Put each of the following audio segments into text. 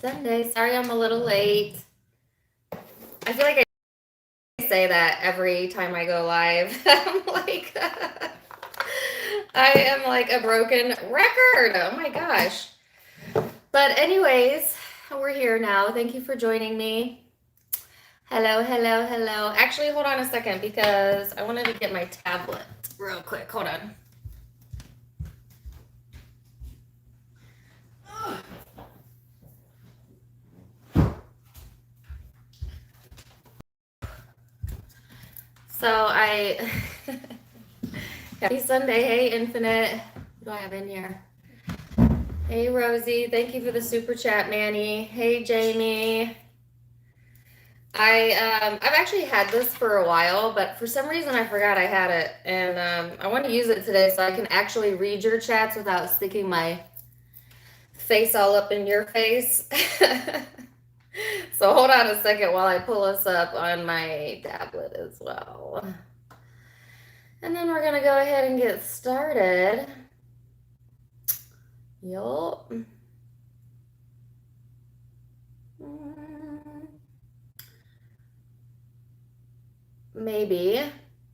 Sunday. Sorry I'm a little late. I feel like I say that every time I go live. I'm like, I am like a broken record. Oh my gosh. But anyways, we're here now. Thank you for joining me. Hello, hello, hello. Actually, hold on a second because I wanted to get my tablet real quick. Hold on. So happy Sunday. Hey, Infinite. What do I have in here? Hey, Rosie. Thank you for the super chat, Manny. Hey, Jamie. I've actually had this for a while, but for some reason I forgot I had it, and I want to use it today so I can actually read your chats without sticking my face all up in your face. So hold on a second while I pull us up on my tablet as well. And then we're going to go ahead and get started. Yup. Maybe.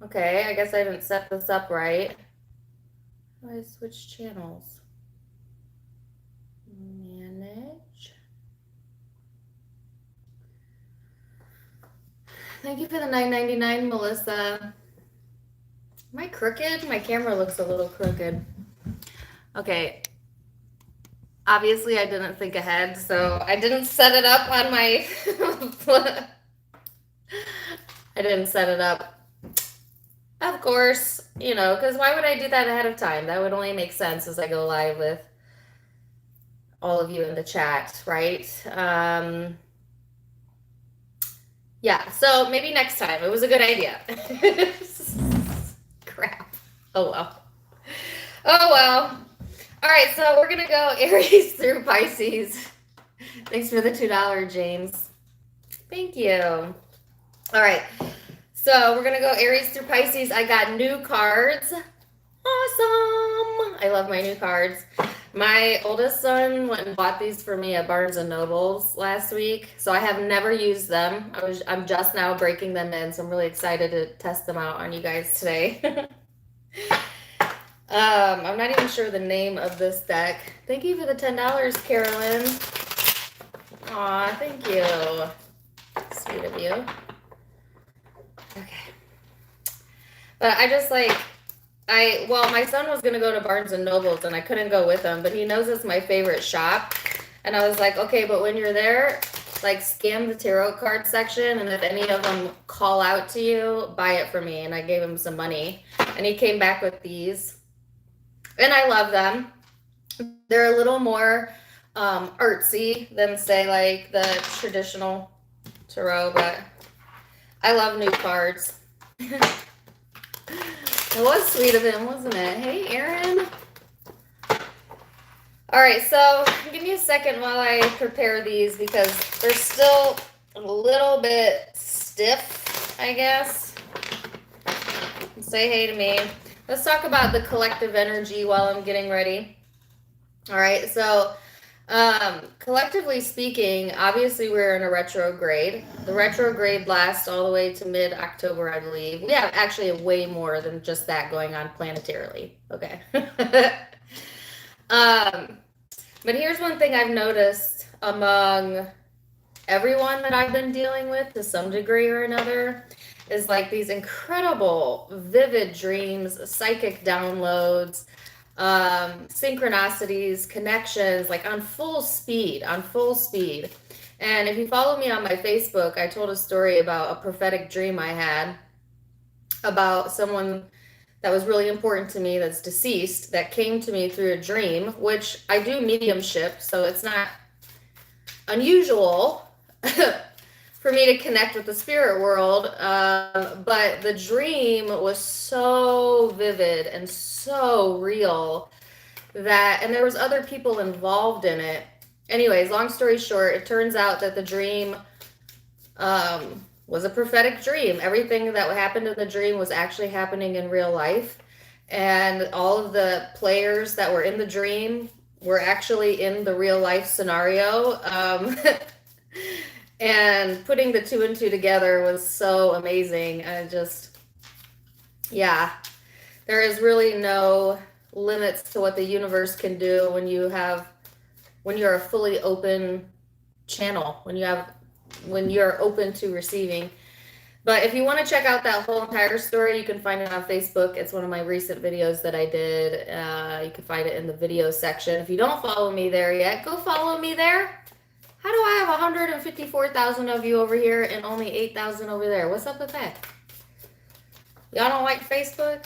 Okay, I guess I didn't set this up right. How do I switch channels? Manage. Thank you for the $9.99, Melissa. Am I crooked? My camera looks a little crooked. Okay. Obviously, I didn't think ahead, so I didn't set it up on my... I didn't set it up. Of course, you know, because why would I do that ahead of time? That would only make sense as I go live with all of you in the chat, right? Yeah, so maybe next time. It was a good idea. Crap. Oh, well. Oh, well. All right, so we're going to go Aries through Pisces. Thanks for the $2, James. Thank you. All right, so we're going to go Aries through Pisces. I got new cards. Awesome. I love my new cards. My oldest son went and bought these for me at Barnes & Noble's last week, so I have never used them. I'm just now breaking them in, so I'm really excited to test them out on you guys today. I'm not even sure the name of this deck. Thank you for the $10, Carolyn. Aw, thank you. Sweet of you. Okay. But I just like... well, my son was going to go to Barnes & Noble's, and I couldn't go with him, but he knows it's my favorite shop. And I was like, okay, but when you're there, like, scan the tarot card section, and if any of them call out to you, buy it for me. And I gave him some money. And he came back with these. And I love them. They're a little more artsy than, say, like, the traditional tarot, but I love new cards. It was sweet of him, wasn't it? Hey, Aaron. All right, so give me a second while I prepare these because they're still a little bit stiff, I guess. Say hey to me. Let's talk about the collective energy while I'm getting ready. All right, so collectively speaking, obviously we're in a retrograde. The retrograde lasts all the way to mid-October, I believe. We have actually way more than just that going on planetarily. Okay. But here's one thing I've noticed among everyone that I've been dealing with to some degree or another is like these incredible, vivid dreams, psychic downloads, synchronicities, connections, like on full speed. And if you follow me on my Facebook, I told a story about a prophetic dream I had about someone that was really important to me that's deceased that came to me through a dream, which I do mediumship, so it's not unusual for me to connect with the spirit world, but the dream was so vivid and so real that, and there was other people involved in it. Anyways, long story short, it turns out that the dream was a prophetic dream. Everything that happened in the dream was actually happening in real life, and all of the players that were in the dream we're actually in the real life scenario. And putting the two and two together was so amazing. Yeah, there is really no limits to what the universe can do when you're a fully open channel, when you're open to receiving. But if you want to check out that whole entire story, you can find it on Facebook. It's one of my recent videos that I did. You can find it in the video section. If you don't follow me there yet, go follow me there. How do I have 154,000 of you over here and only 8,000 over there? What's up with that? Y'all don't like Facebook?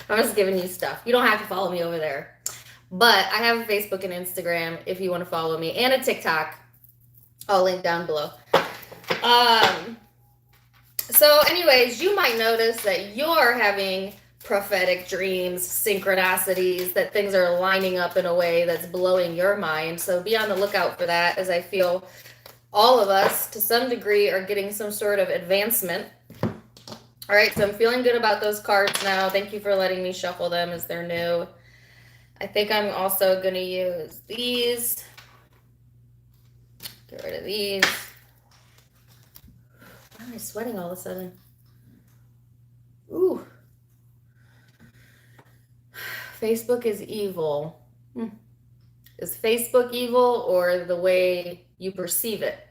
I'm just giving you stuff. You don't have to follow me over there. But I have a Facebook and Instagram if you want to follow me, and a TikTok. I'll link down below. So anyways, you might notice that you're having prophetic dreams, synchronicities, that things are lining up in a way that's blowing your mind. So be on the lookout for that, as I feel all of us, to some degree, are getting some sort of advancement. All right, so I'm feeling good about those cards now. Thank you for letting me shuffle them as they're new. I think I'm also going to use these. Get rid of these. Why am I sweating all of a sudden? Ooh. Facebook is evil. Is Facebook evil or the way you perceive it?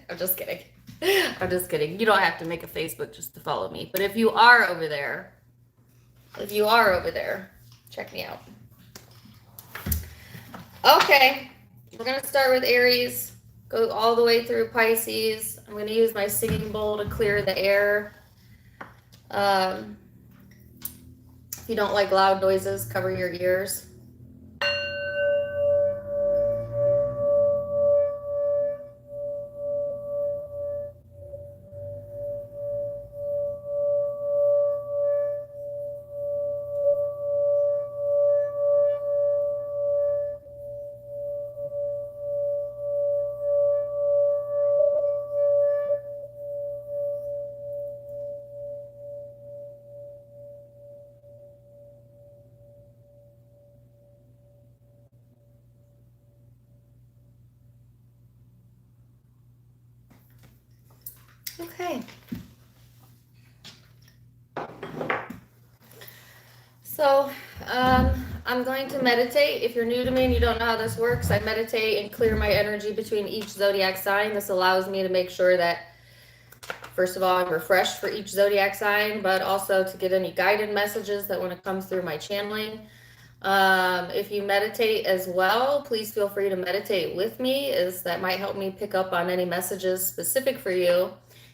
I'm just kidding. I'm just kidding. You don't have to make a Facebook just to follow me. But if you are over there, check me out. Okay. We're going to start with Aries. Go all the way through Pisces. I'm going to use my singing bowl to clear the air. If you don't like loud noises, cover your ears. Okay. So, I'm going to meditate. If you're new to me and you don't know how this works, I meditate and clear my energy between each zodiac sign. This allows me to make sure that, first of all, I'm refreshed for each zodiac sign, but also to get any guided messages that want to come through my channeling. If you meditate as well, please feel free to meditate with me, as that might help me pick up on any messages specific for you.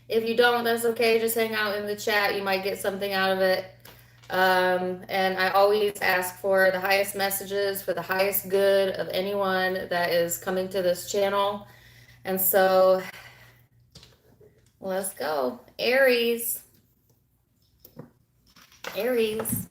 If you don't, that's okay. Just hang out in the chat. You might get something out of it. And I always ask for the highest messages for the highest good of anyone that is coming to this channel. And so let's go. Aries. Aries.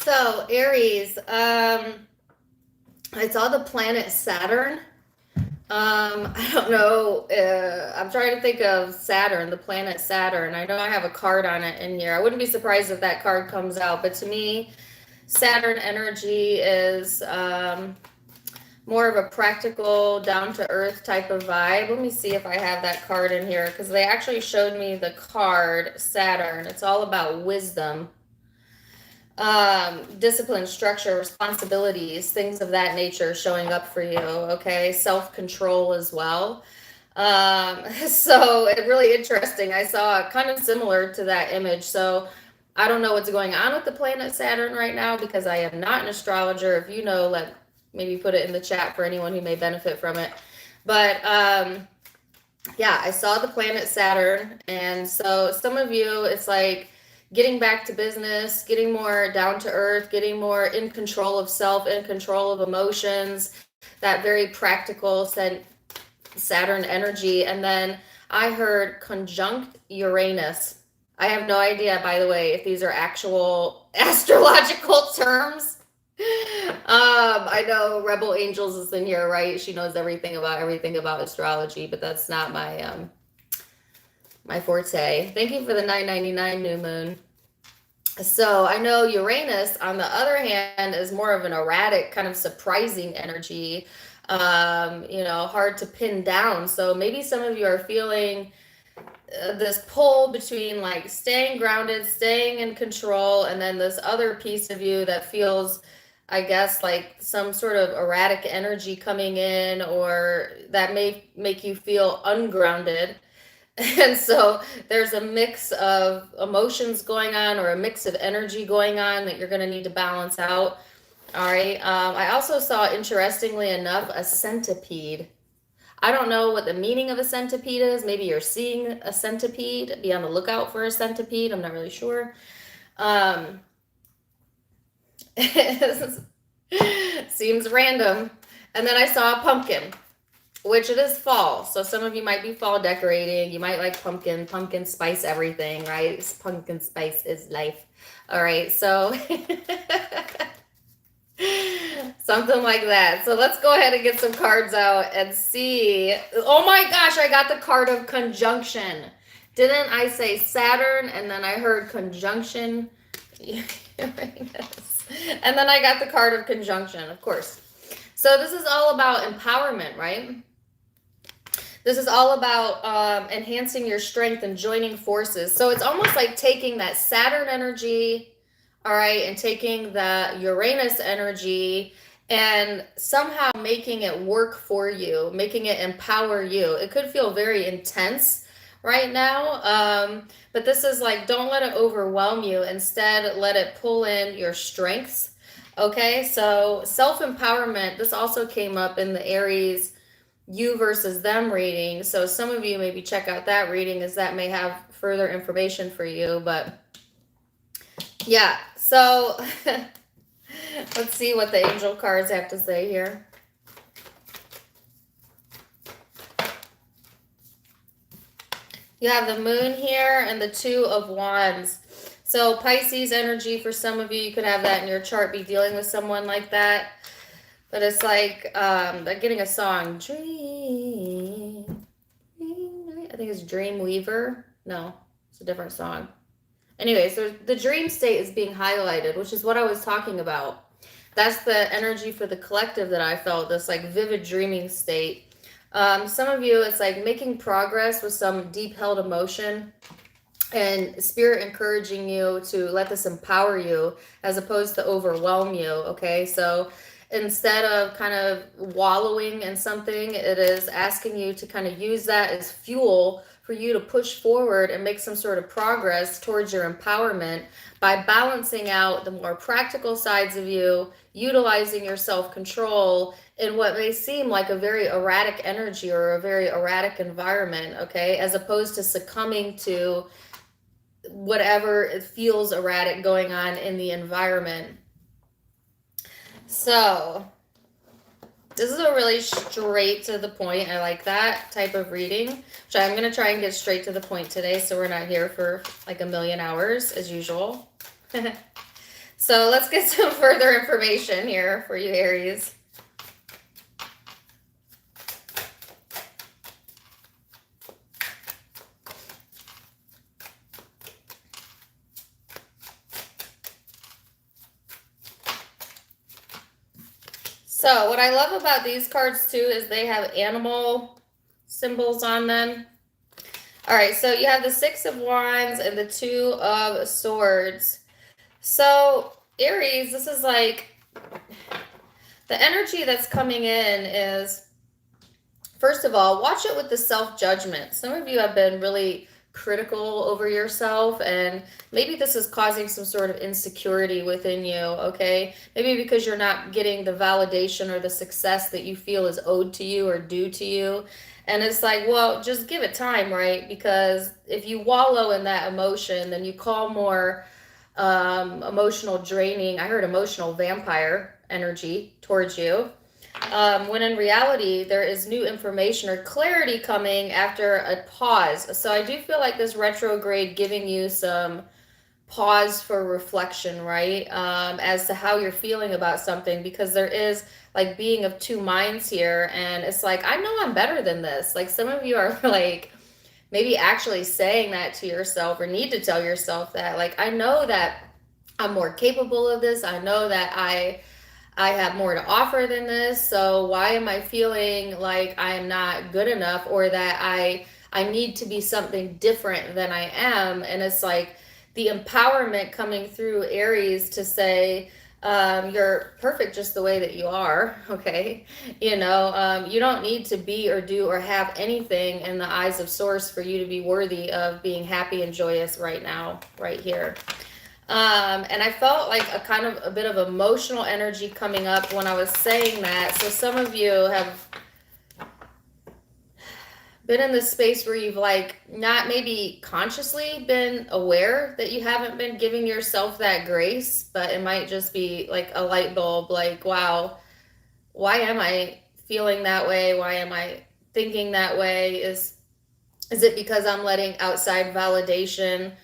So, Aries, I saw the planet Saturn. I don't know. I'm trying to think of Saturn, the planet Saturn. I know I have a card on it in here. I wouldn't be surprised if that card comes out, but to me, Saturn energy is more of a practical, down-to-earth type of vibe. Let me see if I have that card in here, because they actually showed me the card Saturn. It's all about wisdom, discipline, structure, responsibilities, things of that nature showing up for you. Okay, self-control as well. So it's really interesting. I saw kind of similar to that image. So I don't know what's going on with the planet Saturn right now, because I am not an astrologer. If you know, let maybe put it in the chat for anyone who may benefit from it. But yeah, I saw the planet Saturn, and so some of you, it's like getting back to business, getting more down to earth, getting more in control of self, in control of emotions, that very practical Saturn energy. And then I heard conjunct Uranus. I have no idea, by the way, if these are actual astrological terms. I know Rebel Angels is in here, right? She knows everything about astrology, but that's not my my forte. Thank you for the $9.99 new moon. So I know Uranus, on the other hand, is more of an erratic, kind of surprising energy, you know, hard to pin down. So maybe some of you are feeling this pull between like staying grounded, staying in control, and then this other piece of you that feels, I guess, like some sort of erratic energy coming in, or that may make you feel ungrounded. And so there's a mix of emotions going on, or a mix of energy going on, that you're going to need to balance out. All right. I also saw, interestingly enough, a centipede. I don't know what the meaning of a centipede is. Maybe you're seeing a centipede. Be on the lookout for a centipede. I'm not really sure. Seems random. And then I saw a pumpkin, which it is fall. So some of you might be fall decorating. You might like pumpkin spice everything, right? Pumpkin spice is life. All right. So something like that. So let's go ahead and get some cards out and see. Oh my gosh, I got the card of conjunction. Didn't I say Saturn and then I heard conjunction? And then I got the card of conjunction, of course. So this is all about empowerment, right? This is all about enhancing your strength and joining forces. So it's almost like taking that Saturn energy, all right, and taking the Uranus energy and somehow making it work for you, making it empower you. It could feel very intense right now, but this is like, don't let it overwhelm you. Instead, let it pull in your strengths. Okay, so self-empowerment, this also came up in the Aries you versus them reading. So some of you maybe check out that reading, as that may have further information for you. But yeah, so let's see what the angel cards have to say here. You have the moon here and the 2 of Wands. So Pisces energy, for some of you, you could have that in your chart, be dealing with someone like that. But it's like, they're getting a song, Dream. I think it's Dream Weaver. No, it's a different song. Anyway, so the dream state is being highlighted, which is what I was talking about. That's the energy for the collective that I felt, this like vivid dreaming state. Some of you, it's like making progress with some deep held emotion, and spirit encouraging you to let this empower you as opposed to overwhelm you. Okay, so instead of kind of wallowing in something, it is asking you to kind of use that as fuel for you to push forward and make some sort of progress towards your empowerment by balancing out the more practical sides of you, utilizing your self-control in what may seem like a very erratic energy or a very erratic environment, okay, as opposed to succumbing to whatever it feels erratic going on in the environment. So this is a really straight to the point. I like that type of reading, which I'm going to try and get straight to the point today, so we're not here for like a million hours as usual. So let's get some further information here for you, Aries. So what I love about these cards too is they have animal symbols on them. All right, so you have the Six of Wands and the Two of Swords. So Aries, this is like the energy that's coming in is, first of all, watch it with the self-judgment. Some of you have been really critical over yourself, and maybe this is causing some sort of insecurity within you, okay? Maybe because you're not getting the validation or the success that you feel is owed to you or due to you. And it's like, well, just give it time, right? Because if you wallow in that emotion, then you call more emotional draining. I heard emotional vampire energy towards you. When in reality, there is new information or clarity coming after a pause. So I do feel like this retrograde giving you some pause for reflection, right? As to how you're feeling about something, because there is like being of two minds here. And it's like, I know I'm better than this. Like some of you are like, maybe actually saying that to yourself, or need to tell yourself that, like, I know that I'm more capable of this. I know that I have more to offer than this. So why am I feeling like I'm not good enough, or that I need to be something different than I am? And it's like the empowerment coming through Aries to say, you're perfect just the way that you are, okay? You know, you don't need to be or do or have anything in the eyes of Source for you to be worthy of being happy and joyous right now, right here. And I felt like a kind of a bit of emotional energy coming up when I was saying that. So some of you have been in this space where you've like not maybe consciously been aware that you haven't been giving yourself that grace, but it might just be like a light bulb, like, wow, why am I feeling that way? Why am I thinking that way? Is it because I'm letting outside validation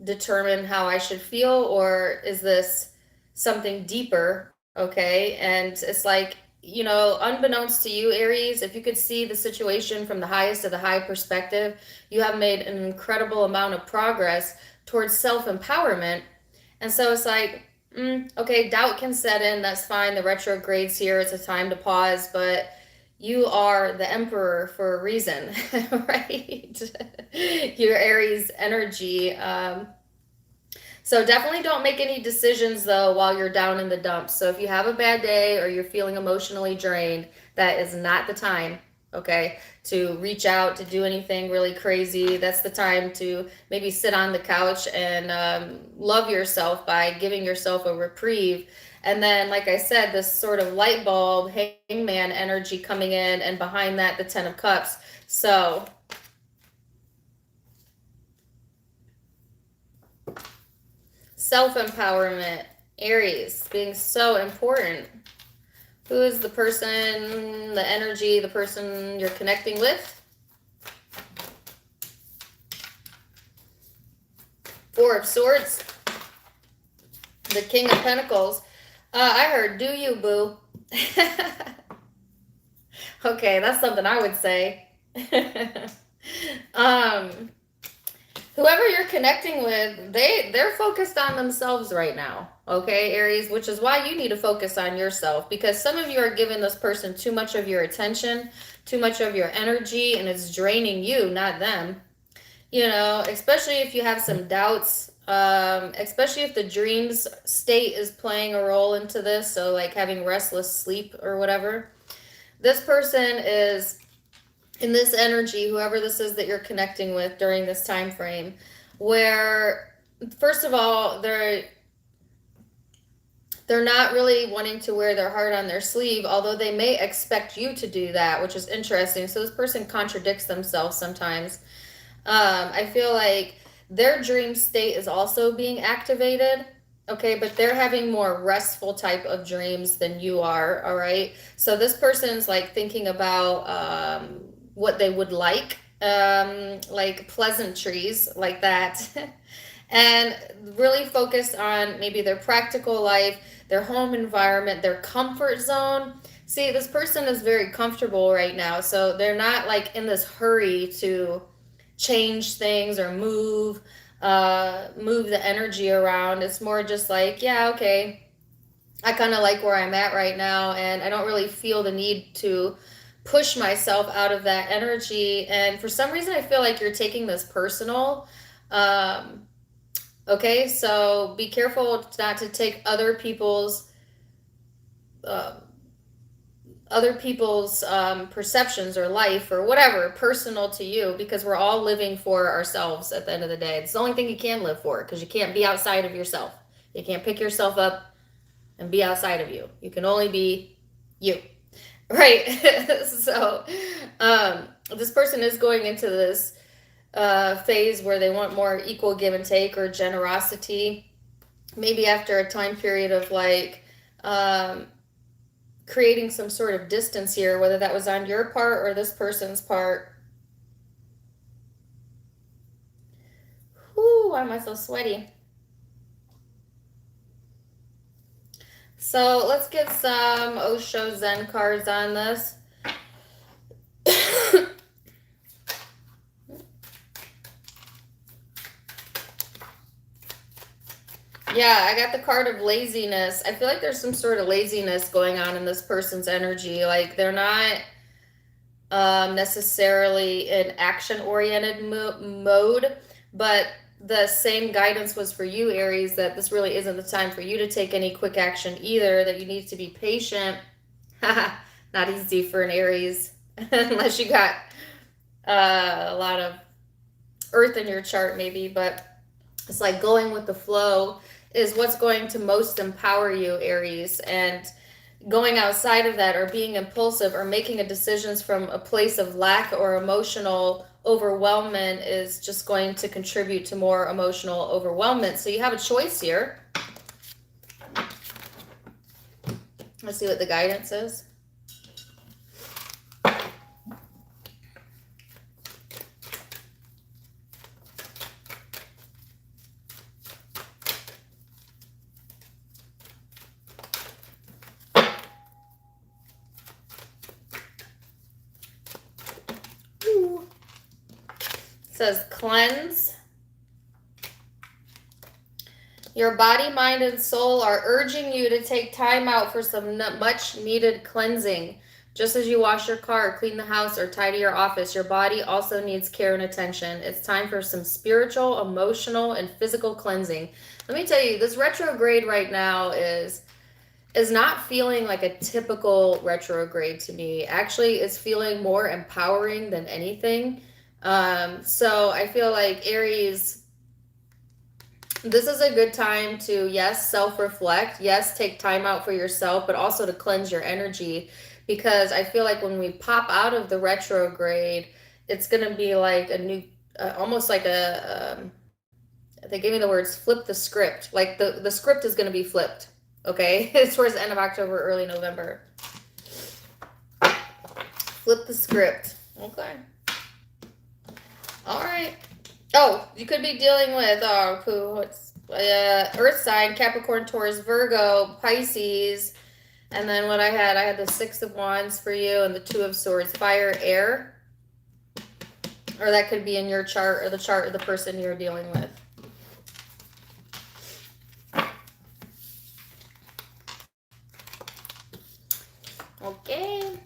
determine how I should feel, or is this something deeper? Okay. And it's like, you know, unbeknownst to you, Aries, if you could see the situation from the highest of the high perspective, you have made an incredible amount of progress towards self-empowerment. And so it's like, okay, doubt can set in. That's fine. The retrogrades here. It's a time to pause, but you are the emperor for a reason, right? Your Aries energy. So definitely don't make any decisions though while you're down in the dumps. So if you have a bad day or you're feeling emotionally drained, that is not the time, okay, to reach out to do anything really crazy. That's the time to maybe sit on the couch and love yourself by giving yourself a reprieve. And then, like I said, this sort of light bulb, hangman energy coming in, and behind that, the 10 of Cups. So self-empowerment, Aries, being so important. Who is the person, the energy, the person you're connecting with? Four of Swords, the King of Pentacles. I heard, do you, boo? Okay, that's something I would say. Whoever you're connecting with, they're focused on themselves right now, okay, Aries, which is why you need to focus on yourself, because some of you are giving this person too much of your attention, too much of your energy, and it's draining you, not them. You know, especially if you have some doubts, especially if the dreams state is playing a role into this, so like having restless sleep or whatever. This person is in this energy, whoever this is that you're connecting with during this time frame, where first of all, they're not really wanting to wear their heart on their sleeve, although they may expect you to do that, which is interesting. So this person contradicts themselves sometimes. I feel like their dream state is also being activated, okay, but they're having more restful type of dreams than you are, all right? So this person's like thinking about what they would like pleasantries like that. and really focused on maybe their practical life, their home environment, their comfort zone. See, this person is very comfortable right now, so they're not like in this hurry to change things or move the energy around. It's more just like, yeah, okay, I kind of like where I'm at right now, and I don't really feel the need to push myself out of that energy. And for some reason, I feel like you're taking this personal. Um, okay, so be careful not to take uh, other people's perceptions or life or whatever personal to you, because we're all living for ourselves at the end of the day. It's the only thing you can live for, because you can't be outside of yourself. You can't pick yourself up and be outside of you. You can only be you. Right. So this person is going into this phase where they want more equal give and take or generosity. Maybe after a time period of like creating some sort of distance here, whether that was on your part or this person's part. Whoo, why am I so sweaty? So let's get some Osho Zen cards on this. Yeah, I got the card of laziness. I feel like there's some sort of laziness going on in this person's energy. Like they're not necessarily in action-oriented mode, but the same guidance was for you, Aries, that this really isn't the time for you to take any quick action either, that you need to be patient. Not easy for an Aries, unless you got a lot of earth in your chart maybe, but it's like going with the flow is what's going to most empower you, Aries. And going outside of that or being impulsive or making a decisions from a place of lack or emotional overwhelmment is just going to contribute to more emotional overwhelmment. So you have a choice here. Let's see what the guidance is. Says cleanse. Your body, mind, and soul are urging you to take time out for some much needed cleansing. Just as you wash your car, clean the house, or tidy your office, your body also needs care and attention. It's time for some spiritual, emotional, and physical cleansing. Let me tell you, this retrograde right now is not feeling like a typical retrograde to me. Actually, it's feeling more empowering than anything. So I feel like Aries, this is a good time to, yes, self-reflect, yes, take time out for yourself, but also to cleanse your energy, because I feel like when we pop out of the retrograde, it's going to be like a new, almost like they gave me the words, flip the script. Like the script is going to be flipped. Okay. It's towards the end of October, early November. Flip the script. Okay. All right. Oh, you could be dealing with Earth sign, Capricorn, Taurus, Virgo, Pisces, and then what I had the Six of Wands for you and the Two of Swords, fire, air, or that could be in your chart or the chart of the person you're dealing with. Okay.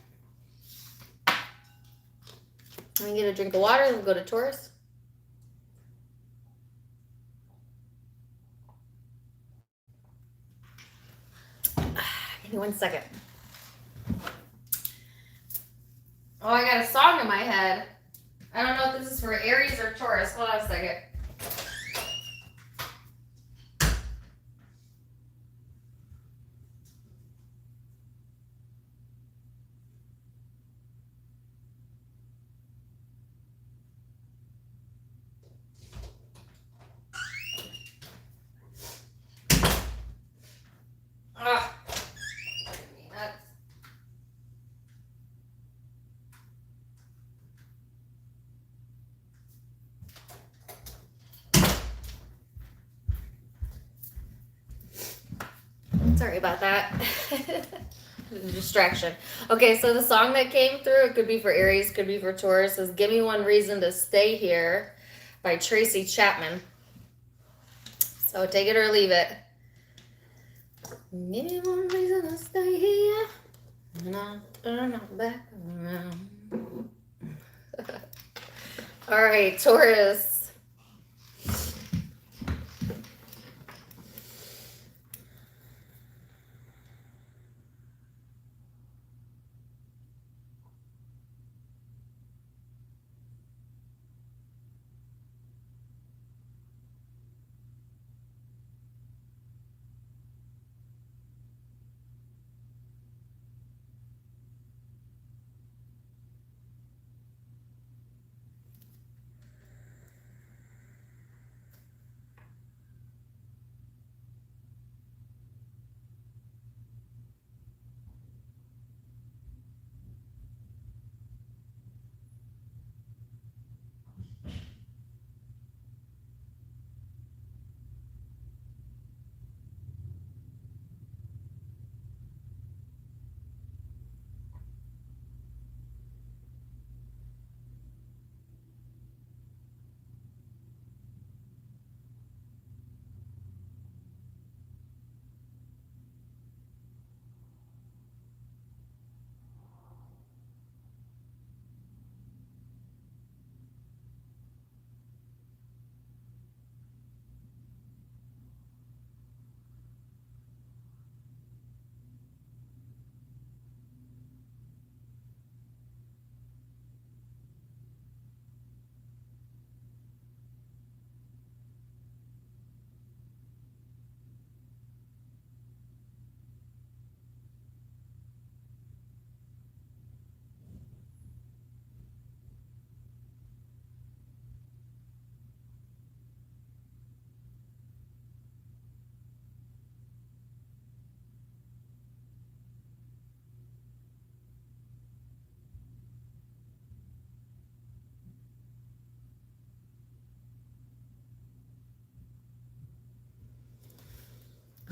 Let me get a drink of water, then we'll go to Taurus. Give me 1 second. Oh, I got a song in my head. I don't know if this is for Aries or Taurus. Hold on a second. Sorry about that. Distraction. Okay, so the song that came through, it could be for Aries, could be for Taurus, is Give Me One Reason to Stay Here by Tracy Chapman. So take it or leave it. Give me one reason to stay here, and I'll turn back around. All right, Taurus.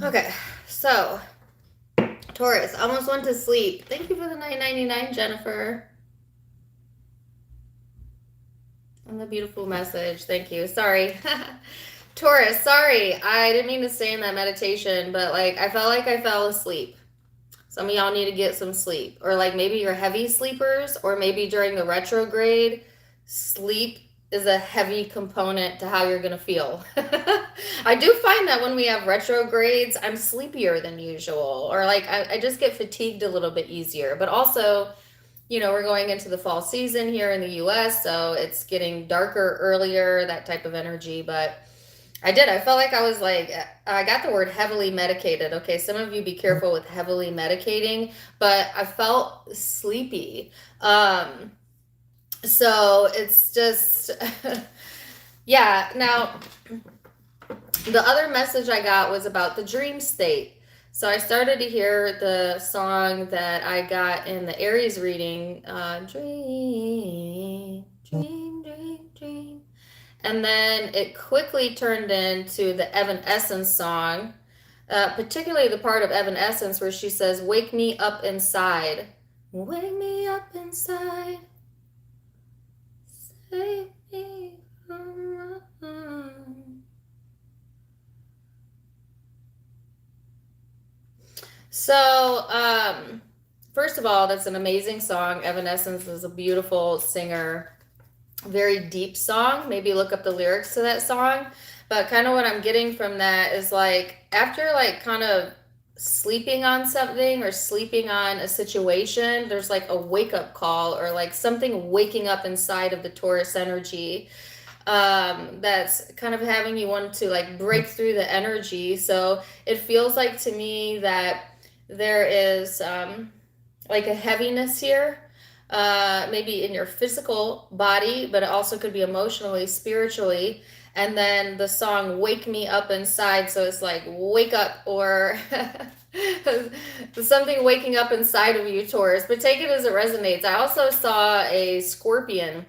Okay, so Taurus, almost went to sleep. Thank you for the $9.99, Jennifer. And the beautiful message. Thank you. Sorry. Taurus, sorry. I didn't mean to stay in that meditation, but like I felt like I fell asleep. Some of y'all need to get some sleep. Or like maybe you're heavy sleepers, or maybe during the retrograde, sleep is a heavy component to how you're going to feel. I do find that when we have retrogrades, I'm sleepier than usual, or like I just get fatigued a little bit easier. But also, you know, we're going into the fall season here in the US, so it's getting darker earlier, that type of energy. But I felt like I was like, I got the word heavily medicated. Okay, some of you be careful with heavily medicating, but I felt sleepy. So it's just, yeah. Now, the other message I got was about the dream state. So I started to hear the song that I got in the Aries reading, Dream, Dream, Dream, Dream. And then it quickly turned into the Evanescence song, particularly the part of Evanescence where she says, wake me up inside. Wake me up inside. Save me from my harm. So, first of all, that's an amazing song. Evanescence is a beautiful singer. Very deep song. Maybe look up the lyrics to that song. But kind of what I'm getting from that is like, after like kind of sleeping on something or sleeping on a situation, there's like a wake-up call, or like something waking up inside of the Taurus energy, that's kind of having you want to like break through the energy. So it feels like to me that there is like a heaviness here, maybe in your physical body, but it also could be emotionally, spiritually. And then the song Wake Me Up Inside, so it's like wake up, or something waking up inside of you, Taurus, but take it as it resonates. I also saw a scorpion.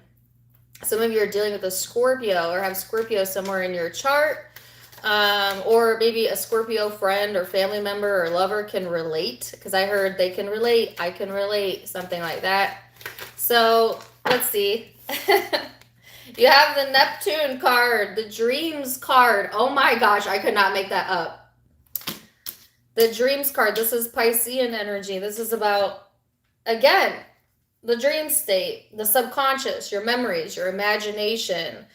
Some of you are dealing with a Scorpio or have Scorpio somewhere in your chart. Or maybe a Scorpio friend or family member or lover can relate, because I heard they can relate, I can relate, something like that. So let's see. You have the Neptune card, the Dreams card. Oh my gosh, I could not make that up. The Dreams card, this is Piscean energy. This is about, again, the dream state, the subconscious, your memories, your imagination.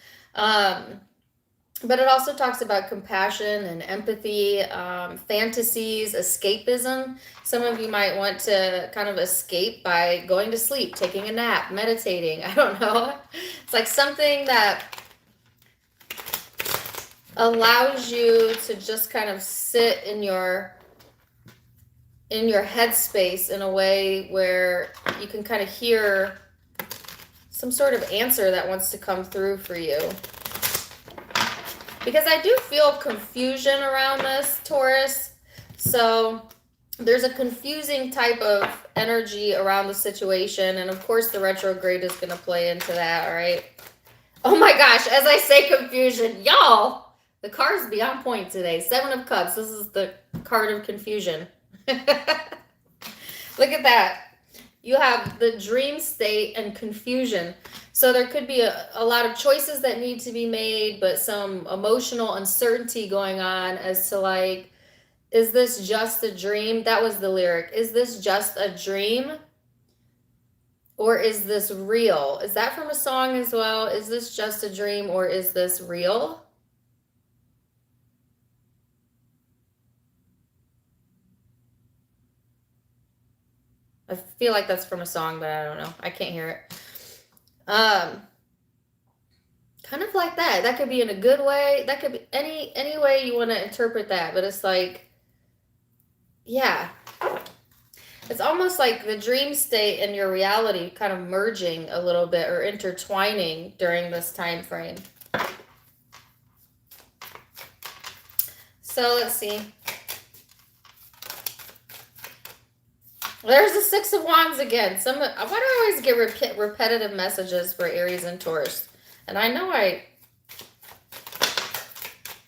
But it also talks about compassion and empathy, fantasies, escapism. Some of you might want to kind of escape by going to sleep, taking a nap, meditating. I don't know. It's like something that allows you to just kind of sit in your headspace in a way where you can kind of hear some sort of answer that wants to come through for you. Because I do feel confusion around this, Taurus. So there's a confusing type of energy around the situation. And of course, the retrograde is going to play into that, all right? Oh my gosh, as I say confusion, y'all, the cards be on point today. 7 of Cups. This is the card of confusion. Look at that. You have the dream state and confusion. So there could be a lot of choices that need to be made, but some emotional uncertainty going on as to like, is this just a dream? That was the lyric. Is this just a dream? Or is this real? Is that from a song as well? Is this just a dream or is this real? I feel like that's from a song, but I don't know. I can't hear it. Kind of like that. That could be in a good way. That could be any way you want to interpret that. But it's like, yeah. It's almost like the dream state and your reality kind of merging a little bit or intertwining during this time frame. So let's see. There's the 6 of Wands again. Why do I always get repetitive messages for Aries and Taurus? And I know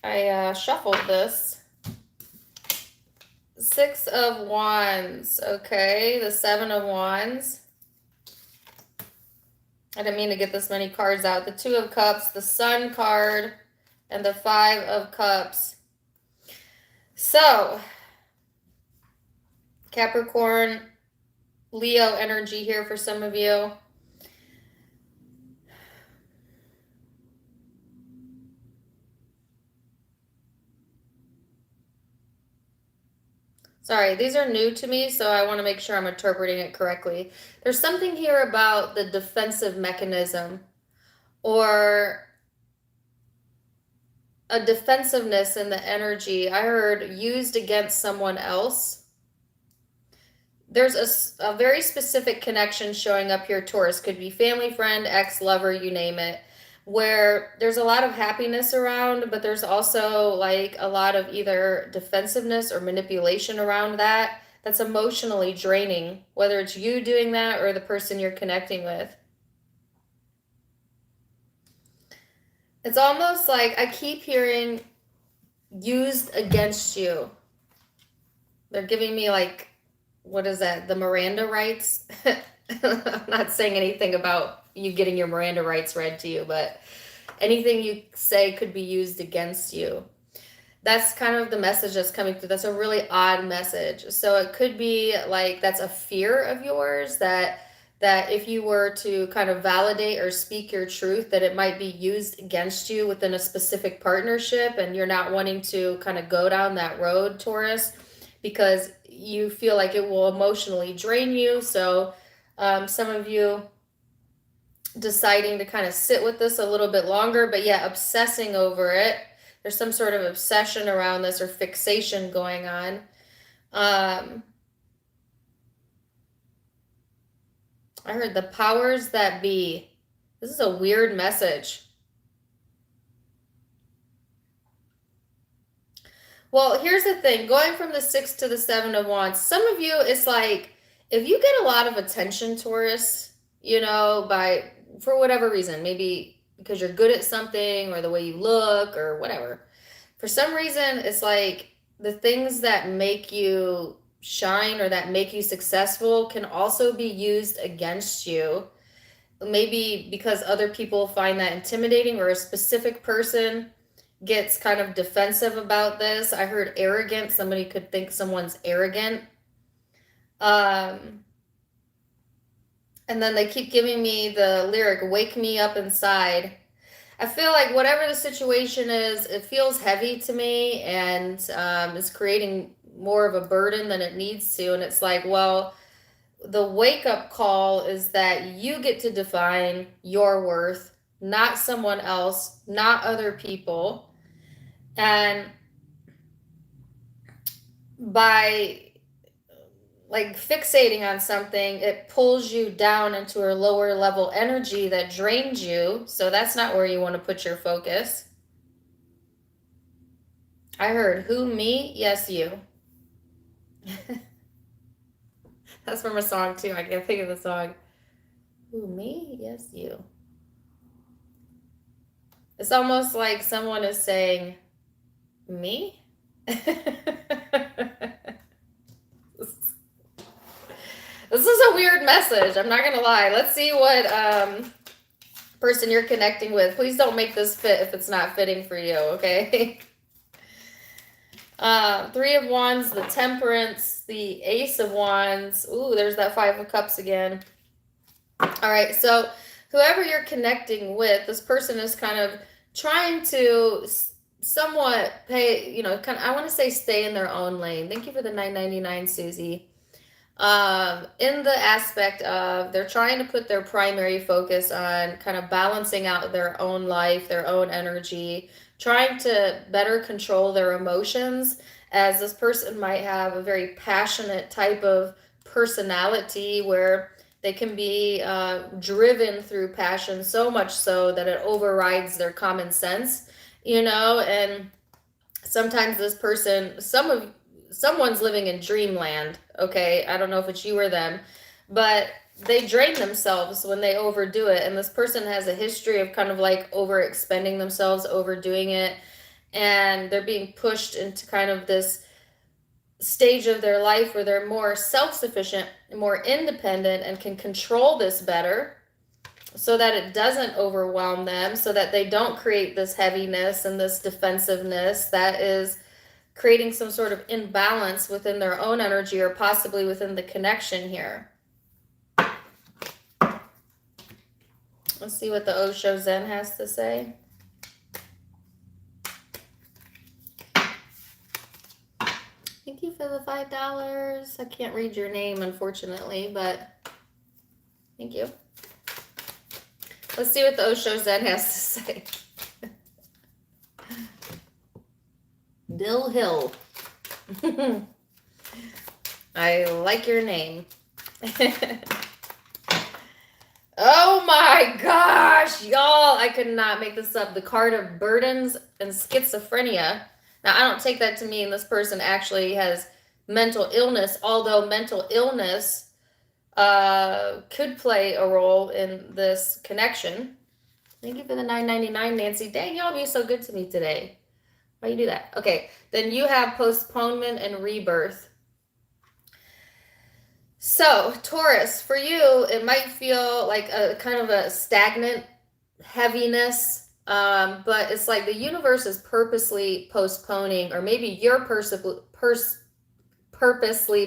I shuffled this. 6 of Wands. Okay, the 7 of Wands. I didn't mean to get this many cards out. The 2 of Cups, the Sun card, and the 5 of Cups. So, Capricorn, Leo energy here for some of you. Sorry, these are new to me, so I want to make sure I'm interpreting it correctly. There's something here about the defensive mechanism or a defensiveness in the energy. I heard used against someone else. There's a very specific connection showing up here, Taurus. Could be family, friend, ex, lover, you name it, where there's a lot of happiness around, but there's also like a lot of either defensiveness or manipulation around that. That's emotionally draining, whether it's you doing that or the person you're connecting with. It's almost like I keep hearing used against you. They're giving me like, what is that? The Miranda rights? I'm not saying anything about you getting your Miranda rights read to you, but anything you say could be used against you. That's kind of the message that's coming through. That's a really odd message. So it could be like that's a fear of yours that if you were to kind of validate or speak your truth, that it might be used against you within a specific partnership, and you're not wanting to kind of go down that road, Taurus, because you feel like it will emotionally drain you. So some of you deciding to kind of sit with this a little bit longer, but yeah, obsessing over it. There's some sort of obsession around this or fixation going on. I heard the powers that be. This is a weird message. Well, here's the thing. Going from the 6 to the 7 of Wands, some of you, it's like, if you get a lot of attention, Taurus, you know, for whatever reason, maybe because you're good at something or the way you look or whatever. For some reason, it's like the things that make you shine or that make you successful can also be used against you. Maybe because other people find that intimidating, or a specific person gets kind of defensive about this. I heard arrogant. Somebody could think someone's arrogant. And then they keep giving me the lyric, "Wake me up inside." I feel like whatever the situation is, it feels heavy to me, and is creating more of a burden than it needs to. And it's like, well, the wake up call is that you get to define your worth, not someone else, not other people. And by like fixating on something, it pulls you down into a lower level energy that drains you. So that's not where you want to put your focus. I heard, who, me? Yes, you. That's from a song too. I can't think of the song. Who, me? Yes, you. It's almost like someone is saying, me? This is a weird message. I'm not going to lie. Let's see what person you're connecting with. Please don't make this fit if it's not fitting for you, okay? Three of Wands, the Temperance, the Ace of Wands. Ooh, there's that Five of Cups again. All right, so whoever you're connecting with, this person is kind of trying to somewhat pay, you know, kind of, I want to say stay in their own lane. Thank you for the $9.99, Susie. In the aspect of they're trying to put their primary focus on kind of balancing out their own life, their own energy, trying to better control their emotions, as this person might have a very passionate type of personality where they can be driven through passion, so much so that it overrides their common sense, you know. And sometimes this person, someone's living in dreamland, okay? I don't know if it's you or them, but they drain themselves when they overdo it. And this person has a history of kind of like overexpending themselves, overdoing it, and they're being pushed into kind of this stage of their life where they're more self-sufficient, more independent, and can control this better so that it doesn't overwhelm them, so that they don't create this heaviness and this defensiveness that is creating some sort of imbalance within their own energy, or possibly within the connection here. Let's see what the Osho Zen has to say. Thank you for the $5. I can't read your name, unfortunately, but thank you. Let's see what the Osho Zen has to say. Dill Hill. I like your name. Oh my gosh, y'all, I could not make this up. The card of burdens and schizophrenia. Now, I don't take that to mean this person actually has mental illness, although mental illness could play a role in this connection. Thank you for the $9.99, Nancy. Dang, y'all be so good to me today. Why you do that? Okay, then you have postponement and rebirth. So, Taurus, for you, it might feel like a kind of a stagnant heaviness, but it's like the universe is purposely postponing, or maybe you're purposely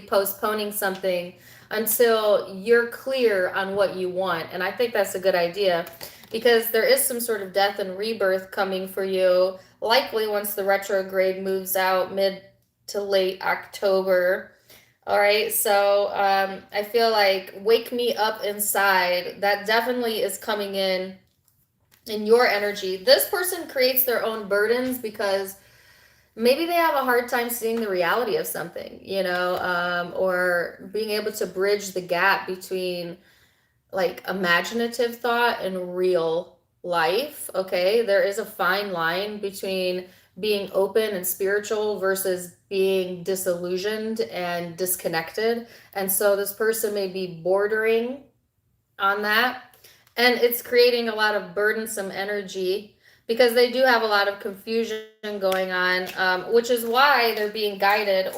postponing something until you're clear on what you want. And I think that's a good idea, because there is some sort of death and rebirth coming for you, likely once the retrograde moves out mid to late October. All right, so I feel like wake me up inside, that definitely is coming in your energy. This person creates their own burdens because maybe they have a hard time seeing the reality of something, you know, or being able to bridge the gap between like imaginative thought and real life. Okay, there is a fine line between being open and spiritual versus being disillusioned and disconnected. And so this person may be bordering on that, and it's creating a lot of burdensome energy because they do have a lot of confusion going on, which is why they're being guided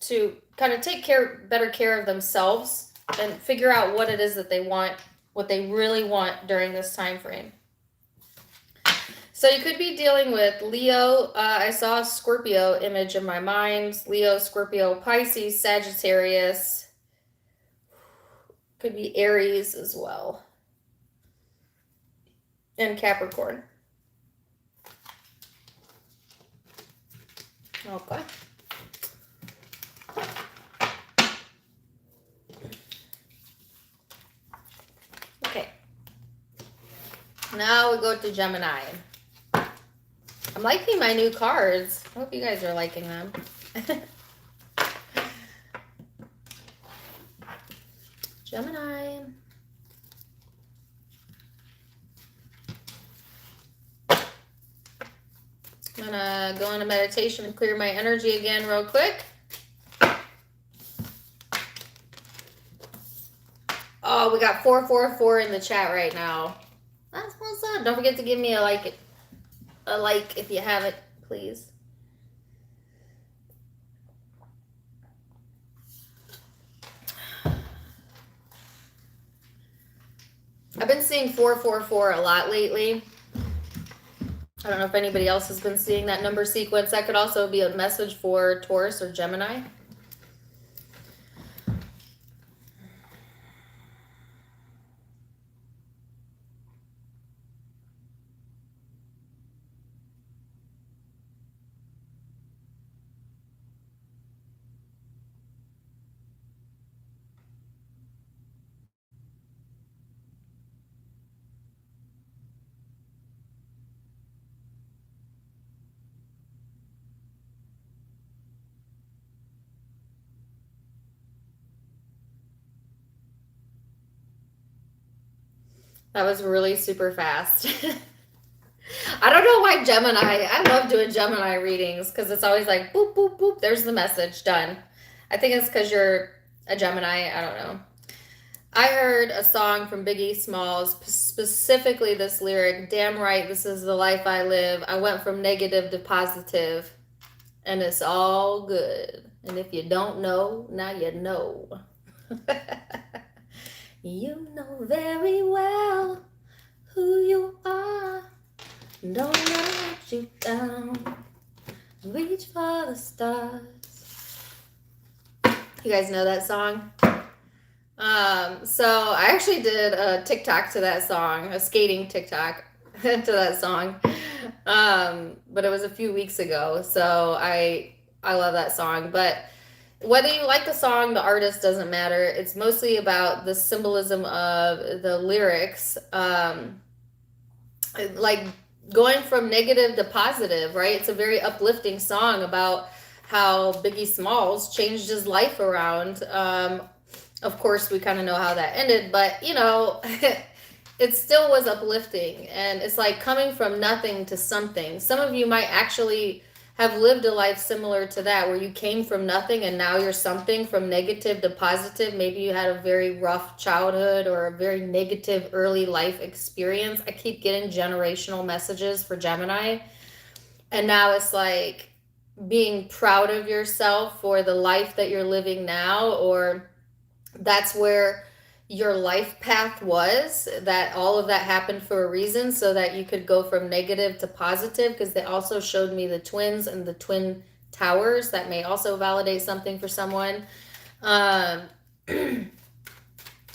to kind of take better care of themselves and figure out what it is that they want, what they really want during this time frame. So you could be dealing with Leo. I saw a Scorpio image in my mind. Leo, Scorpio, Pisces, Sagittarius. Could be Aries as well. And Capricorn. Okay. Okay. Now we go to Gemini. I'm liking my new cards. I hope you guys are liking them. Gemini. I'm gonna go into meditation and clear my energy again real quick. Oh, we got 444 in the chat right now. That's what's up. Don't forget to give me a like if you haven't, please. I've been seeing 444 a lot lately. I don't know if anybody else has been seeing that number sequence. That could also be a message for Taurus or Gemini. That was really super fast. I don't know why Gemini. I love doing Gemini readings because it's always like boop, boop, boop. There's the message, done. I think it's because you're a Gemini. I don't know. I heard a song from Biggie Smalls, specifically this lyric, "Damn right, this is the life I live. I went from negative to positive, and it's all good. And if you don't know, now you know." You know very well who you are. Don't let you down. Reach for the stars. You guys know that song? So I actually did a TikTok to that song, a skating TikTok to that song. But it was a few weeks ago. So I love that song. But whether you like the song, the artist, doesn't matter. It's mostly about the symbolism of the lyrics. Like going from negative to positive, right? It's a very uplifting song about how Biggie Smalls changed his life around. Of course, we kind of know how that ended, but you know, it still was uplifting. And it's like coming from nothing to something. Some of you might actually have lived a life similar to that, where you came from nothing and now you're something, from negative to positive. Maybe you had a very rough childhood or a very negative early life experience. I keep getting generational messages for Gemini. And now it's like being proud of yourself for the life that you're living now, or that's where your life path was, that all of that happened for a reason, so that you could go from negative to positive, because they also showed me the twins and the twin towers. That may also validate something for someone. And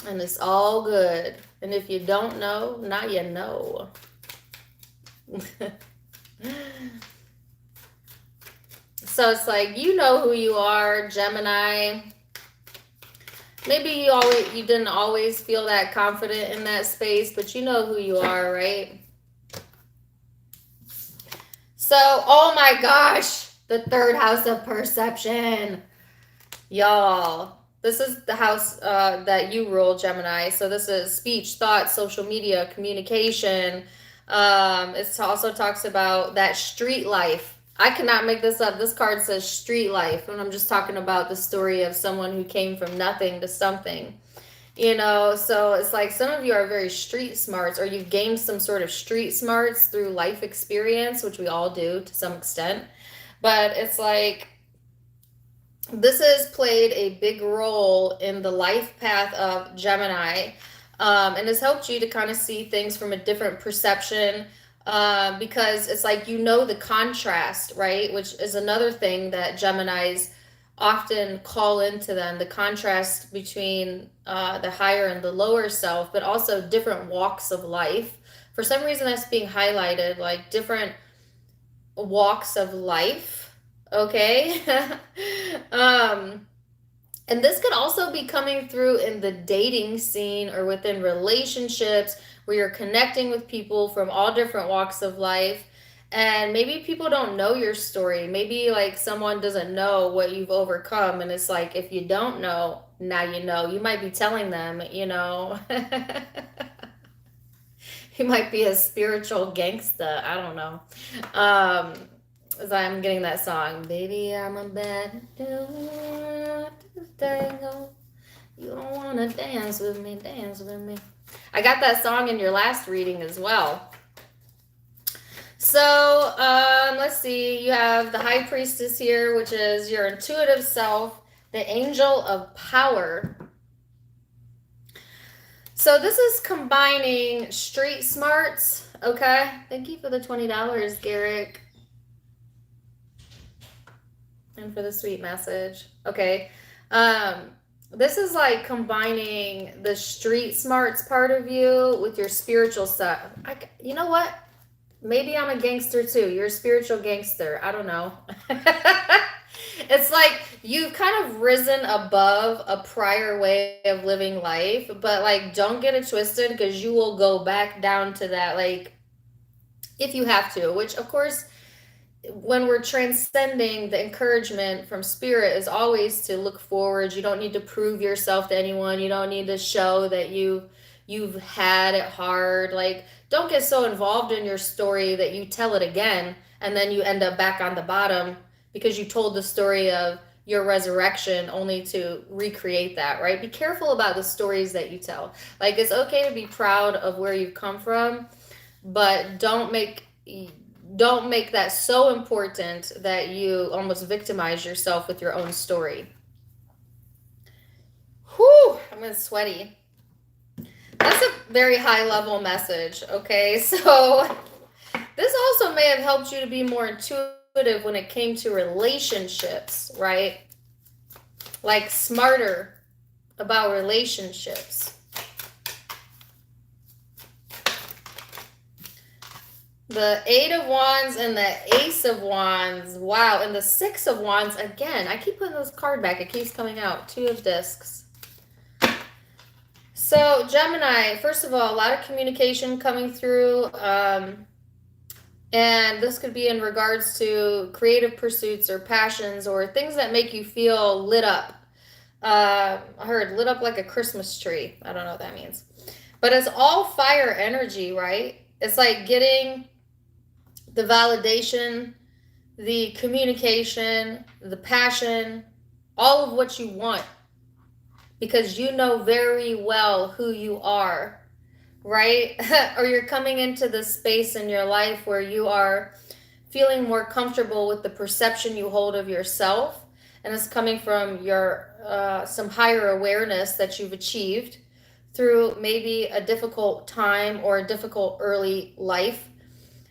it's all good. And if you don't know, now you know. So it's like, you know who you are, Gemini. Maybe you didn't always feel that confident in that space, but you know who you are, right? So, oh my gosh, the third house of perception. Y'all, this is the house that you rule, Gemini. So this is speech, thought, social media, communication. It also talks about that street life. I cannot make this up. This card says street life, and I'm just talking about the story of someone who came from nothing to something. You know, so it's like some of you are very street smarts, or you've gained some sort of street smarts through life experience, which we all do to some extent. But it's like this has played a big role in the life path of Gemini, and has helped you to kind of see things from a different perception, because it's like you know the contrast, right? Which is another thing that Geminis often call into them, the contrast between the higher and the lower self, but also different walks of life. For some reason, that's being highlighted, like different walks of life. Okay. And this could also be coming through in the dating scene or within relationships where you're connecting with people from all different walks of life. And maybe people don't know your story. Maybe like someone doesn't know what you've overcome. And it's like, if you don't know, now you know. You might be telling them, you know. You might be a spiritual gangsta. I don't know. As I'm getting that song, baby, I'm a bad tango. You don't want to dance with me, dance with me. I got that song in your last reading as well. So, let's see. You have the High Priestess here, which is your intuitive self, the Angel of Power. So this is combining street smarts, okay? Thank you for the $20, Garrick. And for the sweet message. Okay. This is like combining the street smarts part of you with your spiritual stuff. You know what? Maybe I'm a gangster too. You're a spiritual gangster. I don't know. It's like you've kind of risen above a prior way of living life, but like don't get it twisted, because you will go back down to that, like, if you have to, which of course, when we're transcending, the encouragement from spirit is always to look forward. You don't need to prove yourself to anyone. You don't need to show that you've had it hard. Like, don't get so involved in your story that you tell it again and then you end up back on the bottom because you told the story of your resurrection only to recreate that, right? Be careful about the stories that you tell. Like, it's okay to be proud of where you've come from, but don't make that so important that you almost victimize yourself with your own story. Whew, I'm getting sweaty. That's a very high level message, okay? So this also may have helped you to be more intuitive when it came to relationships, right? Like smarter about relationships. The Eight of Wands and the Ace of Wands. Wow. And the Six of Wands. Again, I keep putting this card back. It keeps coming out. Two of Discs. So, Gemini, first of all, a lot of communication coming through. And this could be in regards to creative pursuits or passions or things that make you feel lit up. I heard lit up like a Christmas tree. I don't know what that means. But it's all fire energy, right? It's like getting the validation, the communication, the passion, all of what you want, because you know very well who you are, right? Or you're coming into this space in your life where you are feeling more comfortable with the perception you hold of yourself, and it's coming from your some higher awareness that you've achieved through maybe a difficult time or a difficult early life.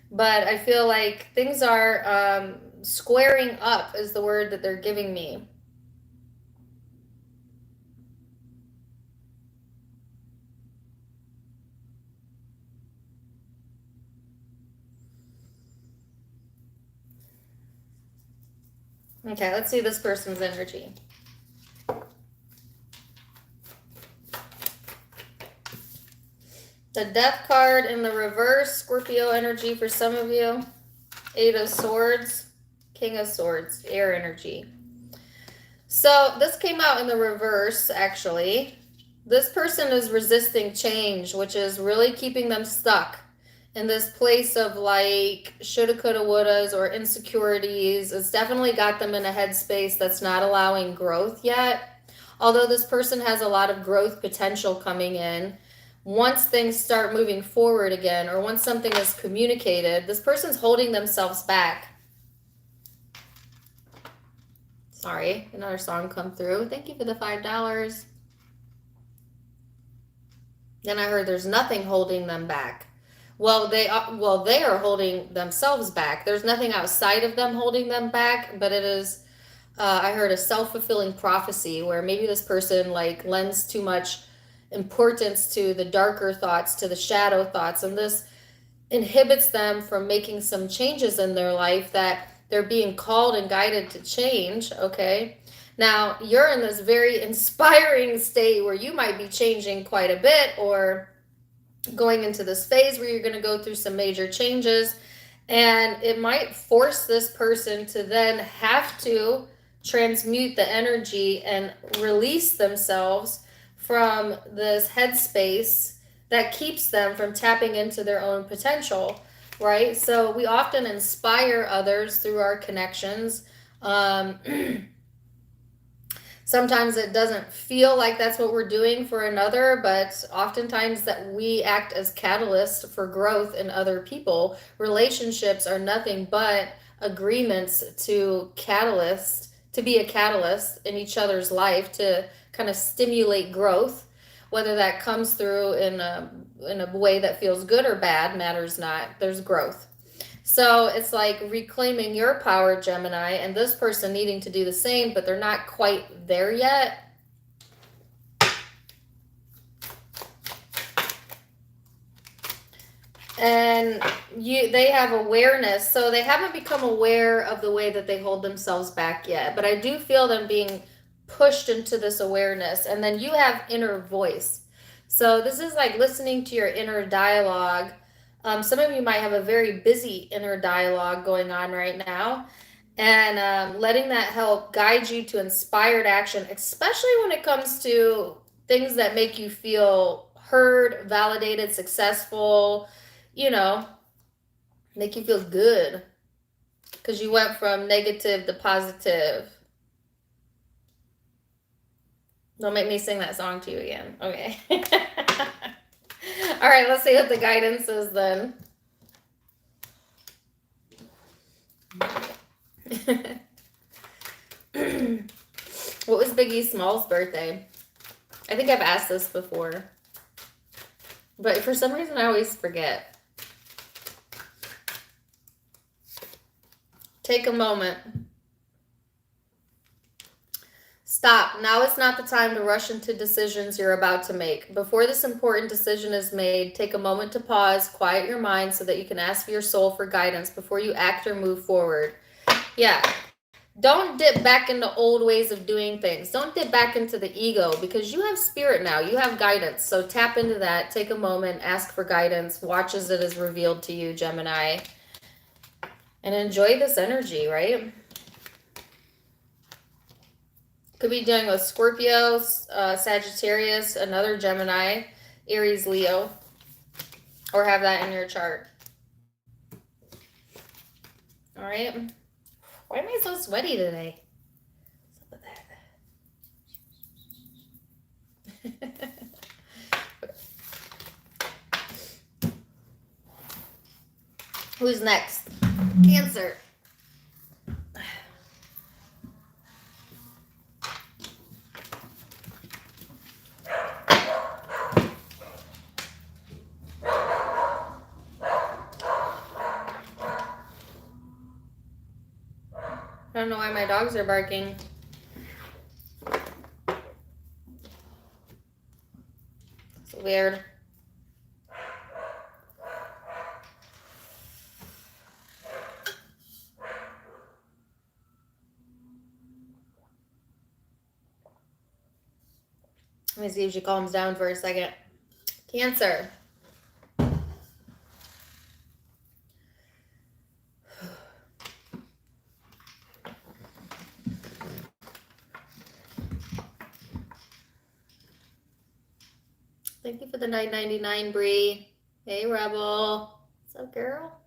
But I feel like things are squaring up is the word that they're giving me. Okay, let's see this person's energy. The Death card in the reverse, Scorpio energy for some of you. Eight of Swords, King of Swords, air energy. So this came out in the reverse, actually. This person is resisting change, which is really keeping them stuck in this place of like shoulda, coulda, wouldas, or insecurities. It's definitely got them in a headspace that's not allowing growth yet. although this person has a lot of growth potential coming in, once things start moving forward again, or once something is communicated, this person's holding themselves back. Sorry, another song come through. Thank you for the $5. Then I heard there's nothing holding them back. Well, they are holding themselves back. There's nothing outside of them holding them back, but it is, I heard a self-fulfilling prophecy where maybe this person like lends too much importance to the darker thoughts, to the shadow thoughts, and this inhibits them from making some changes in their life that they're being called and guided to change, okay? Now, you're in this very inspiring state where you might be changing quite a bit, or going into this phase where you're going to go through some major changes, and it might force this person to then have to transmute the energy and release themselves from this headspace that keeps them from tapping into their own potential, right? So we often inspire others through our connections. Sometimes it doesn't feel like that's what we're doing for another, but oftentimes that we act as catalysts for growth in other people. Relationships are nothing but agreements to be a catalyst in each other's life to kind of stimulate growth. Whether that comes through in a way that feels good or bad matters not. There's growth. So it's like reclaiming your power, Gemini, and this person needing to do the same, but they're not quite there yet. And they have awareness, so they haven't become aware of the way that they hold themselves back yet. But I do feel them being pushed into this awareness. And then you have inner voice. So this is like listening to your inner dialogue. Some of you might have a very busy inner dialogue going on right now, and letting that help guide you to inspired action, especially when it comes to things that make you feel heard, validated, successful, make you feel good because you went from negative to positive. Don't make me sing that song to you again. Okay. All right, let's see what the guidance is then. What was Biggie Small's birthday? I think I've asked this before, but for some reason I always forget. Take a moment. Stop. Now is not the time to rush into decisions you're about to make. Before this important decision is made, take a moment to pause, quiet your mind so that you can ask your soul for guidance before you act or move forward. Yeah. Don't dip back into old ways of doing things. Don't dip back into the ego, because you have spirit now. You have guidance. So tap into that. Take a moment. Ask for guidance. Watch as it is revealed to you, Gemini. And enjoy this energy, right? Could be dealing with Scorpio, Sagittarius, another Gemini, Aries, Leo, or have that in your chart. All right. Why am I so sweaty today? What's up with that? Who's next? Cancer. I don't know why my dogs are barking. It's weird. Let me see if she calms down for a second. Cancer. Thank you for the $9.99, Bree. Hey, Rebel. What's up, girl?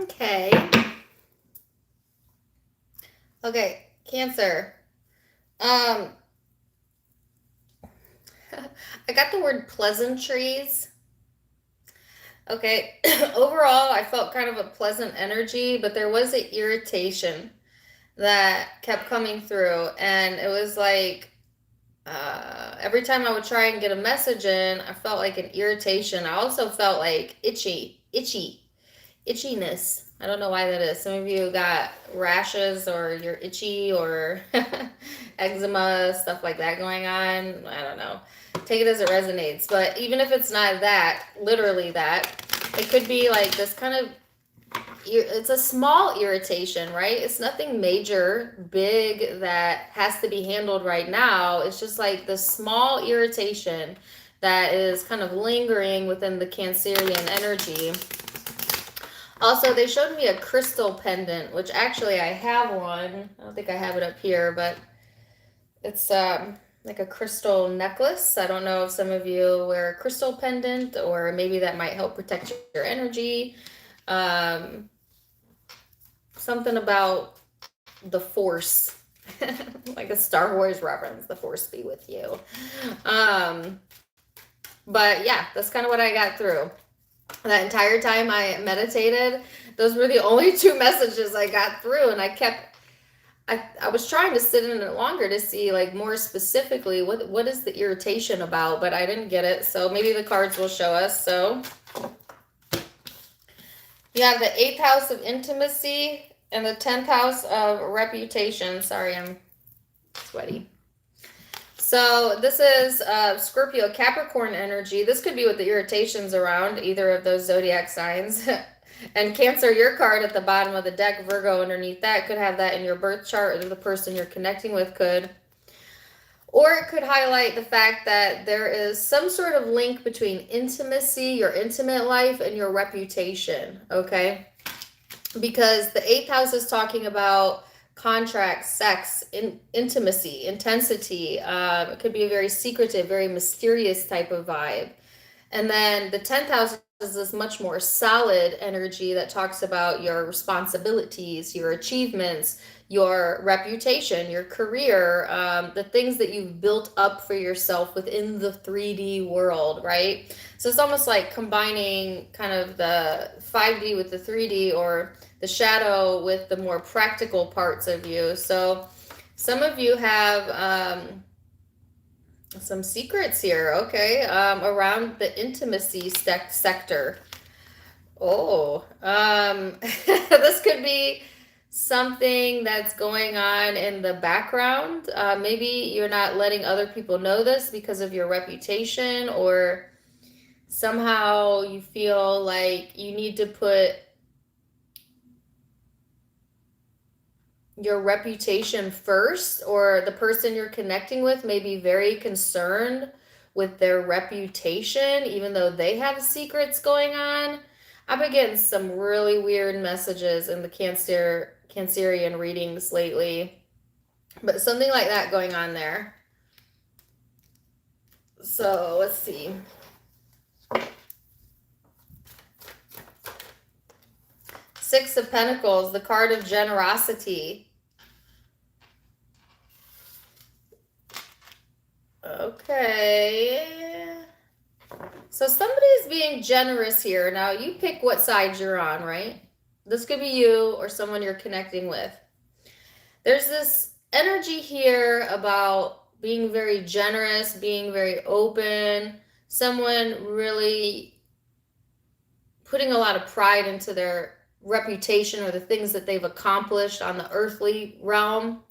Okay. Okay, Cancer. I got the word pleasantries. Okay. Overall, I felt kind of a pleasant energy, but there was an irritation that kept coming through, and it was like every time I would try and get a message in, I felt like an irritation. I also felt like itchiness. I don't know why that is. Some of you got rashes or you're itchy or eczema, stuff like that going on. I don't know. Take it as it resonates. But even if it's not that, literally that, it could be like this kind of, it's a small irritation, right? It's nothing major, big that has to be handled right now. It's just like the small irritation that is kind of lingering within the Cancerian energy. Also, they showed me a crystal pendant, which actually I have one. I don't think I have it up here, but it's like a crystal necklace. I don't know if some of you wear a crystal pendant, or maybe that might help protect your energy. Something about the Force, like a Star Wars reference, the Force be with you. But yeah, that's kind of what I got through. That entire time I meditated, those were the only two messages I got through, and I was trying to sit in it longer to see like more specifically what is the irritation about, but I didn't get it. So maybe the cards will show us. So you have the 8th house of intimacy and the 10th house of reputation. Sorry, I'm sweaty. So this is Scorpio, Capricorn energy. This could be with the irritations around either of those zodiac signs. And Cancer, your card at the bottom of the deck, Virgo underneath that, could have that in your birth chart, or the person you're connecting with could. Or it could highlight the fact that there is some sort of link between intimacy, your intimate life, and your reputation, okay? Because the 8th house is talking about contract, sex, intimacy, intensity. It could be a very secretive, very mysterious type of vibe. And then the 10th house is this much more solid energy that talks about your responsibilities, your achievements, your reputation, your career, the things that you've built up for yourself within the 3D world, right? So it's almost like combining kind of the 5D with the 3D, or the shadow with the more practical parts of you. So some of you have some secrets here, okay, around the intimacy sector. Oh, this could be something that's going on in the background. Maybe you're not letting other people know this because of your reputation, or somehow you feel like you need to put your reputation first, or the person you're connecting with may be very concerned with their reputation, even though they have secrets going on. I've been getting some really weird messages in the Cancerian readings lately, but something like that going on there. So let's see. Six of Pentacles, the card of generosity. Okay. So somebody's being generous here. Now you pick what side you're on, right? This could be you or someone you're connecting with. There's this energy here about being very generous, being very open, someone really putting a lot of pride into their reputation or the things that they've accomplished on the earthly realm.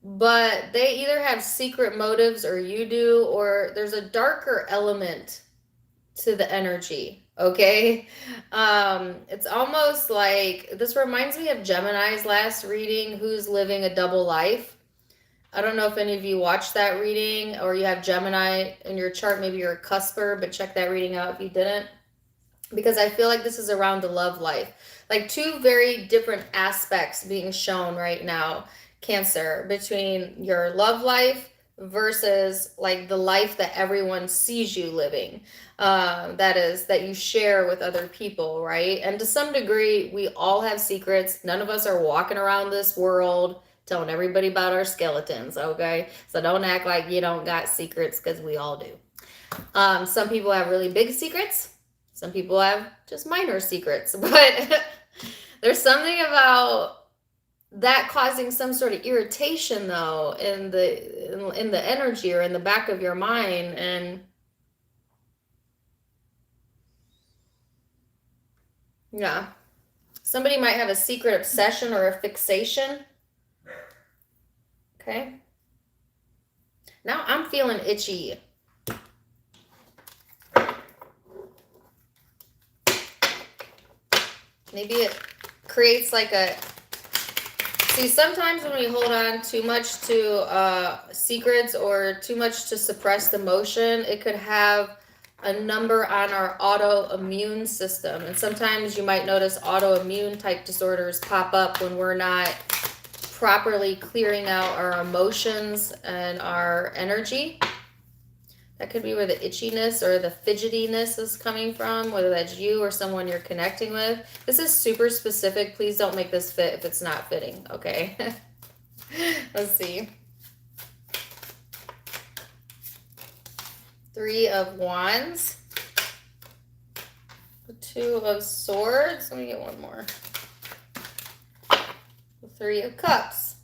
But they either have secret motives, or you do, or there's a darker element to the energy, okay? It's almost like, this reminds me of Gemini's last reading, Who's Living a Double Life. I don't know if any of you watched that reading, or you have Gemini in your chart. Maybe you're a cusper, but check that reading out if you didn't. Because I feel like this is around the love life. Like two very different aspects being shown right now, Cancer, between your love life versus like the life that everyone sees you living, that you share with other people, right? And to some degree, we all have secrets. None of us are walking around this world telling everybody about our skeletons, okay? So don't act like you don't got secrets, because we all do. Some people have really big secrets. Some people have just minor secrets. But there's something about that causing some sort of irritation, though, in the energy or in the back of your mind. And yeah, somebody might have a secret obsession or a fixation. Okay. Now I'm feeling itchy. Maybe it creates like a... See, sometimes when we hold on too much to secrets or too much to suppressed emotion, it could have a number on our autoimmune system. And sometimes you might notice autoimmune type disorders pop up when we're not properly clearing out our emotions and our energy. That could be where the itchiness or the fidgetiness is coming from, whether that's you or someone you're connecting with. This is super specific. Please don't make this fit if it's not fitting, okay? Let's see. 3 of Wands. 2 of Swords. Let me get one more. 3 of Cups.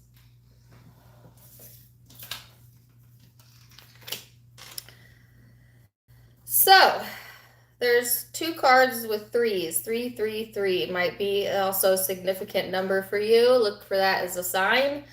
So, there's 2 cards with 3s. 3, 3, 3. It might be also a significant number for you. Look for that as a sign.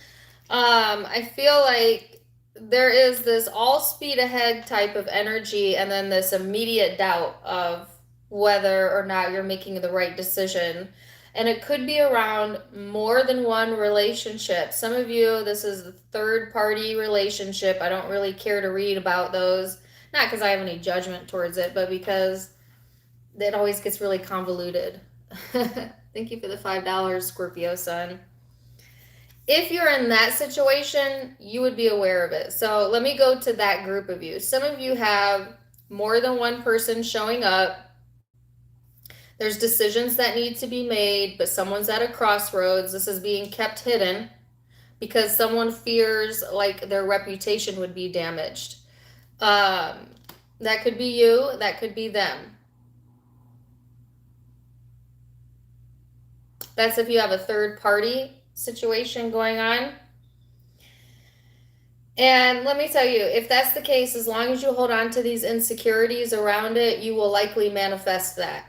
I feel like there is this all speed ahead type of energy, and then this immediate doubt of whether or not you're making the right decision. And it could be around more than one relationship. Some of you, this is a third-party relationship. I don't really care to read about those. Not because I have any judgment towards it, but because it always gets really convoluted. Thank you for the $5, Scorpio sun. If you're in that situation, you would be aware of it. So let me go to that group of you. Some of you have more than one person showing up. There's decisions that need to be made, but someone's at a crossroads. This is being kept hidden because someone fears like their reputation would be damaged. That could be you, that could be them. That's if you have a third party situation going on. And let me tell you, if that's the case, as long as you hold on to these insecurities around it, you will likely manifest that.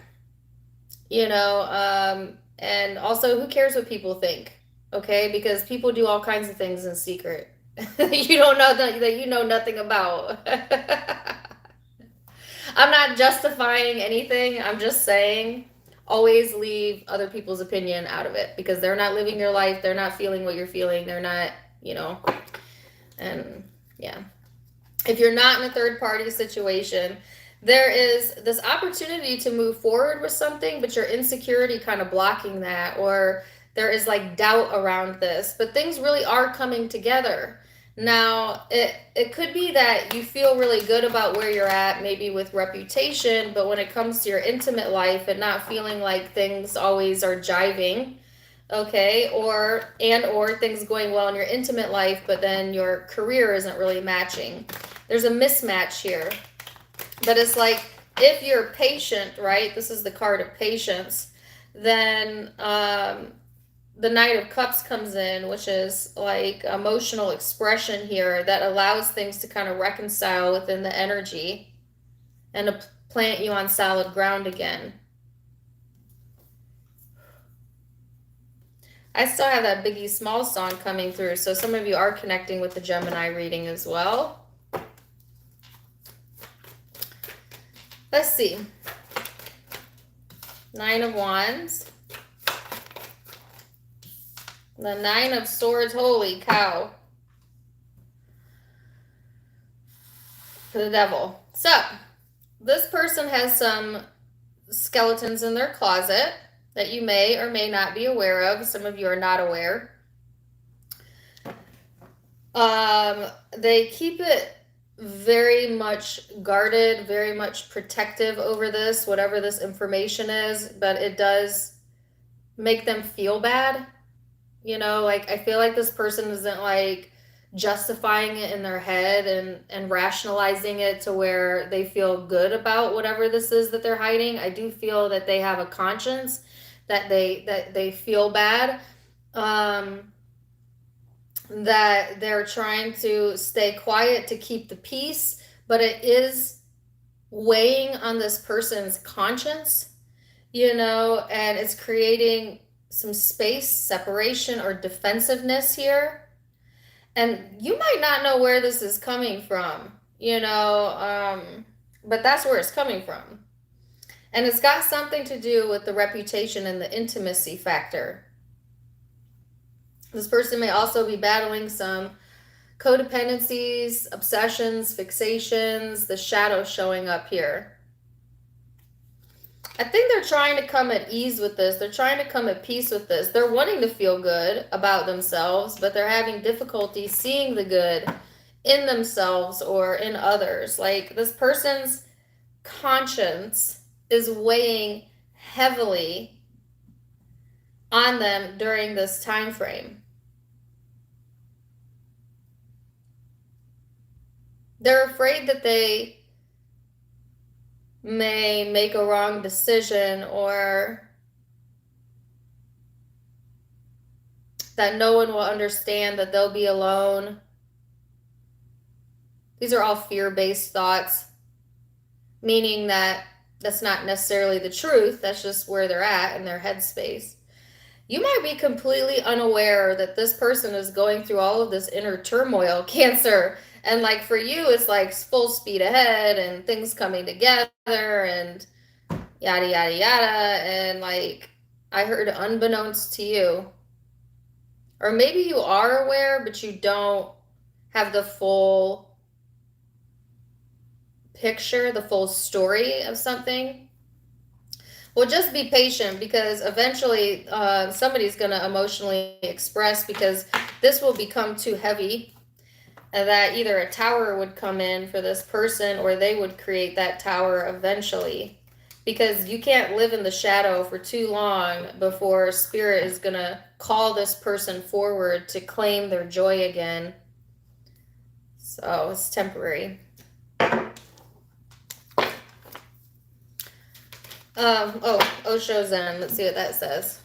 You know, and also, who cares what people think? Okay, because people do all kinds of things in secret. You don't know that you know nothing about. I'm not justifying anything. I'm just saying always leave other people's opinion out of it, because they're not living your life. They're not feeling what you're feeling. They're not, you know, and yeah. If you're not in a third party situation, there is this opportunity to move forward with something, but your insecurity kind of blocking that, or there is like doubt around this, but things really are coming together. Now, it could be that you feel really good about where you're at, maybe with reputation, but when it comes to your intimate life and not feeling like things always are jiving, okay, or things going well in your intimate life, but then your career isn't really matching. There's a mismatch here. But it's like, if you're patient, right, this is the card of patience, then the Knight of Cups comes in, which is like emotional expression here that allows things to kind of reconcile within the energy and to plant you on solid ground again. I still have that Biggie Smalls song coming through, so some of you are connecting with the Gemini reading as well. Let's see. 9 of Wands. The 9 of Swords. Holy cow. The Devil. So, this person has some skeletons in their closet that you may or may not be aware of. Some of you are not aware. They keep it very much guarded, very much protective over this, whatever this information is, but it does make them feel bad. You know, like I feel like this person isn't like justifying it in their head and rationalizing it to where they feel good about whatever this is that they're hiding. I do feel that they have a conscience, that they feel bad. That they're trying to stay quiet to keep the peace, but it is weighing on this person's conscience, you know, and it's creating some space, separation, or defensiveness here. And you might not know where this is coming from, you know, but that's where it's coming from. And it's got something to do with the reputation and the intimacy factor. This person may also be battling some codependencies, obsessions, fixations, the shadow showing up here. I think they're trying to come at ease with this. They're trying to come at peace with this. They're wanting to feel good about themselves, but they're having difficulty seeing the good in themselves or in others. Like this person's conscience is weighing heavily on them during this time frame. They're afraid that they may make a wrong decision or that no one will understand, that they'll be alone. These are all fear-based thoughts, meaning that that's not necessarily the truth. That's just where they're at in their headspace. You might be completely unaware that this person is going through all of this inner turmoil, Cancer. And like for you, it's like full speed ahead and things coming together and yada, yada, yada. And like I heard unbeknownst to you. Or maybe you are aware, but you don't have the full picture, the full story of something. Well, just be patient because eventually somebody's going to emotionally express, because this will become too heavy, that either a tower would come in for this person or they would create that tower eventually, because you can't live in the shadow for too long before spirit is going to call this person forward to claim their joy again. So it's temporary. Osho Zen. Let's see what that says.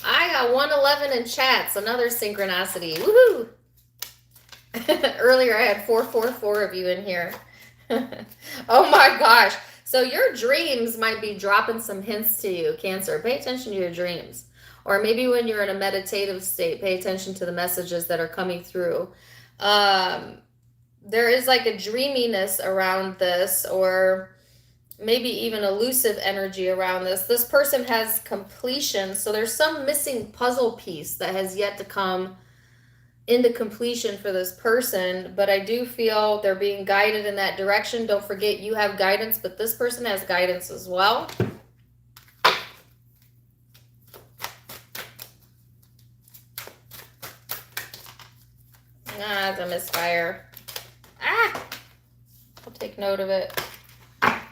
I got 111 in chats. Another synchronicity. Woohoo! Earlier I had 444 of you in here. Oh my gosh. So your dreams might be dropping some hints to you, Cancer. Pay attention to your dreams. Or maybe when you're in a meditative state, pay attention to the messages that are coming through. There is like a dreaminess around this, or maybe even elusive energy around this. This person has completion, so there's some missing puzzle piece that has yet to come into completion for this person, but I do feel they're being guided in that direction. Don't forget, you have guidance, but this person has guidance as well. It's a misfire. I'll take note of it.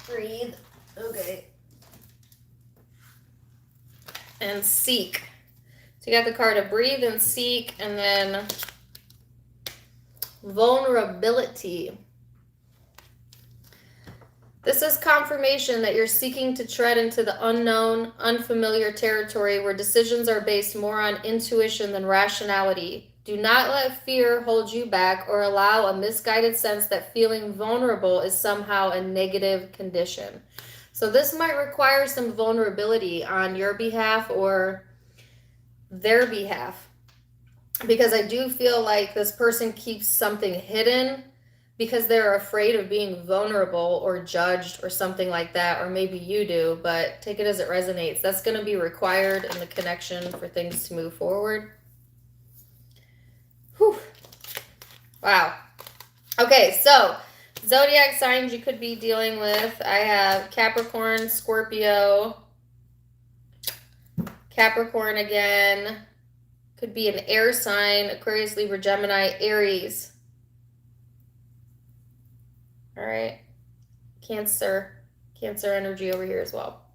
Breathe. Okay. And seek. So you got the card of breathe and seek, and then vulnerability. This is confirmation that you're seeking to tread into the unknown, unfamiliar territory where decisions are based more on intuition than rationality. Do not let fear hold you back or allow a misguided sense that feeling vulnerable is somehow a negative condition. So this might require some vulnerability on your behalf or their behalf, because I do feel like this person keeps something hidden because they're afraid of being vulnerable or judged or something like that, or maybe you do, but take it as it resonates. That's going to be required in the connection for things to move forward. Whew. Wow. Okay, so zodiac signs you could be dealing with. I have Capricorn, Scorpio, Capricorn again, Could be an air sign, Aquarius, Libra, Gemini, Aries. All right. Cancer energy over here as well.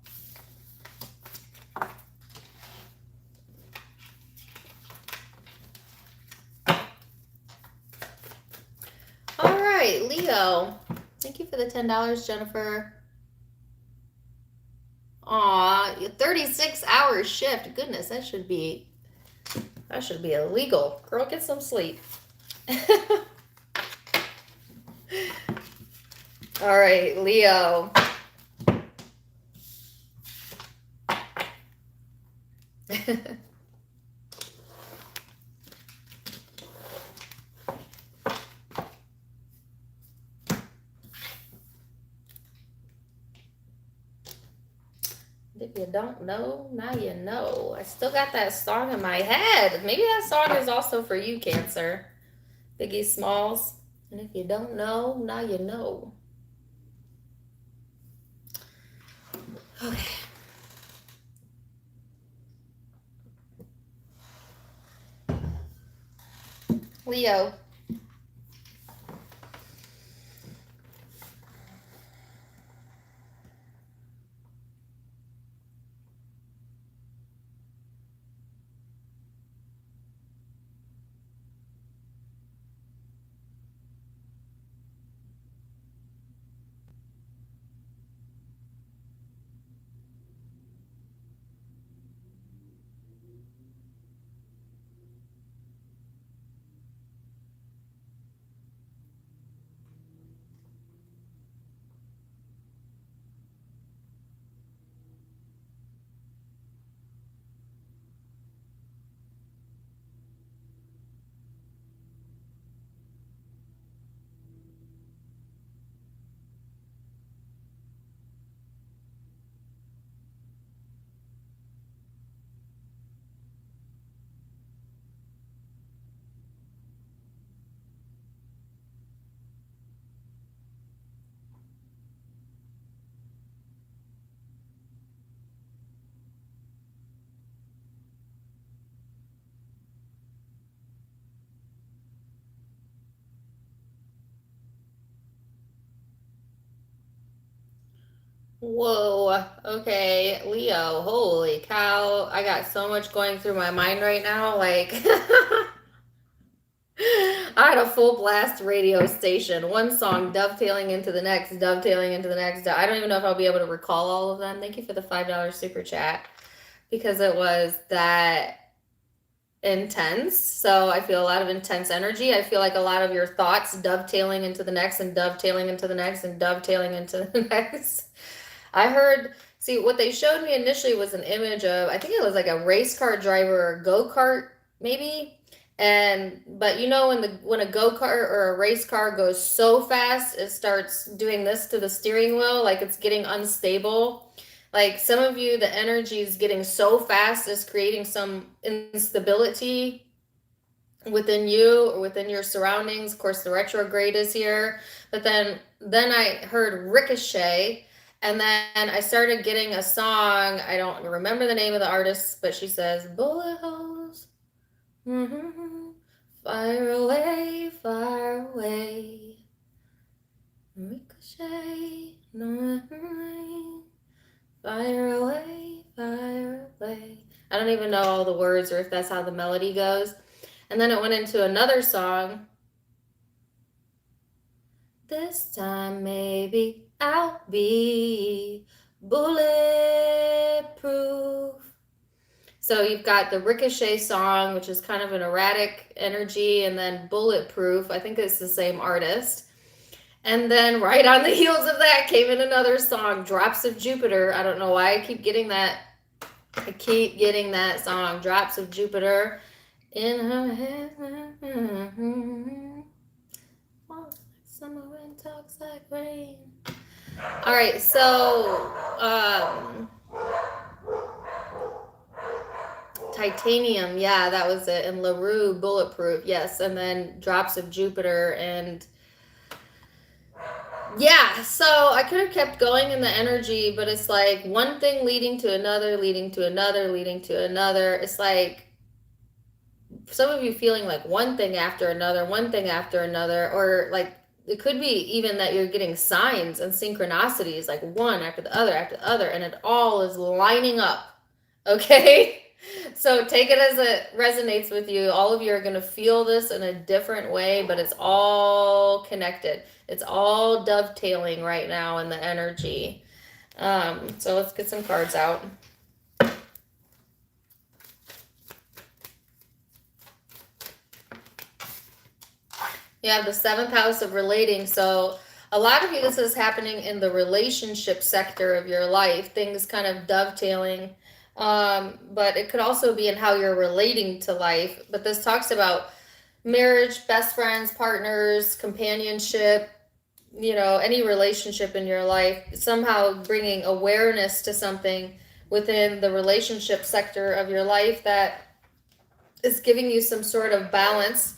All right, Leo. Thank you for the $10, Jennifer. Aw, 36-hour shift. Goodness, that should be illegal. Girl, get some sleep. All right, Leo. If you don't know, now you know. I still got that song in my head. Maybe that song is also for you, Cancer. Biggie Smalls. And if you don't know, now you know. Okay. Leo. Whoa. Okay, Leo. Holy cow. I got so much going through my mind right now. Like, I had a full blast radio station. One song dovetailing into the next, dovetailing into the next. I don't even know if I'll be able to recall all of them. Thank you for the $5 super chat because it was that intense. So I feel a lot of intense energy. I feel like a lot of your thoughts dovetailing into the next and dovetailing into the next and dovetailing into the next. I heard, see, what they showed me initially was an image of, I think it was like a race car driver or a go-kart, maybe. But you know, when a go-kart or a race car goes so fast, it starts doing this to the steering wheel, like it's getting unstable. Like some of you, the energy is getting so fast, it's creating some instability within you or within your surroundings. Of course, the retrograde is here. But then I heard ricochet. And then I started getting a song. I don't remember the name of the artist, but she says, bullet holes, fire away, ricochet, fire away, fire away. I don't even know all the words or if that's how the melody goes. And then it went into another song. This time maybe I'll be bulletproof. So you've got the Ricochet song, which is kind of an erratic energy, and then Bulletproof. I think it's the same artist. And then right on the heels of that came in another song, Drops of Jupiter. I don't know why I keep getting that. I keep getting that song, Drops of Jupiter in her head. Summer wind talks like rain. All right, so Titanium, yeah, that was it. And LaRue, Bulletproof, yes. And then Drops of Jupiter. And yeah, so I could have kept going in the energy, but it's like one thing leading to another, leading to another, leading to another. It's like some of you feeling like one thing after another, one thing after another, or like it could be even that you're getting signs and synchronicities, like one after the other, and it all is lining up. Okay? So take it as it resonates with you. All of you are going to feel this in a different way, but it's all connected. It's all dovetailing right now in the energy. So let's get some cards out. You have the 7th house of relating. So a lot of you, this is happening in the relationship sector of your life. Things kind of dovetailing. But it could also be in how you're relating to life. But this talks about marriage, best friends, partners, companionship, you know, any relationship in your life, somehow bringing awareness to something within the relationship sector of your life that is giving you some sort of balance.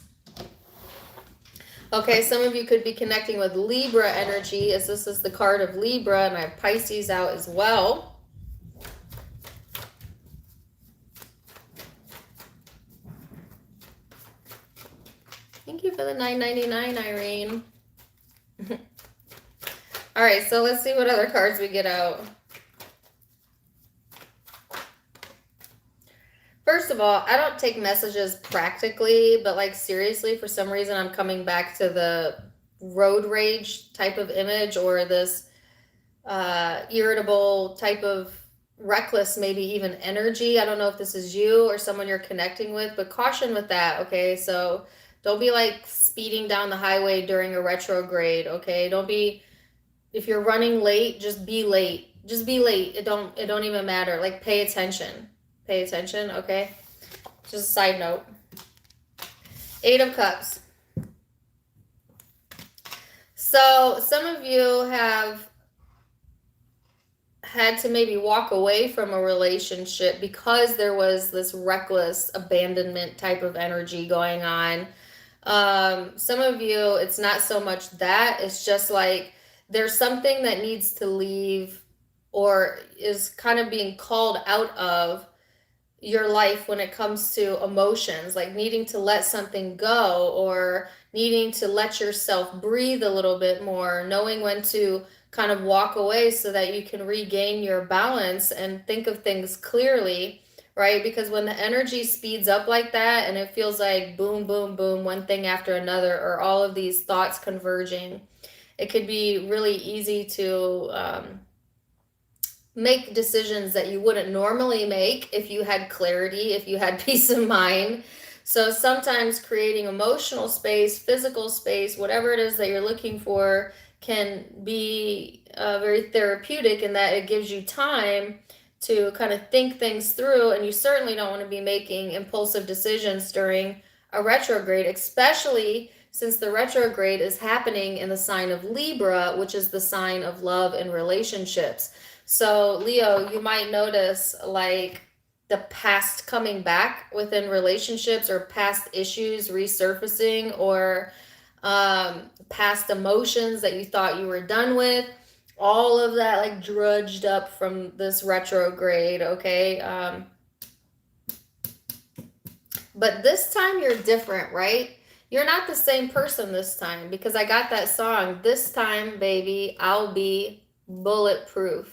Okay, some of you could be connecting with Libra energy, as this is the card of Libra, and I have Pisces out as well. Thank you for the $9.99, Irene. All right, so let's see what other cards we get out. First of all, I don't take messages practically, but like seriously, for some reason, I'm coming back to the road rage type of image, or this irritable type of reckless, maybe even energy. I don't know if this is you or someone you're connecting with, but caution with that, okay? So don't be like speeding down the highway during a retrograde, okay? Don't be, if you're running late, just be late. Just be late. It don't even matter. Like, pay attention. Pay attention, okay? Just a side note. 8 of Cups. So some of you have had to maybe walk away from a relationship because there was this reckless abandonment type of energy going on. Some of you, it's not so much that, it's just like there's something that needs to leave or is kind of being called out of your life when it comes to emotions, like needing to let something go or needing to let yourself breathe a little bit more, knowing when to kind of walk away so that you can regain your balance and think of things clearly, right? Because when the energy speeds up like that and it feels like boom, boom, boom, one thing after another, or all of these thoughts converging, it could be really easy to make decisions that you wouldn't normally make if you had clarity, if you had peace of mind. So sometimes creating emotional space, physical space, whatever it is that you're looking for, can be very therapeutic in that it gives you time to kind of think things through. And you certainly don't want to be making impulsive decisions during a retrograde, especially since the retrograde is happening in the sign of Libra, which is the sign of love and relationships. So Leo, you might notice like the past coming back within relationships, or past issues resurfacing, or past emotions that you thought you were done with. All of that like drudged up from this retrograde, okay? But this time you're different, right? You're not the same person this time, because I got that song, "This Time, Baby, I'll Be Bulletproof."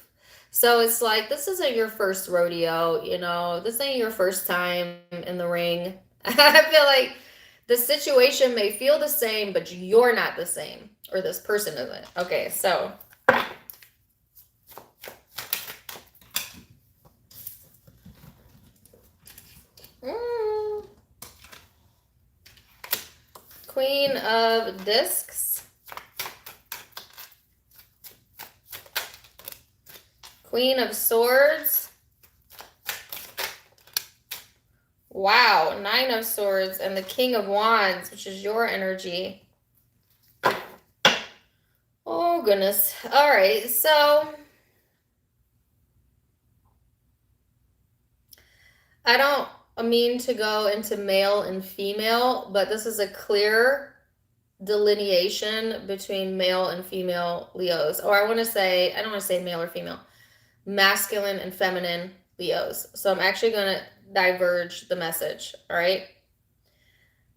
So it's like, this isn't your first rodeo, you know, this ain't your first time in the ring. I feel like the situation may feel the same, but you're not the same, or this person isn't. Okay, so Queen of Discs, Queen of Swords, wow, 9 of Swords, and the King of Wands, which is your energy. Oh, goodness. All right, so I don't mean to go into male and female, but this is a clear delineation between male and female Leos. Or I don't want to say male or female, masculine and feminine Leos. So I'm actually going to diverge the message, all right?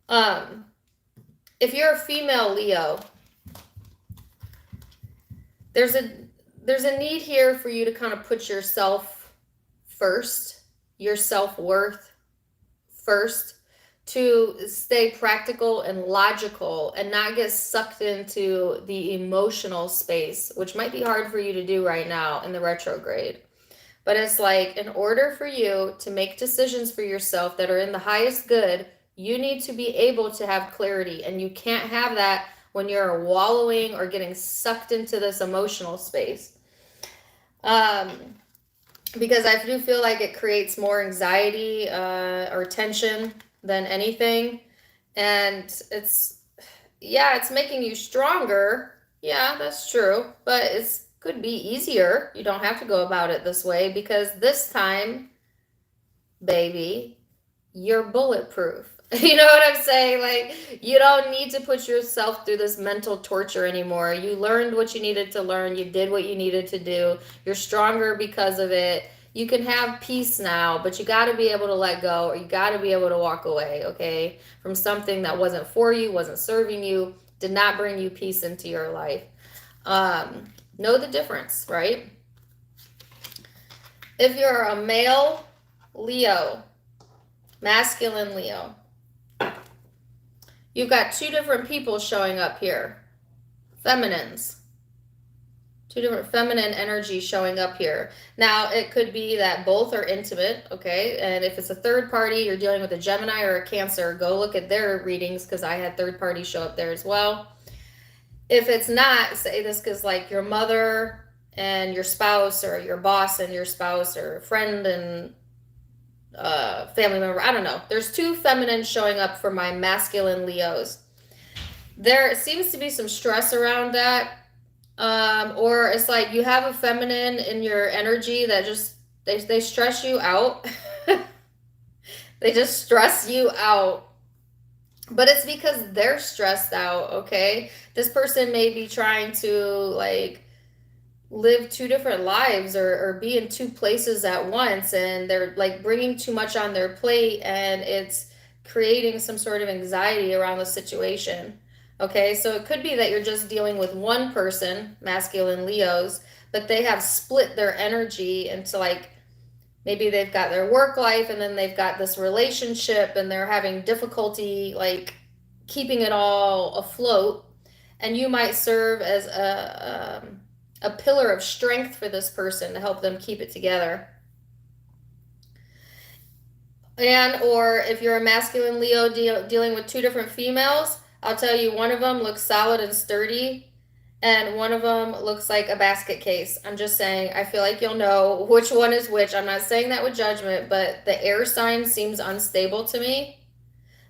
If you're a female Leo, there's a need here for you to kind of put yourself first, your self-worth first, to stay practical and logical and not get sucked into the emotional space, which might be hard for you to do right now in the retrograde. But it's like, in order for you to make decisions for yourself that are in the highest good, you need to be able to have clarity. And you can't have that when you're wallowing or getting sucked into this emotional space. Because I do feel like it creates more anxiety or tension than anything. And it's making you stronger. Yeah, that's true. But it's could be easier. You don't have to go about it this way, because this time, baby, you're bulletproof. You know what I'm saying? Like, you don't need to put yourself through this mental torture anymore. You learned what you needed to learn. You did what you needed to do. You're stronger because of it. You can have peace now, but you got to be able to let go, or you got to be able to walk away, okay, from something that wasn't for you, wasn't serving you, did not bring you peace into your life. Know the difference, right? If you're a male Leo, masculine Leo, you've got two different people showing up here. Feminines. Two different feminine energies showing up here. Now, it could be that both are intimate, okay? And if it's a third party, you're dealing with a Gemini or a Cancer, go look at their readings, because I had third parties show up there as well. If it's not, say this because like your mother and your spouse, or your boss and your spouse, or friend and family member, I don't know. There's two feminine showing up for my masculine Leos. There seems to be some stress around that. Or it's like you have a feminine in your energy that just, they stress you out. They just stress you out. But it's because they're stressed out, okay? This person may be trying to, like, live two different lives, or be in two places at once, and they're, like, bringing too much on their plate, and it's creating some sort of anxiety around the situation, okay? So it could be that you're just dealing with one person, masculine Leos, but they have split their energy into, like, maybe they've got their work life, and then they've got this relationship, and they're having difficulty, like, keeping it all afloat. And you might serve as a pillar of strength for this person to help them keep it together. And, or if you're a masculine Leo dealing with two different females, I'll tell you, one of them looks solid and sturdy, and one of them looks like a basket case. I'm just saying, I feel like you'll know which one is which. I'm not saying that with judgment, but the air sign seems unstable to me.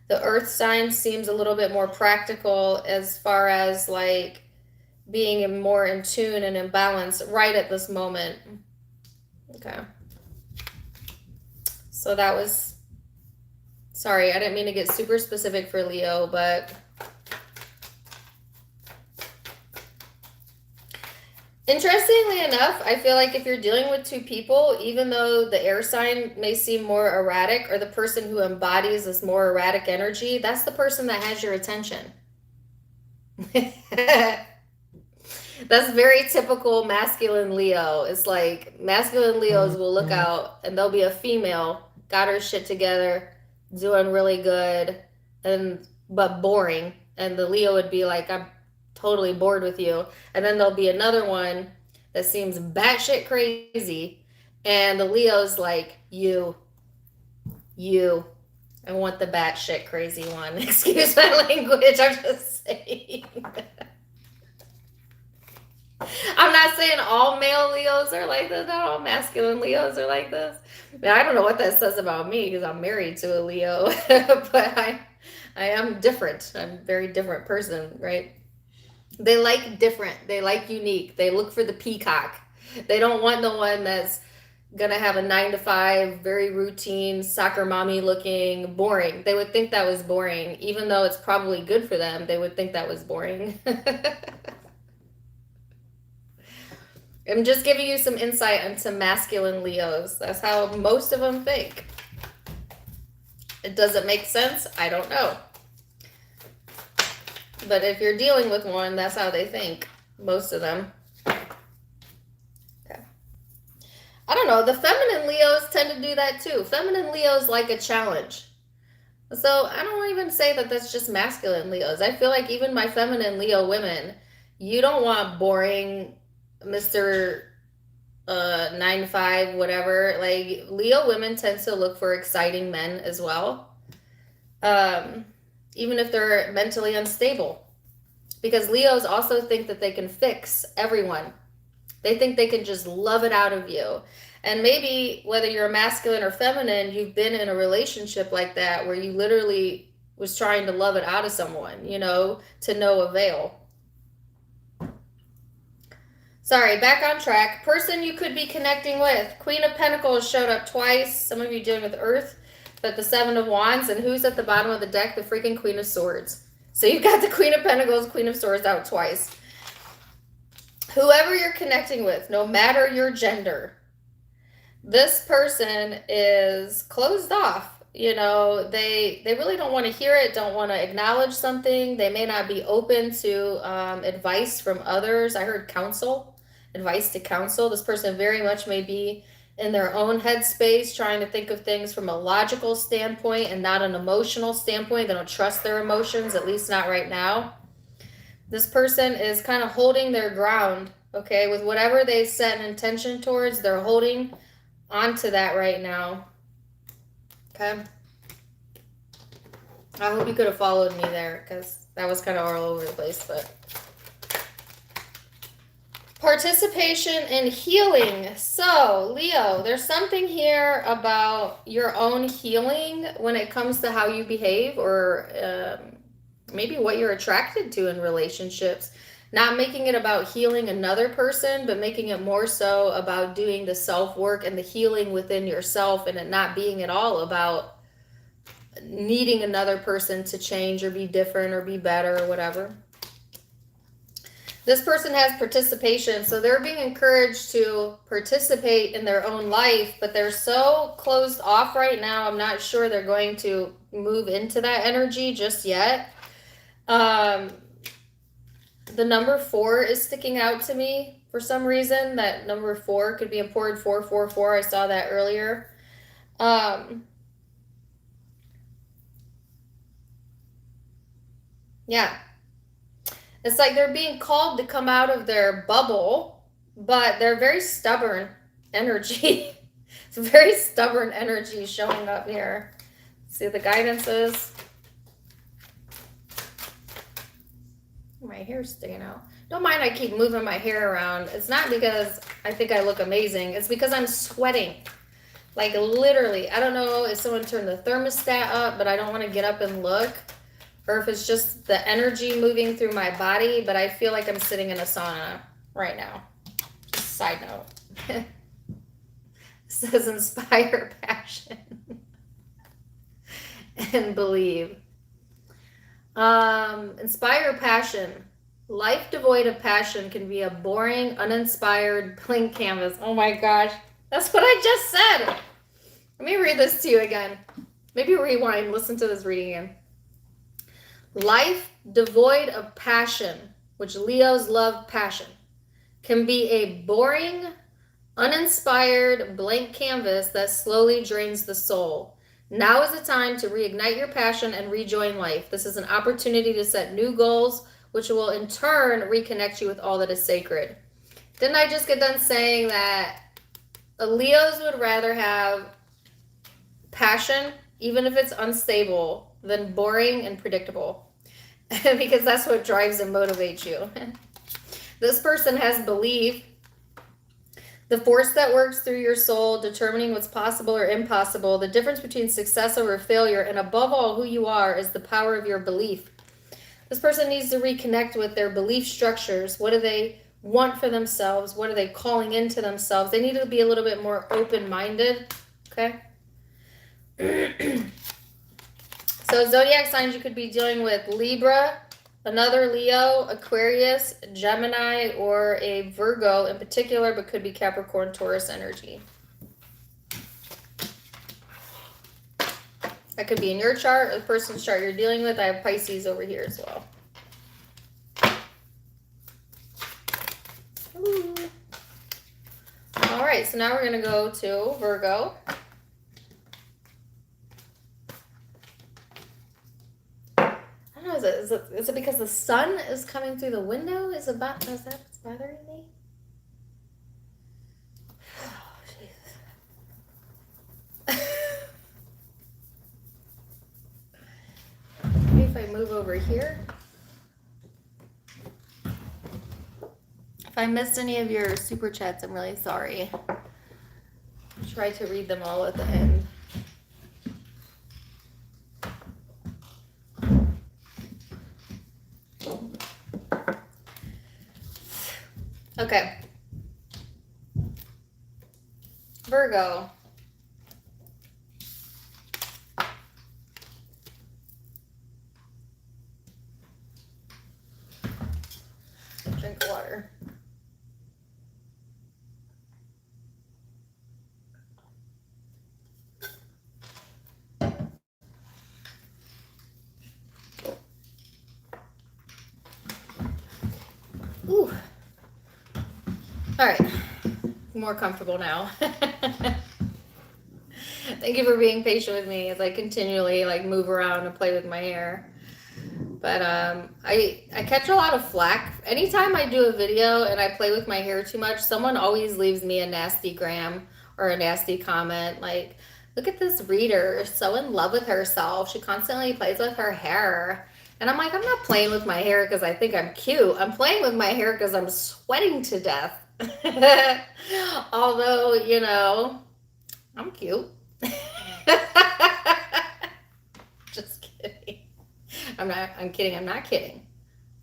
The earth sign seems a little bit more practical as far as, like, being more in tune and in balance right at this moment. Okay. So that was, sorry, I didn't mean to get super specific for Leo, but interestingly enough, I feel like if you're dealing with two people, even though the air sign may seem more erratic, or the person who embodies this more erratic energy, that's the person that has your attention. That's very typical masculine Leo. It's like masculine Leos will look out, and there'll be a female, got her shit together, doing really good, but boring. And the Leo would be like, I'm totally bored with you. And then there'll be another one that seems batshit crazy, and the Leo's like, you, I want the batshit crazy one. Excuse my language, I'm just saying. I'm not saying all male Leos are like this, not all masculine Leos are like this. Now, I don't know what that says about me, because I'm married to a Leo, but I am different. I'm a very different person, right? They like different. They like unique. They look for the peacock. They don't want the one that's going to have a 9-to-5, very routine, soccer mommy looking, boring. They would think that was boring. Even though it's probably good for them, they would think that was boring. I'm just giving you some insight into masculine Leos. That's how most of them think. It doesn't make sense. I don't know. But if you're dealing with one, that's how they think. Most of them. Okay. I don't know. The feminine Leos tend to do that too. Feminine Leos like a challenge. So I don't even say that that's just masculine Leos. I feel like even my feminine Leo women, you don't want boring Mr. 9 to 5, whatever. Like, Leo women tend to look for exciting men as well. Even if they're mentally unstable. Because Leos also think that they can fix everyone. They think they can just love it out of you. And maybe whether you're masculine or feminine, you've been in a relationship like that where you literally was trying to love it out of someone, you know, to no avail. Sorry, back on track. Person you could be connecting with. Queen of Pentacles showed up twice. Some of you dealing with Earth. But the Seven of Wands. And who's at the bottom of the deck? The freaking Queen of Swords. So you've got the Queen of Pentacles, Queen of Swords out twice. Whoever you're connecting with, no matter your gender, this person is closed off. You know, they really don't want to hear it, don't want to acknowledge something. They may not be open to advice from others. I heard counsel, advice to counsel. This person very much may be in their own headspace, trying to think of things from a logical standpoint and not an emotional standpoint. They don't trust their emotions, at least not right now. This person is kind of holding their ground, okay? With whatever they set an intention towards, they're holding onto that right now. Okay? I hope you could have followed me there, because that was kind of all over the place, but... Participation in healing. So, Leo, there's something here about your own healing when it comes to how you behave, or maybe what you're attracted to in relationships. Not making it about healing another person, but making it more so about doing the self-work and the healing within yourself, and it not being at all about needing another person to change or be different or be better or whatever. This person has participation, so they're being encouraged to participate in their own life, but they're so closed off right now, I'm not sure they're going to move into that energy just yet. The number 4 is sticking out to me for some reason. That number 4 could be important. 444. I saw that earlier. Yeah. It's like they're being called to come out of their bubble, but they're very stubborn energy. It's very stubborn energy showing up here. See what the guidance is. My hair's sticking out. Don't mind I keep moving my hair around. It's not because I think I look amazing. It's because I'm sweating. Like, literally. I don't know if someone turned the thermostat up, but I don't want to get up and look. Or if it's just the energy moving through my body, but I feel like I'm sitting in a sauna right now. Just side note. It says inspire passion and believe. Inspire passion. Life devoid of passion can be a boring, uninspired, blank canvas. Oh my gosh. That's what I just said. Let me read this to you again. Maybe rewind, listen to this reading again. Life devoid of passion, which Leos love passion, can be a boring, uninspired, blank canvas that slowly drains the soul. Now is the time to reignite your passion and rejoin life. This is an opportunity to set new goals, which will in turn reconnect you with all that is sacred. Didn't I just get done saying that Leos would rather have passion, even if it's unstable, than boring and predictable? Because that's what drives and motivates you. This person has belief, the force that works through your soul, determining what's possible or impossible. The difference between success over failure, and above all, who you are, is the power of your belief. This person needs to reconnect with their belief structures. What do they want for themselves? What are they calling into themselves? They need to be a little bit more open-minded, okay? So Zodiac signs you could be dealing with Libra, another Leo, Aquarius, Gemini, or a Virgo in particular, but could be Capricorn, Taurus energy. That could be in your chart, or the person's chart you're dealing with. I have Pisces over here as well. right, so now we're going to go to Virgo. I don't know, is it because the sun is coming through the window? Is that what's bothering me? Oh, maybe if I move over here. If I missed any of your super chats, I'm really sorry. I'll try to read them all at the end. Okay. Virgo. Drink water. Ooh. All right. More comfortable now. Thank you for being patient with me as I continually move around and play with my hair. But I catch a lot of flack. Anytime I do a video and I play with my hair too much, someone always leaves me a nasty gram or a nasty comment like, look at this reader, so in love with herself. She constantly plays with her hair. And I'm like, I'm not playing with my hair because I think I'm cute. I'm playing with my hair because I'm sweating to death. Although, you know, I'm cute. Just kidding. I'm kidding. I'm not kidding.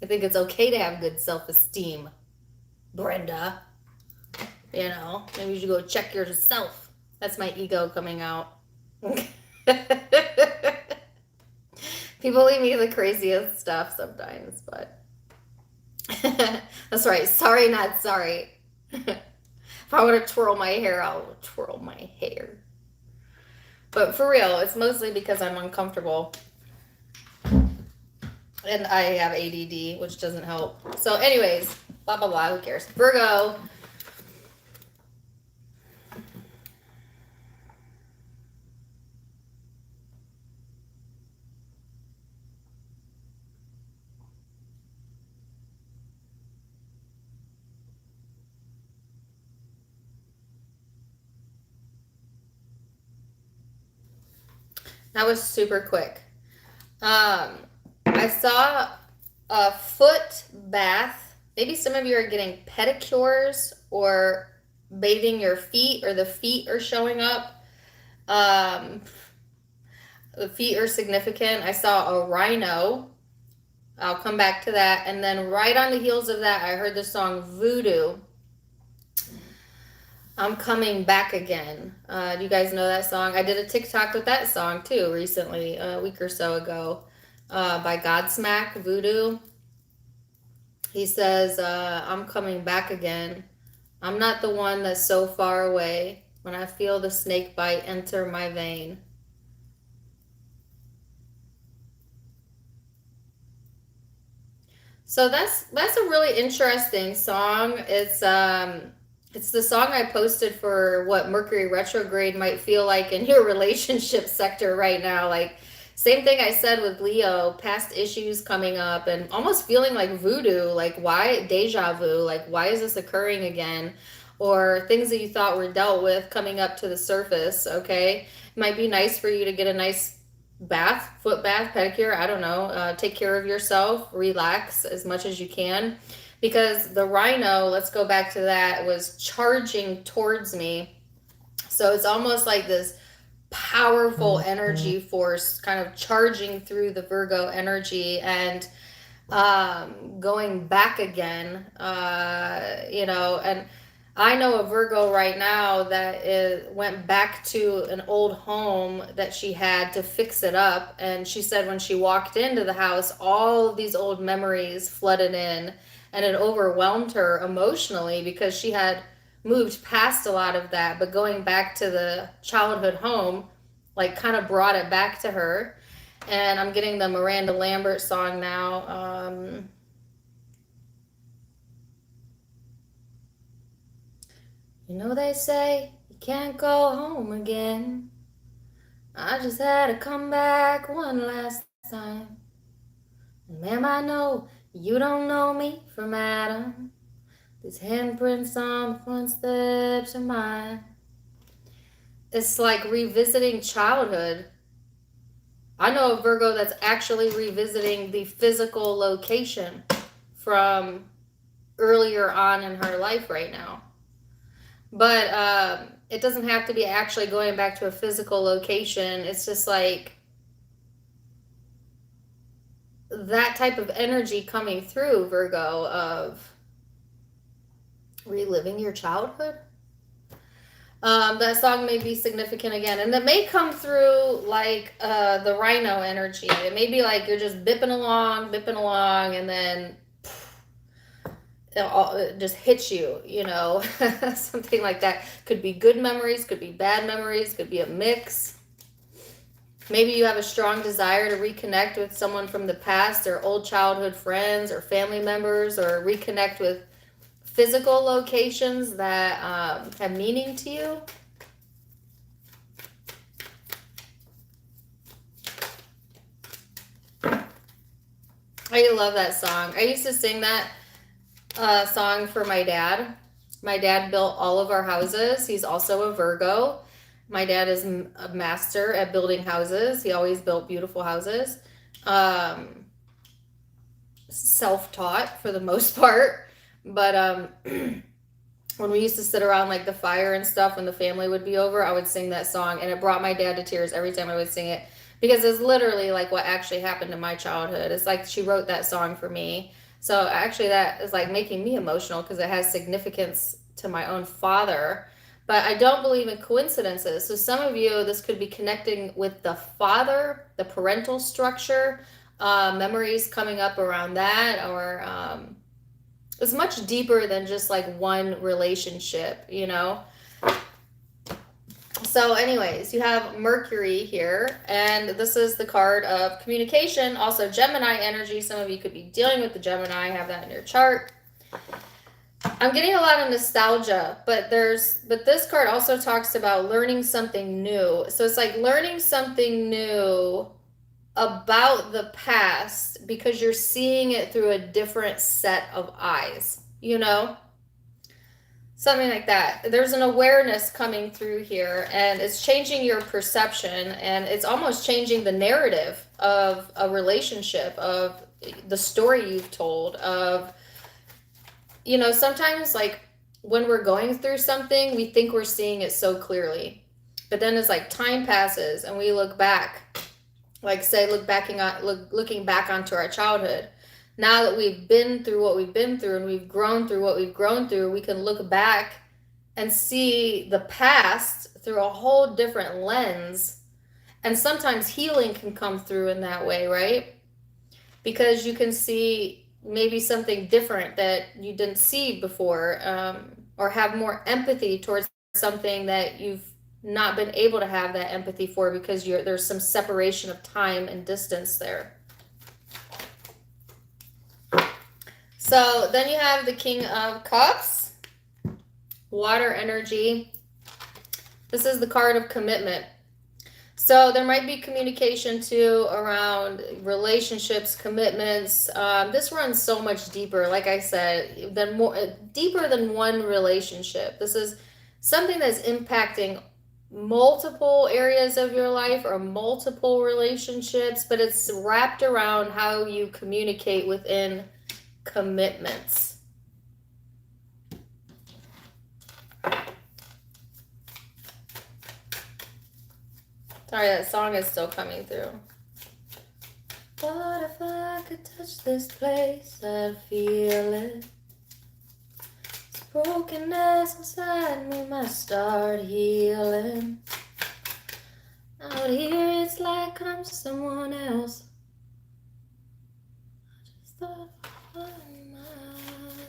I think it's okay to have good self-esteem, Brenda. You know, maybe you should go check yourself. That's my ego coming out. People leave me the craziest stuff sometimes, but that's right. Sorry, not sorry. If I want to twirl my hair, I'll twirl my hair. But for real, it's mostly because I'm uncomfortable. And I have ADD, which doesn't help. So anyways, blah, blah, blah. Who cares? Virgo. That was super quick. I saw a foot bath. Maybe some of you are getting pedicures or bathing your feet, or the feet are showing up. The feet are significant. I saw a rhino. I'll come back to that. And then right on the heels of that, I heard the song Voodoo. I'm coming back again. Do you guys know that song? I did a TikTok with that song too recently, a week or so ago, by Godsmack, Voodoo. He says, I'm coming back again. I'm not the one that's so far away. When I feel the snake bite enter my vein. So that's a really interesting song. It's the song I posted for what Mercury retrograde might feel like in your relationship sector right now. Like, same thing I said with Leo, past issues coming up and almost feeling like voodoo, like why, deja vu, like why is this occurring again? Or things that you thought were dealt with coming up to the surface, okay? It might be nice for you to get a nice bath, foot bath, pedicure, I don't know, take care of yourself, relax as much as you can. Because the rhino, let's go back to that, was charging towards me. So it's almost like this powerful energy force kind of charging through the Virgo energy and going back again, you know. And I know a Virgo right now that went back to an old home that she had to fix it up. And she said when she walked into the house, all of these old memories flooded in. And it overwhelmed her emotionally because she had moved past a lot of that. But going back to the childhood home, like, kind of brought it back to her. And I'm getting the Miranda Lambert song now. You know they say you can't go home again. I just had to come back one last time. And ma'am, I know you don't know me from Adam. These handprints on the front steps are mine. It's like revisiting childhood. I know a Virgo that's actually revisiting the physical location from earlier on in her life right now. But it doesn't have to be actually going back to a physical location. It's just like that type of energy coming through, Virgo, of reliving your childhood. That song may be significant again, and that may come through like the rhino energy. It may be like you're just bipping along, and then it just hits you, you know, something like that. Could be good memories, could be bad memories, could be a mix. Maybe you have a strong desire to reconnect with someone from the past, or old childhood friends or family members, or reconnect with physical locations that have meaning to you. I love that song. I used to sing that song for my dad. My dad built all of our houses. He's also a Virgo. My dad is a master at building houses. He always built beautiful houses. Self-taught for the most part. But when we used to sit around like the fire and stuff, when the family would be over, I would sing that song, and it brought my dad to tears every time I would sing it, because it's literally like what actually happened in my childhood. It's like she wrote that song for me. So actually that is like making me emotional because it has significance to my own father. But I don't believe in coincidences. So some of you, this could be connecting with the father, the parental structure, memories coming up around that, or it's much deeper than just like one relationship, you know? So anyways, you have Mercury here, and this is the card of communication, also Gemini energy. Some of you could be dealing with the Gemini, have that in your chart. I'm getting a lot of nostalgia, but this card also talks about learning something new. So it's like learning something new about the past because you're seeing it through a different set of eyes, you know? Something like that. There's an awareness coming through here, and it's changing your perception, and it's almost changing the narrative of a relationship, of the story you've told, of, you know, sometimes like when we're going through something, we think we're seeing it so clearly, but then it's like time passes and we look back, like say looking back onto our childhood. Now that we've been through what we've been through and we've grown through what we've grown through, we can look back and see the past through a whole different lens. And sometimes healing can come through in that way, right? Because you can see maybe something different that you didn't see before, or have more empathy towards something that you've not been able to have that empathy for because there's some separation of time and distance there. So then you have the King of Cups, water energy. This is the card of commitment. So there might be communication too around relationships, commitments. This runs so much deeper, like I said, deeper than one relationship. This is something that's impacting multiple areas of your life or multiple relationships, but it's wrapped around how you communicate within commitments. Sorry, that song is still coming through. What if I could touch this place? I'd feel it. This brokenness inside me might start healing. Out here it's like I'm someone else. I just thought I'm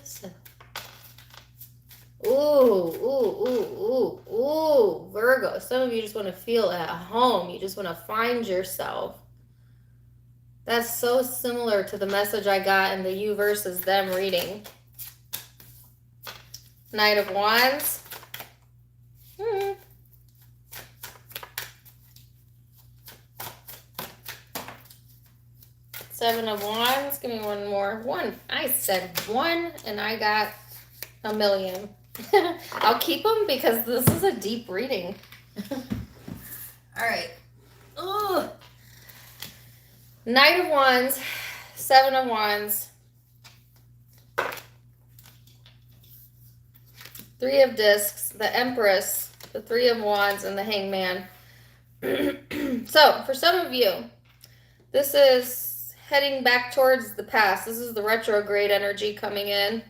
myself. Ooh, Virgo. Some of you just want to feel at home. You just want to find yourself. That's so similar to the message I got in the you versus them reading. Knight of Wands. Seven of Wands. Give me one more. One. I said one, and I got a million. I'll keep them because this is a deep reading. All right. Ugh. Knight of Wands. Seven of Wands. Three of Discs. The Empress. The Three of Wands, and the Hangman. So, for some of you, this is heading back towards the past. This is the retrograde energy coming in.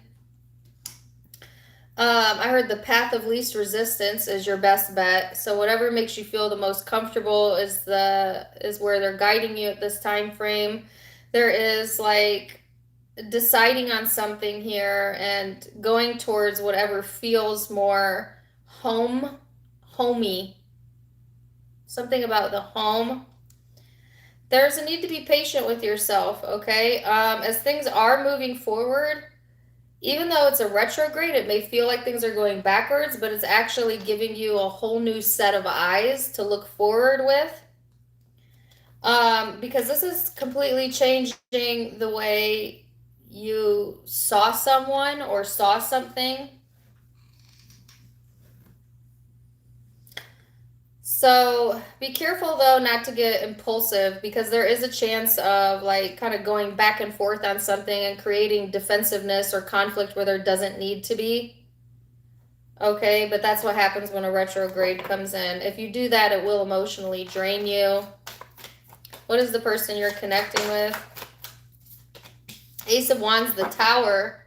I heard the path of least resistance is your best bet. So whatever makes you feel the most comfortable is where they're guiding you at this time frame. There is like deciding on something here and going towards whatever feels more homey. Something about the home. There's a need to be patient with yourself, okay? As things are moving forward, even though it's a retrograde, it may feel like things are going backwards, but it's actually giving you a whole new set of eyes to look forward with. Because this is completely changing the way you saw someone or saw something. So be careful though not to get impulsive, because there is a chance of like kind of going back and forth on something and creating defensiveness or conflict where there doesn't need to be. Okay, but that's what happens when a retrograde comes in. If you do that, it will emotionally drain you. What is the person you're connecting with? Ace of Wands, the Tower,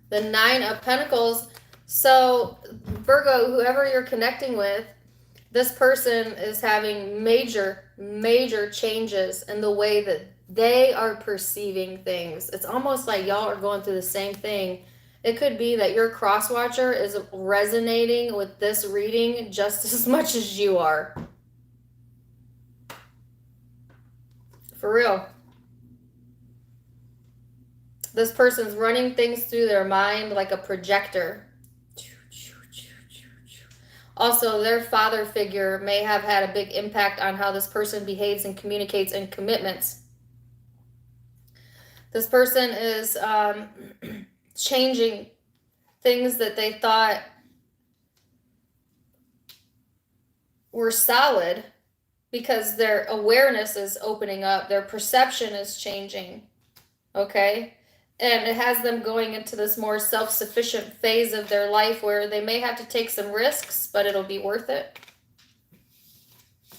the Nine of Pentacles. So Virgo, whoever you're connecting with, this person is having major changes in the way that they are perceiving things. It's almost like y'all are going through the same thing. It could be that your cross watcher is resonating with this reading just as much as you are. For real. This person's running things through their mind like a projector. Also, their father figure may have had a big impact on how this person behaves and communicates in commitments. This person is changing things that they thought were solid because their awareness is opening up. Their perception is changing. Okay? And it has them going into this more self-sufficient phase of their life where they may have to take some risks, but it'll be worth it.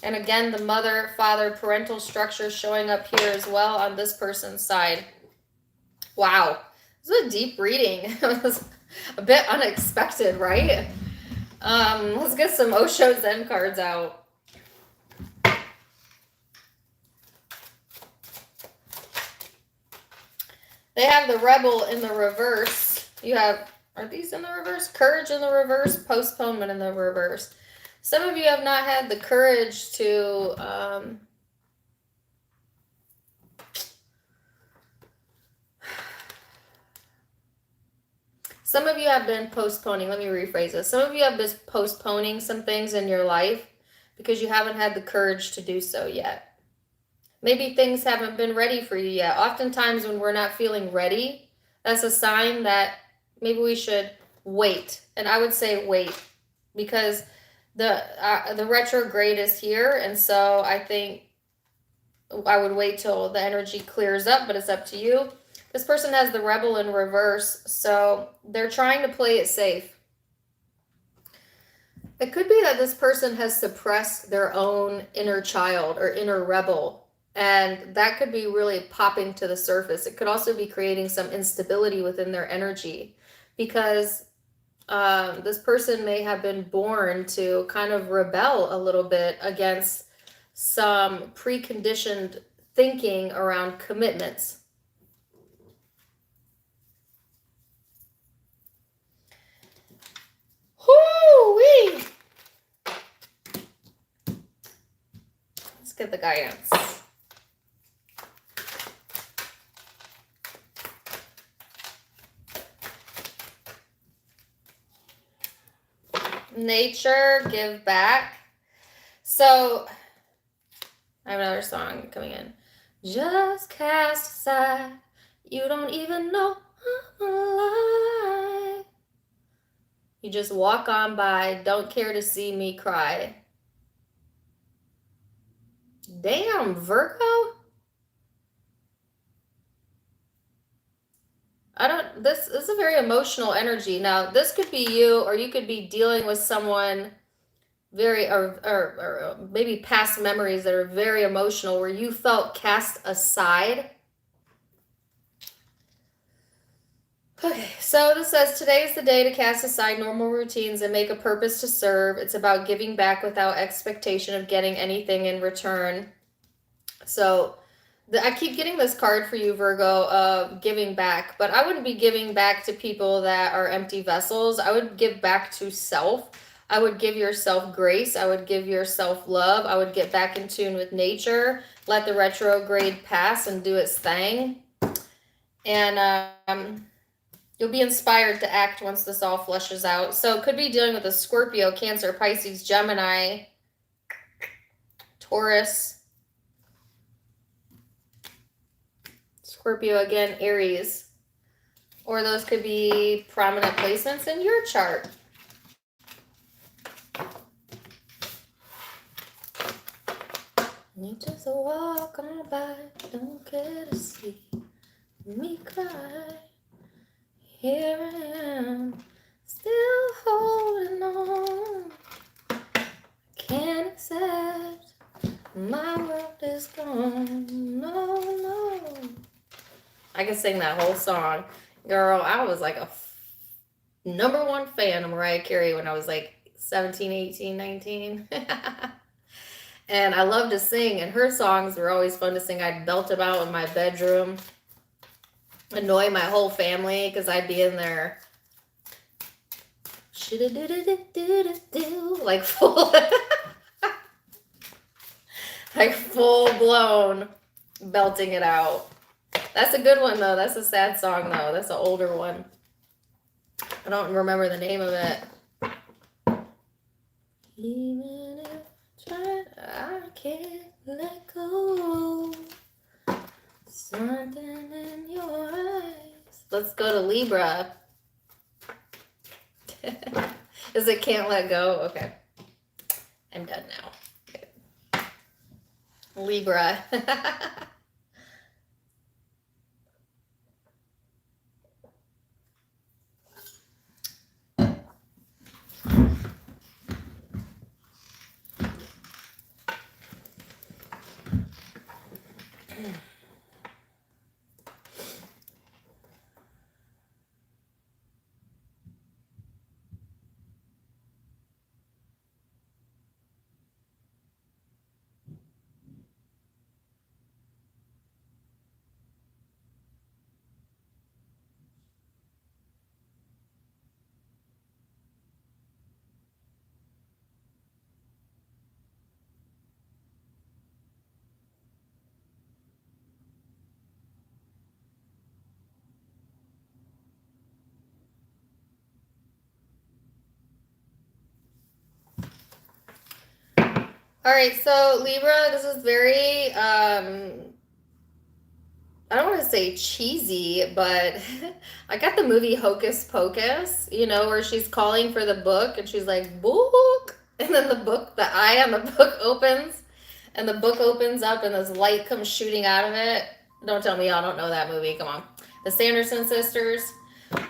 And again, the mother, father, parental structure showing up here as well on this person's side. Wow. This is a deep reading. It was a bit unexpected, right? Let's get some Osho Zen cards out. They have the Rebel in the reverse. You have, are these in the reverse? Courage in the reverse, postponement in the reverse. Some of you have not had the courage to some of you have been postponing. Let me rephrase this. Some of you have been postponing some things in your life because you haven't had the courage to do so yet. Maybe things haven't been ready for you yet. Oftentimes when we're not feeling ready, that's a sign that maybe we should wait. And I would say wait, because the retrograde is here. And so I think I would wait till the energy clears up, but it's up to you. This person has the Rebel in reverse, so they're trying to play it safe. It could be that this person has suppressed their own inner child or inner rebel. And that could be really popping to the surface. It could also be creating some instability within their energy, because this person may have been born to kind of rebel a little bit against some preconditioned thinking around commitments. Whoo-wee! Let's get the guidance. Nature, give back. So I have another song coming in. just cast aside. You don't even know I'm alive. You just walk on by, don't care to see me cry. Damn, Virgo? This is a very emotional energy. Now, this could be you, or you could be dealing with someone or maybe past memories that are very emotional where you felt cast aside. Okay, so this says today is the day to cast aside normal routines and make a purpose to serve. It's about giving back without expectation of getting anything in return. So I keep getting this card for you, Virgo, of giving back, but I wouldn't be giving back to people that are empty vessels. I would give back to self. I would give yourself grace. I would give yourself love. I would get back in tune with nature, let the retrograde pass and do its thing. And you'll be inspired to act once this all flushes out. So could be dealing with a Scorpio, Cancer, Pisces, Gemini, Taurus, Scorpio again, Aries. Or those could be prominent placements in your chart. You just walk on by, don't care to see me cry. Here I am, still holding on. Can't accept my world is gone. No, no. I can sing that whole song. Girl, I was like a #1 fan of Mariah Carey when I was like 17, 18, 19. And I love to sing, and her songs were always fun to sing. I'd belt them out in my bedroom, annoy my whole family because I'd be in there like full like full blown belting it out. That's a good one though. That's a sad song though. That's an older one. I don't remember the name of it. Even if I try, I can't let go. Something in your eyes. Let's go to Libra. Is it can't let go? Okay. I'm done now. Okay. Libra. All right, so Libra, this is very, I don't want to say cheesy, but I got the movie Hocus Pocus, you know, where she's calling for the book and she's like, book. And then the eye on the book opens and the book opens up and this light comes shooting out of it. Don't tell me y'all don't know that movie. Come on. The Sanderson sisters.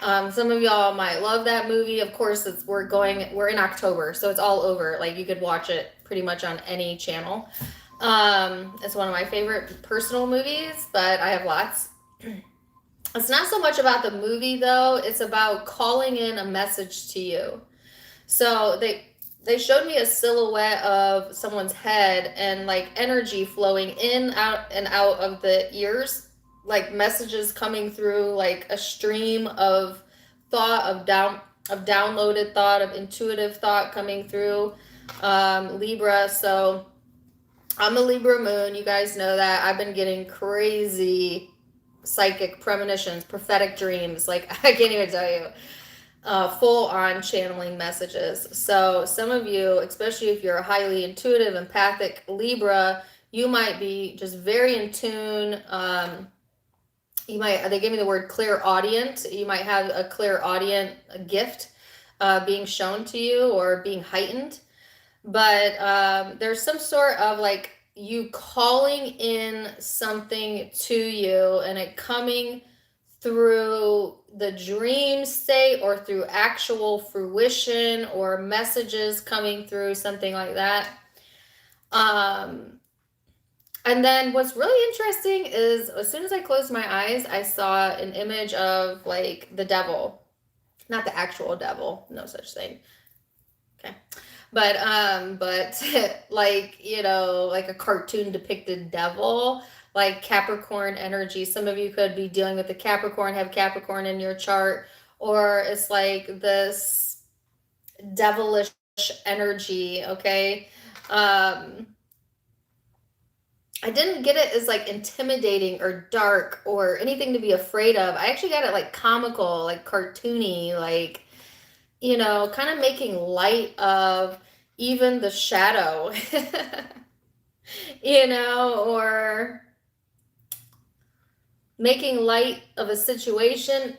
Some of y'all might love that movie. Of course, we're in October, so it's all over. Like you could watch it pretty much on any channel. It's one of my favorite personal movies, but I have lots. It's not so much about the movie though. It's about calling in a message to you. So they showed me a silhouette of someone's head and like energy flowing in, out, and out of the ears. Like messages coming through, like a stream of thought, of downloaded thought, of intuitive thought coming through. Libra, so I'm a Libra moon. You guys know that. I've been getting crazy psychic premonitions, prophetic dreams. Like I can't even tell you. Full on channeling messages. So some of you, especially if you're a highly intuitive, empathic Libra, you might be just very in tune. They gave me the word clairaudient. You might have a clairaudient gift being shown to you or being heightened. But there's some sort of like you calling in something to you and it coming through the dream state or through actual fruition or messages coming through, something like that. And then what's really interesting is as soon as I closed my eyes, I saw an image of like the devil. Not the actual devil, no such thing. Okay. But like, you know, like a cartoon depicted devil, like Capricorn energy. Some of you could be dealing with the Capricorn, have Capricorn in your chart, or it's like this devilish energy, okay? I didn't get it as like intimidating or dark or anything to be afraid of. I actually got it like comical, like cartoony, like, you know, kind of making light of even the shadow, you know, or making light of a situation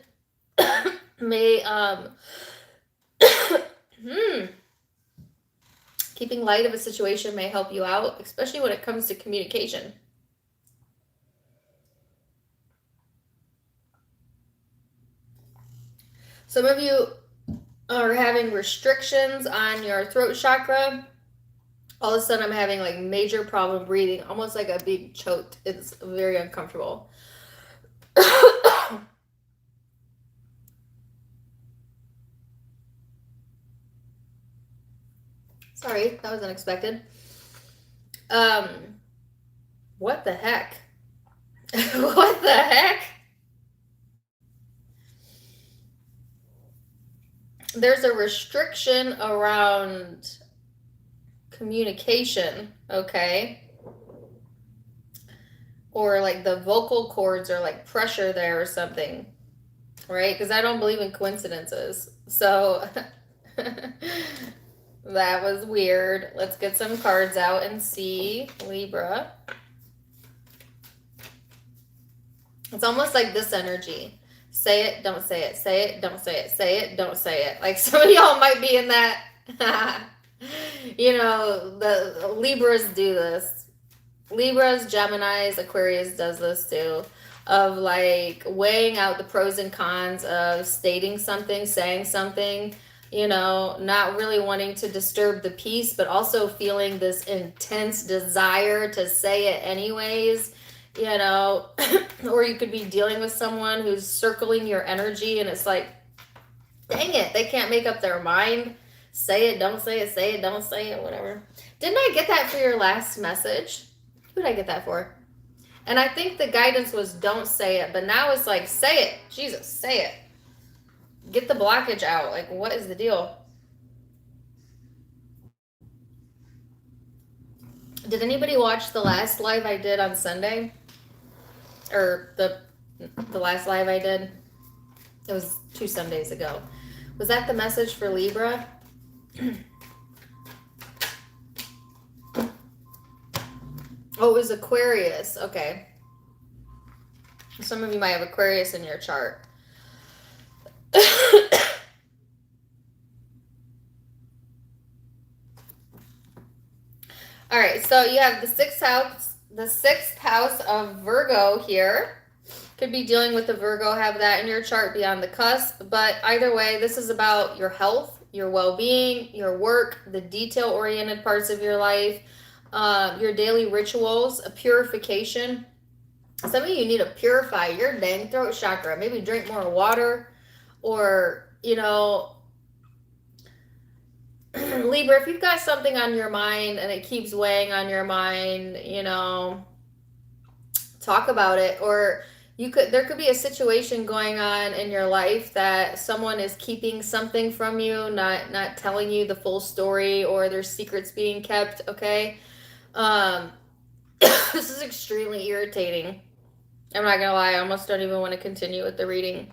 may, keeping light of a situation may help you out, especially when it comes to communication. Some of you are having restrictions on your throat chakra. All of a sudden I'm having like major problem breathing, almost like a big choked. It's very uncomfortable. Sorry, that was unexpected. What the heck? What the heck? There's a restriction around communication, okay? Or like the vocal cords are like pressure there or something, right? Because I don't believe in coincidences. So that was weird. Let's get some cards out and see, Libra. It's almost like this energy. Say it, don't say it. Say it, don't say it. Say it, don't say it. Like some of y'all might be in that. You know, the Libras do this. Libras, Geminis, Aquarius does this too. Of like weighing out the pros and cons of stating something, saying something, you know, not really wanting to disturb the peace, but also feeling this intense desire to say it anyways, you know. Or you could be dealing with someone who's circling your energy and it's like, dang it, they can't make up their mind. Say it, don't say it, don't say it, whatever. Didn't I get that for your last message? Who did I get that for? And I think the guidance was don't say it, but now it's like, say it. Jesus, say it. Get the blockage out. Like, what is the deal? Did anybody watch the last live I did on Sunday? Or the last live I did? It was 2 Sundays ago. Was that the message for Libra? Oh, it was Aquarius. Okay. Some of you might have Aquarius in your chart. All right, so you have the sixth house of Virgo here. Could be dealing with the Virgo, have that in your chart beyond the cusp. But either way, this is about your health, your well-being, your work, the detail-oriented parts of your life, your daily rituals, a purification. Some of you need to purify your dang throat chakra. Maybe drink more water, or, you know, Libra, if you've got something on your mind and it keeps weighing on your mind, you know, talk about it. Or there could be a situation going on in your life that someone is keeping something from you, not telling you the full story, or there's secrets being kept, okay? This is extremely irritating. I'm not gonna lie, I almost don't even want to continue with the reading.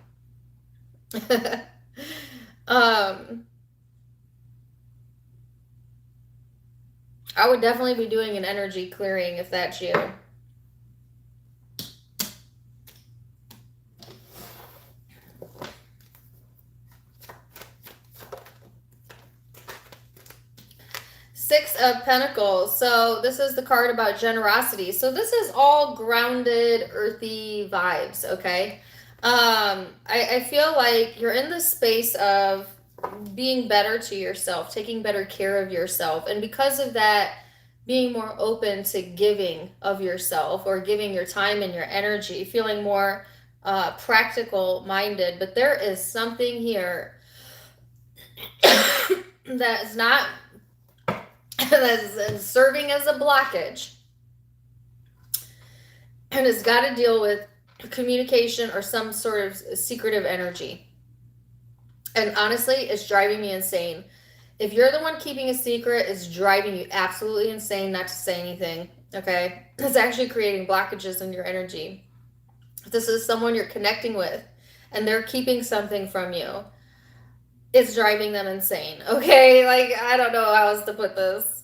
I would definitely be doing an energy clearing if that's you. Six of Pentacles. So this is the card about generosity. So this is all grounded, earthy vibes, okay? I feel like you're in the space of being better to yourself, taking better care of yourself. And because of that, being more open to giving of yourself or giving your time and your energy, feeling more practical minded. But there is something here that is not that is serving as a blockage and has got to deal with communication or some sort of secretive energy. And honestly, it's driving me insane. If you're the one keeping a secret, it's driving you absolutely insane not to say anything, okay? It's actually creating blockages in your energy. If this is someone you're connecting with and they're keeping something from you, it's driving them insane, okay? Like, I don't know how else to put this.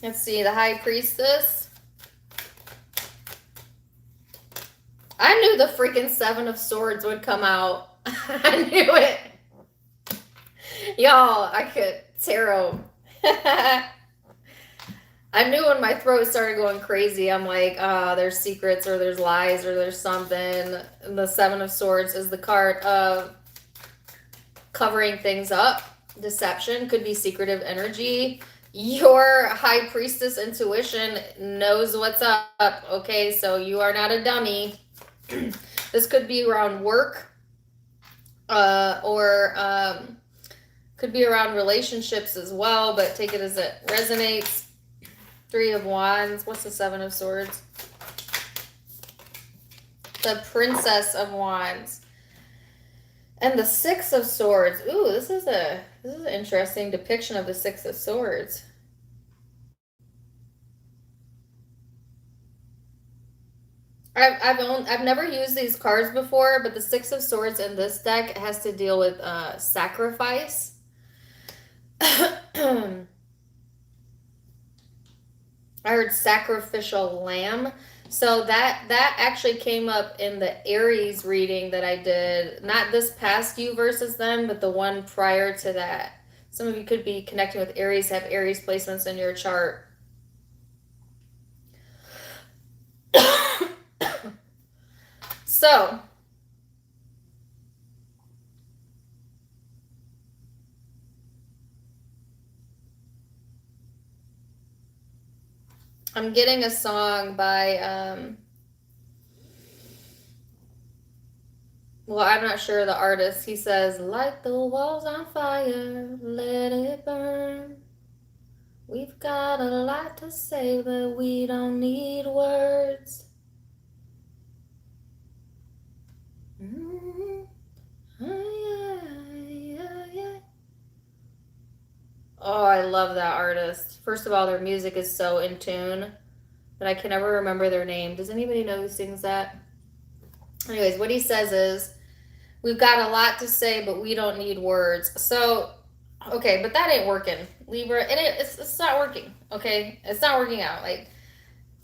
Let's see, the High Priestess. I knew the freaking Seven of Swords would come out. I knew it. Y'all, I could tarot. I knew when my throat started going crazy, I'm like, there's secrets or there's lies or there's something. And the Seven of Swords is the card of covering things up. Deception, could be secretive energy. Your High Priestess intuition knows what's up, okay? So you are not a dummy. This could be around work or could be around relationships as well, but take it as it resonates. Three of Wands. What's the Seven of Swords? The Princess of Wands. And the Six of Swords. Ooh, this is an interesting depiction of the Six of Swords. I've never used these cards before, but the Six of Swords in this deck has to deal with sacrifice. I heard sacrificial lamb. So that actually came up in the Aries reading that I did. Not this past you versus them, but the one prior to that. Some of you could be connecting with Aries, have Aries placements in your chart. So, I'm getting a song by, well, I'm not sure the artist. He says, light the walls on fire, let it burn. We've got a lot to say, but we don't need words. Oh, I love that artist. First of all, their music is so in tune, but I can never remember their name. Does anybody know who sings that? Anyways, what he says is, we've got a lot to say, but we don't need words. So, okay, but that ain't working, Libra. It's not working, okay? It's not working out. Like,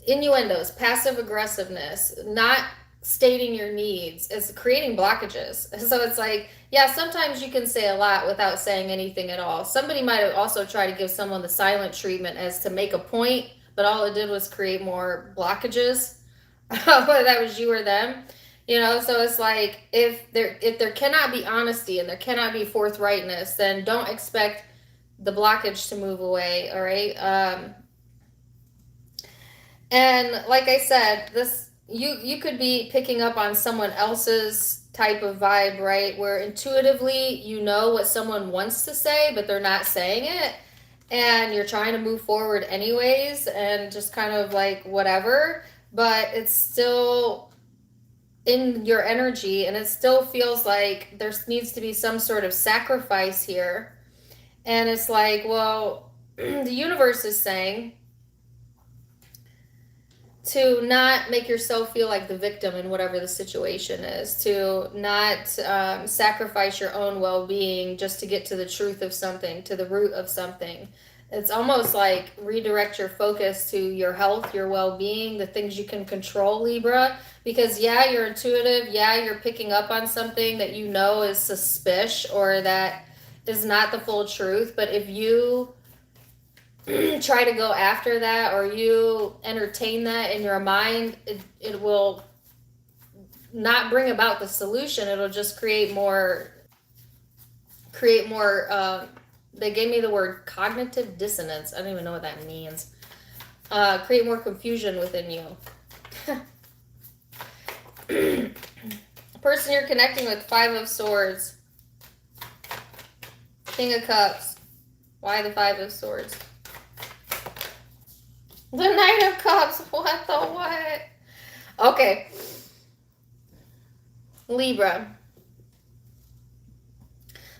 innuendos, passive aggressiveness, not stating your needs, is creating blockages. So it's like, yeah, sometimes you can say a lot without saying anything at all. Somebody might have also tried to give someone the silent treatment as to make a point, but all it did was create more blockages, whether that was you or them. You know, so it's like, if there cannot be honesty and there cannot be forthrightness, then don't expect the blockage to move away, all right? And like I said, this you could be picking up on someone else's type of vibe, right? Where intuitively you know what someone wants to say, but they're not saying it. And you're trying to move forward anyways and just kind of like whatever. But it's still in your energy and it still feels like there needs to be some sort of sacrifice here. And it's like, well, the universe is saying to not make yourself feel like the victim in whatever the situation is, to not sacrifice your own well-being just to get to the truth of something, to the root of something. It's almost like redirect your focus to your health, your well-being, the things you can control, Libra. Because yeah, you're intuitive. Yeah, you're picking up on something that you know is suspicious or that is not the full truth. But if you try to go after that or you entertain that in your mind, it will not bring about the solution. It'll just create more, they gave me the word cognitive dissonance. I don't even know what that means. Create more confusion within you. Person you're connecting with, 5 of Swords. King of Cups. Why the 5 of Swords? The Knight of Cups. What the what? Okay. Libra.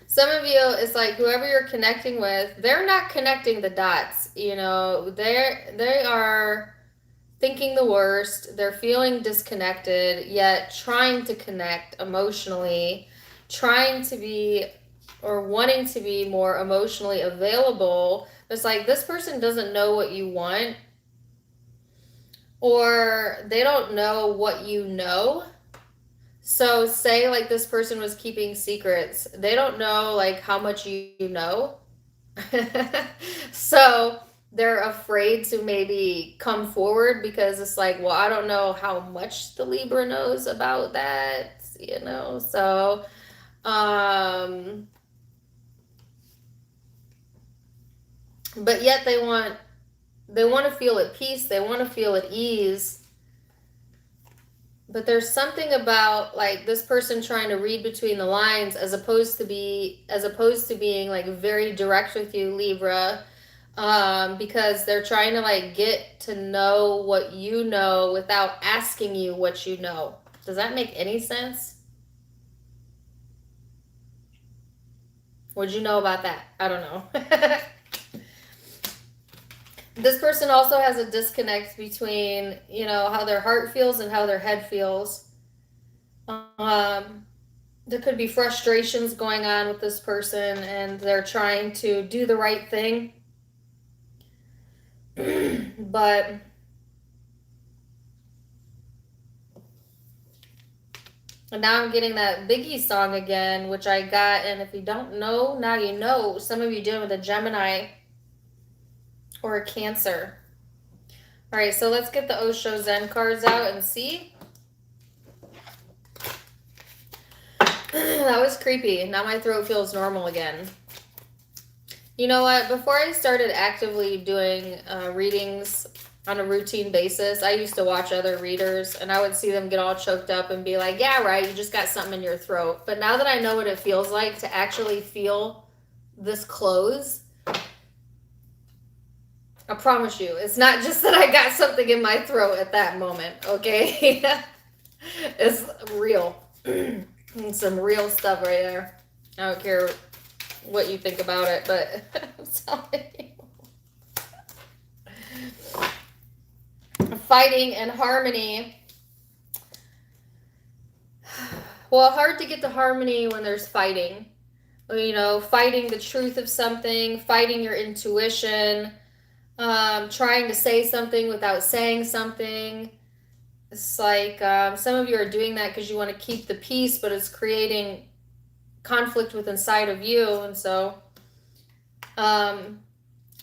Some of you, it's like whoever you're connecting with, they're not connecting the dots. You know, they are thinking the worst. They're feeling disconnected, yet trying to connect emotionally, trying to be or wanting to be more emotionally available. It's like this person doesn't know what you want, or they don't know what you know. So say like this person was keeping secrets. They don't know like how much you know. So they're afraid to maybe come forward because it's like, well, I don't know how much the Libra knows about that, you know. So but yet they want to feel at peace, they want to feel at ease. But there's something about like this person trying to read between the lines as opposed to being like very direct with you, Libra, because they're trying to like get to know what you know without asking you what you know. Does that make any sense? What'd you know about that? I don't know. This person also has a disconnect between, you know, how their heart feels and how their head feels. There could be frustrations going on with this person and they're trying to do the right thing. But and now I'm getting that Biggie song again, which I got. And if you don't know, now you know. Some of you dealing with a Gemini or a Cancer. All right, so let's get the Osho Zen cards out and see. That was creepy. Now my throat feels normal again. You know what? Before I started actively doing readings on a routine basis, I used to watch other readers and I would see them get all choked up and be like, yeah, right, you just got something in your throat. But now that I know what it feels like to actually feel this close, I promise you, it's not just that I got something in my throat at that moment, okay? It's real. Some real stuff right there. I don't care what you think about it, but I'm telling you. Fighting and harmony. Well, hard to get to harmony when there's fighting. You know, fighting the truth of something, fighting your intuition, trying to say something without saying something. It's like some of you are doing that because you want to keep the peace, but it's creating conflict with inside of you. And so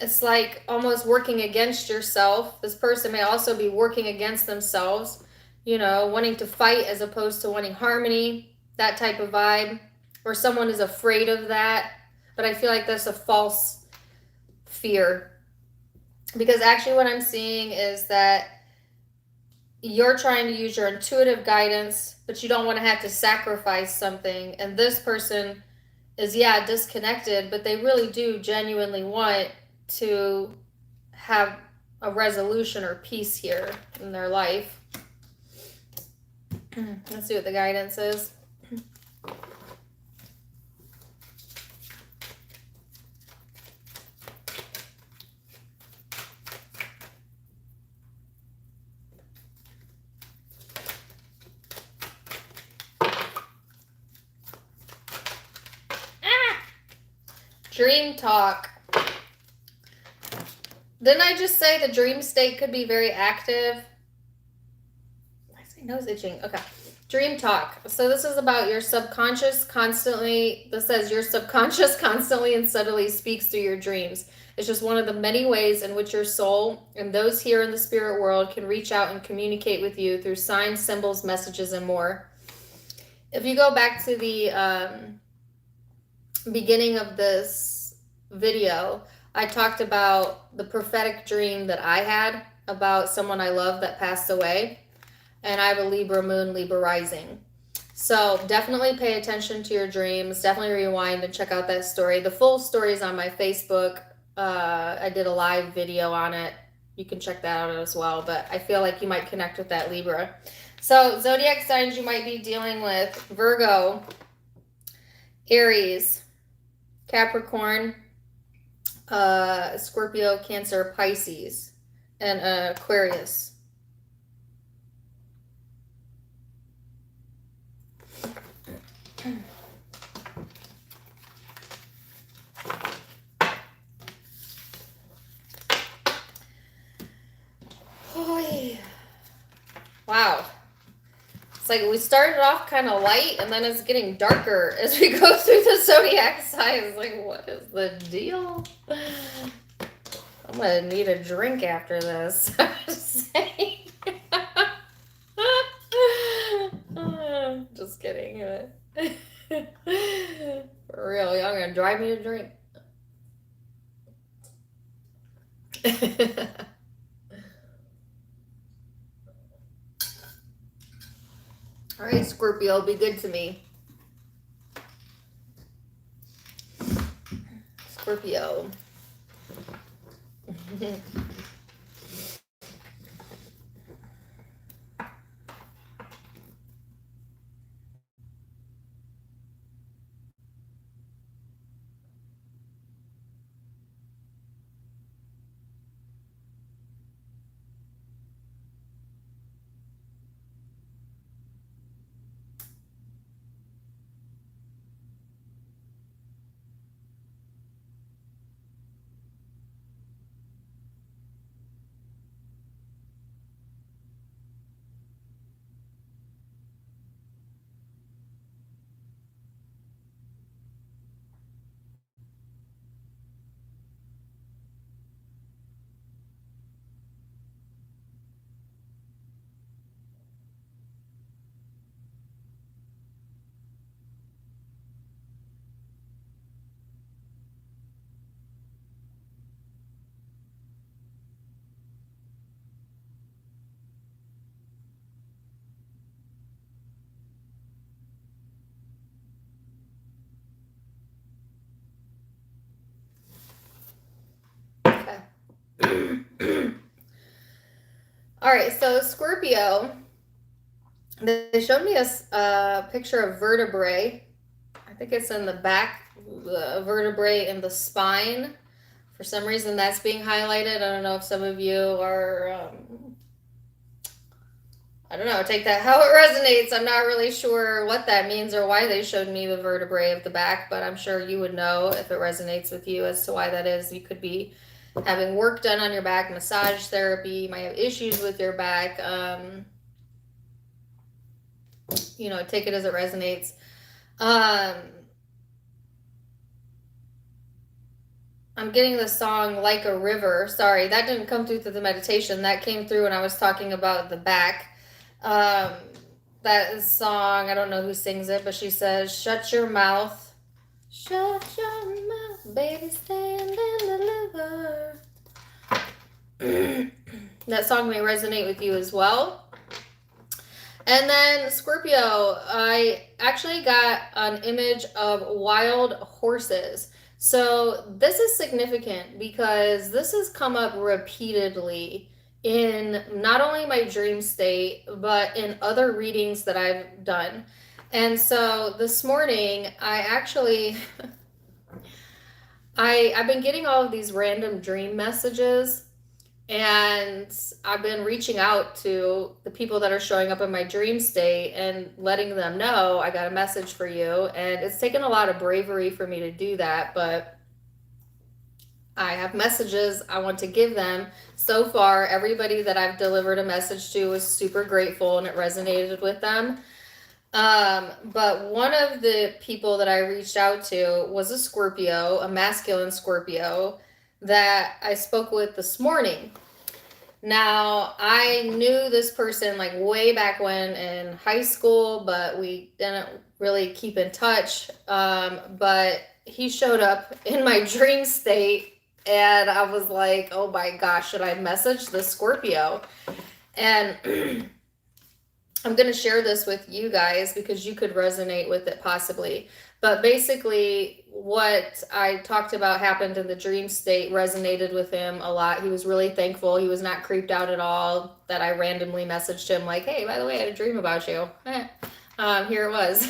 it's like almost working against yourself. This person may also be working against themselves, you know, wanting to fight as opposed to wanting harmony, that type of vibe. Or someone is afraid of that. But I feel like that's a false fear. Because actually what I'm seeing is that you're trying to use your intuitive guidance, but you don't want to have to sacrifice something. And this person is, yeah, disconnected, but they really do genuinely want to have a resolution or peace here in their life. Let's see what the guidance is. Dream talk. Didn't I just say the dream state could be very active? I say nose itching. Okay. Dream talk. So this is about your subconscious constantly. This says your subconscious constantly and subtly speaks through your dreams. It's just one of the many ways in which your soul and those here in the spirit world can reach out and communicate with you through signs, symbols, messages, and more. If you go back to the beginning of this video, I talked about the prophetic dream that I had about someone I love that passed away. And I have a Libra moon, Libra rising. So definitely pay attention to your dreams. Definitely rewind and check out that story. The full story is on my Facebook. I did a live video on it. You can check that out as well. But I feel like you might connect with that Libra. So zodiac signs you might be dealing with: Virgo, Aries, Capricorn, Scorpio, Cancer, Pisces, and Aquarius. Wow. It's like we started off kind of light and then it's getting darker as we go through the zodiac signs. Like, what is the deal? I'm gonna need a drink after this. Just kidding. For real, y'all gonna drive me to drink. All right, Scorpio, be good to me. Scorpio. All right, so Scorpio, they showed me a picture of vertebrae. I think it's in the back, the vertebrae in the spine. For some reason, that's being highlighted. I don't know if some of you are, I don't know, take that how it resonates. I'm not really sure what that means or why they showed me the vertebrae of the back, but I'm sure you would know if it resonates with you as to why that is. You could be having work done on your back, massage therapy, you might have issues with your back. You know, take it as it resonates. I'm getting the song Like a River. Sorry, that didn't come through the meditation. That came through when I was talking about the back. That song, I don't know who sings it, but she says, shut your mouth. Shut your mouth, baby, stand and deliver. That song may resonate with you as well. And then Scorpio, I actually got an image of wild horses. So this is significant because this has come up repeatedly in not only my dream state, but in other readings that I've done. And so this morning, I actually, I've been getting all of these random dream messages, and I've been reaching out to the people that are showing up in my dream state and letting them know I got a message for you. And it's taken a lot of bravery for me to do that, but I have messages I want to give them. So far, everybody that I've delivered a message to was super grateful and it resonated with them. But one of the people that I reached out to was a Scorpio, a masculine Scorpio that I spoke with this morning. Now, I knew this person like way back when in high school, but we didn't really keep in touch. But he showed up in my dream state, and I was like, oh my gosh, should I message the Scorpio? And I'm going to share this with you guys because you could resonate with it possibly. But basically, what I talked about happened in the dream state resonated with him a lot. He was really thankful. He was not creeped out at all that I randomly messaged him like, hey, by the way, I had a dream about you. Here it was.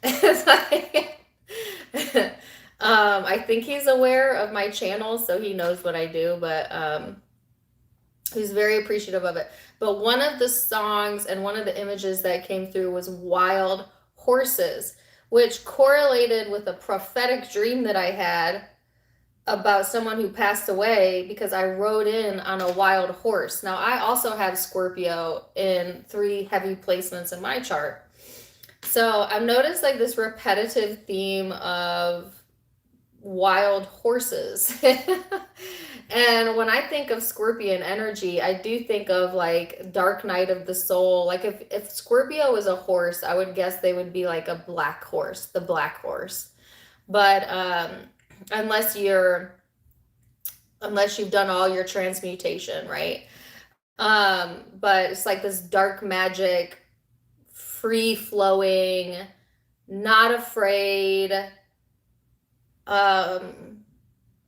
It's like, I think he's aware of my channel, so he knows what I do, but he's very appreciative of it. But one of the songs and one of the images that came through was wild horses, which correlated with a prophetic dream that I had about someone who passed away because I rode in on a wild horse. Now, I also have Scorpio in 3 heavy placements in my chart. So I've noticed like this repetitive theme of wild horses. And when I think of Scorpion energy, I do think of like dark night of the soul. Like if Scorpio was a horse, I would guess they would be like a black horse, the black horse. But unless you've done all your transmutation, right? But it's like this dark magic, free flowing, not afraid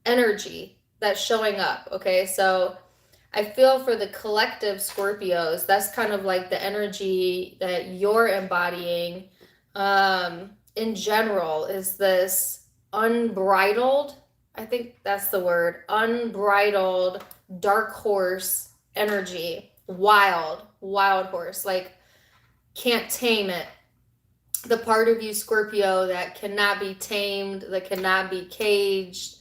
energy that's showing up. Okay, so I feel for the collective Scorpios, that's kind of like the energy that you're embodying in general, is this unbridled, I think that's the word, unbridled dark horse energy. Wild horse, like can't tame it. The part of you, Scorpio, that cannot be tamed, that cannot be caged,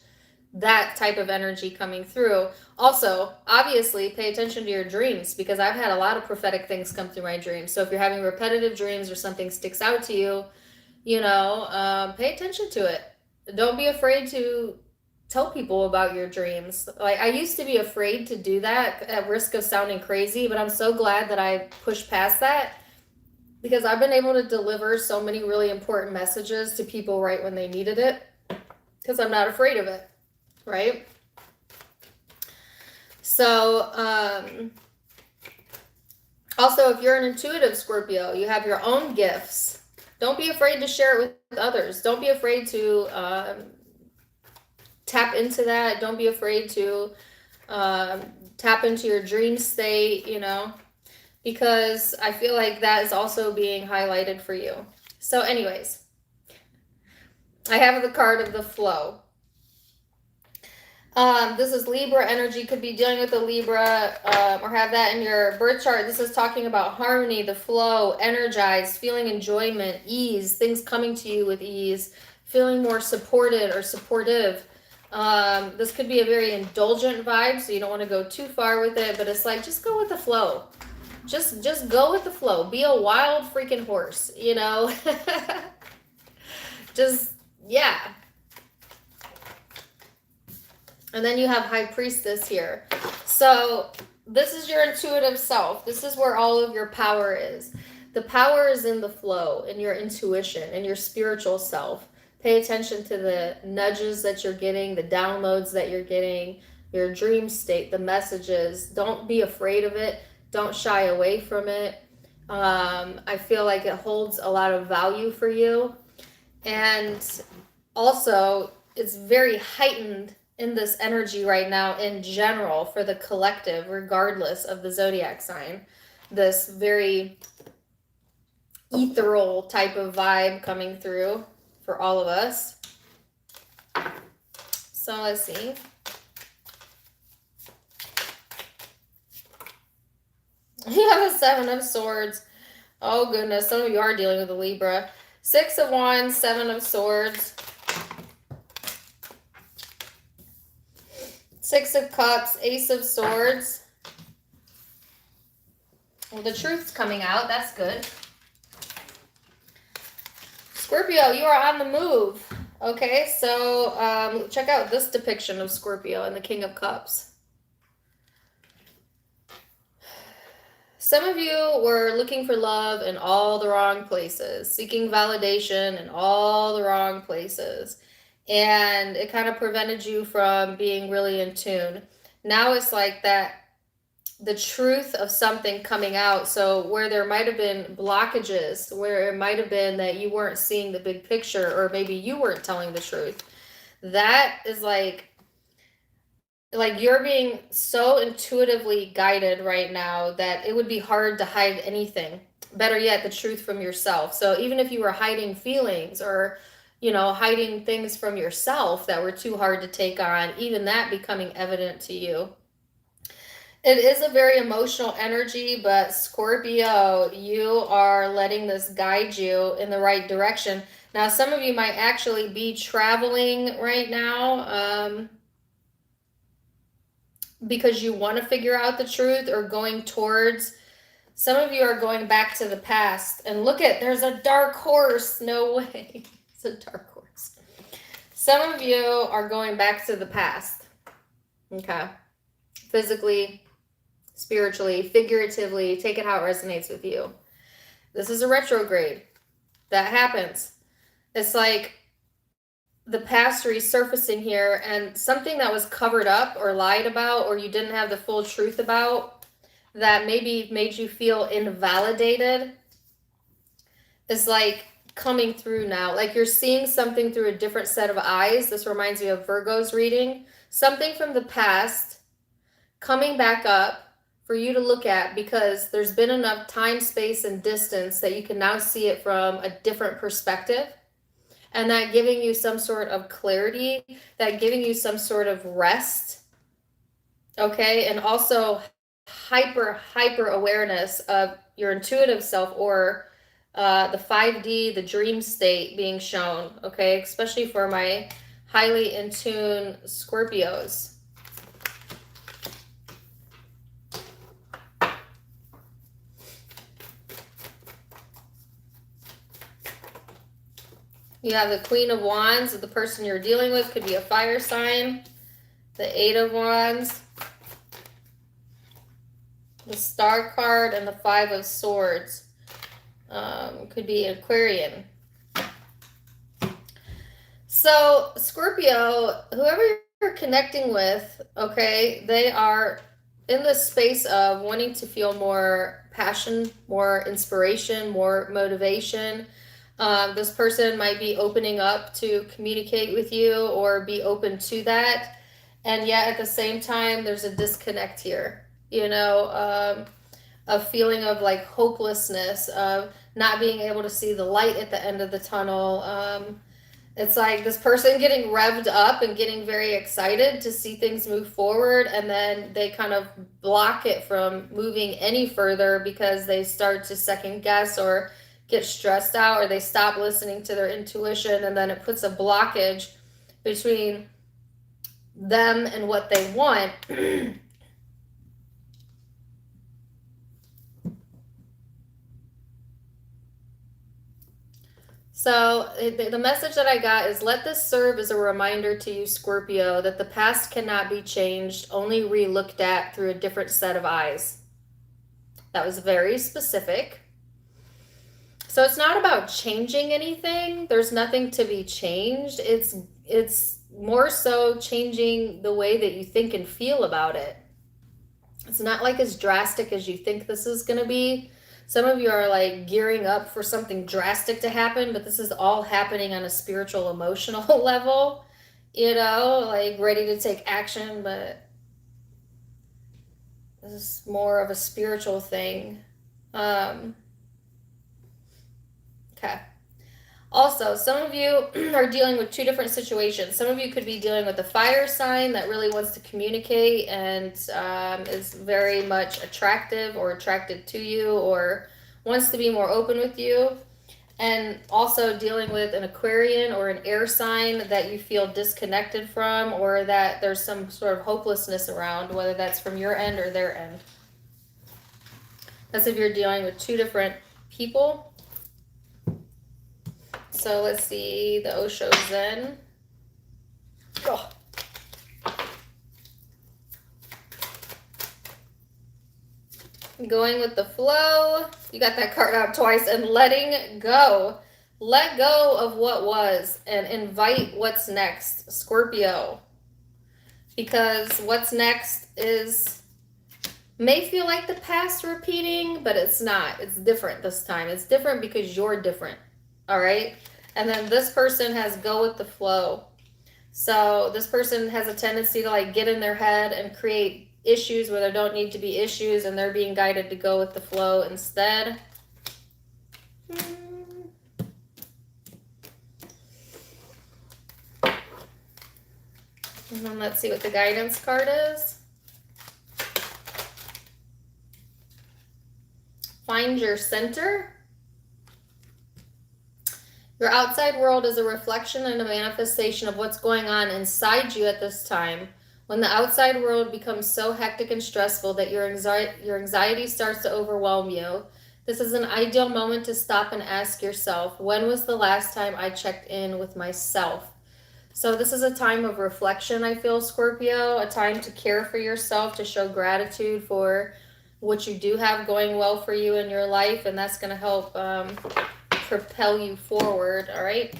that type of energy coming through. Also, obviously, pay attention to your dreams because I've had a lot of prophetic things come through my dreams. So if you're having repetitive dreams or something sticks out to you, pay attention to it. Don't be afraid to tell people about your dreams. Like I used to be afraid to do that at risk of sounding crazy, but I'm so glad that I pushed past that because I've been able to deliver so many really important messages to people right when they needed it because I'm not afraid of it. Right? So, also, if you're an intuitive Scorpio, you have your own gifts. Don't be afraid to share it with others. Don't be afraid to tap into that. Don't be afraid to tap into your dream state, because I feel like that is also being highlighted for you. So anyways, I have the card of the flow. This is Libra energy. Could be dealing with a Libra or have that in your birth chart. This is talking about harmony, the flow, energized, feeling enjoyment, ease, things coming to you with ease, feeling more supported or supportive. This could be a very indulgent vibe, so you don't want to go too far with it, but it's like just go with the flow. Just go with the flow. Be a wild freaking horse, Just, yeah. And then you have High Priestess here. So this is your intuitive self. This is where all of your power is. The power is in the flow, in your intuition, in your spiritual self. Pay attention to the nudges that you're getting, the downloads that you're getting, your dream state, the messages. Don't be afraid of it. Don't shy away from it. I feel like it holds a lot of value for you. And also, it's very heightened in this energy right now in general for the collective, regardless of the zodiac sign. This very ethereal type of vibe coming through for all of us. So let's see. You have a 7 of Swords. Oh goodness, some of you are dealing with a Libra. 6 of Wands, 7 of Swords. Six of Cups, Ace of Swords. Well, the truth's coming out. That's good. Scorpio, you are on the move. Okay, so check out this depiction of Scorpio and the King of Cups. Some of you were looking for love in all the wrong places, seeking validation in all the wrong places. And it kind of prevented you from being really in tune. Now it's like that, the truth of something coming out. So where there might have been blockages, where it might have been that you weren't seeing the big picture, or maybe you weren't telling the truth, that is like you're being so intuitively guided right now that it would be hard to hide anything. Better yet, the truth from yourself. So even if you were hiding feelings, or hiding things from yourself that were too hard to take on, even that becoming evident to you. It is a very emotional energy, but Scorpio, you are letting this guide you in the right direction. Now, some of you might actually be traveling right now because you want to figure out the truth, or going towards. Some of you are going back to the past. And look at, there's a dark horse. No way. It's a dark horse. Some of you are going back to the past. Okay. Physically, spiritually, figuratively, take it how it resonates with you. This is a retrograde. That happens. It's like the past resurfacing here, and something that was covered up or lied about, or you didn't have the full truth about, that maybe made you feel invalidated, is like coming through now. Like you're seeing something through a different set of eyes. This reminds me of Virgo's reading. Something from the past coming back up for you to look at, because there's been enough time, space, and distance that you can now see it from a different perspective. And that giving you some sort of clarity, that giving you some sort of rest. Okay. And also hyper awareness of your intuitive self, or the 5D, the dream state being shown. Okay. Especially for my highly in tune Scorpios. You have the Queen of Wands. The person you're dealing with could be a fire sign. The Eight of Wands. The Star card and the Five of Swords. Could be Aquarian. So, Scorpio, whoever you're connecting with, okay, they are in the space of wanting to feel more passion, more inspiration, more motivation. This person might be opening up to communicate with you, or be open to that. And yet at the same time, there's a disconnect here, a feeling of like hopelessness, of not being able to see the light at the end of the tunnel. It's like this person getting revved up and getting very excited to see things move forward, and then they kind of block it from moving any further because they start to second guess, or get stressed out, or they stop listening to their intuition, and then it puts a blockage between them and what they want. So the message that I got is, let this serve as a reminder to you, Scorpio, that the past cannot be changed, only re-looked at through a different set of eyes. That was very specific. So it's not about changing anything. There's nothing to be changed. It's more so changing the way that you think and feel about it. It's not like as drastic as you think this is going to be. Some of you are like gearing up for something drastic to happen, but this is all happening on a spiritual, emotional level, like ready to take action, but this is more of a spiritual thing. Okay. Also, some of you are dealing with two different situations. Some of you could be dealing with a fire sign that really wants to communicate and is very much attractive or attracted to you, or wants to be more open with you. And also dealing with an Aquarian or an air sign that you feel disconnected from, or that there's some sort of hopelessness around, whether that's from your end or their end. That's if you're dealing with two different people. So let's see the Osho Zen. Oh. Going with the flow. You got that card out twice. And letting go. Let go of what was and invite what's next, Scorpio. Because what's next may feel like the past repeating, but it's not. It's different this time. It's different because you're different. All right? And then this person has go with the flow. So this person has a tendency to like get in their head and create issues where there don't need to be issues, and they're being guided to go with the flow instead. And then let's see what the guidance card is. Find your center. Your outside world is a reflection and a manifestation of what's going on inside you at this time. When the outside world becomes so hectic and stressful that your anxiety starts to overwhelm you, this is an ideal moment to stop and ask yourself, when was the last time I checked in with myself? So this is a time of reflection, I feel, Scorpio, a time to care for yourself, to show gratitude for what you do have going well for you in your life, and that's going to help propel you forward, all right?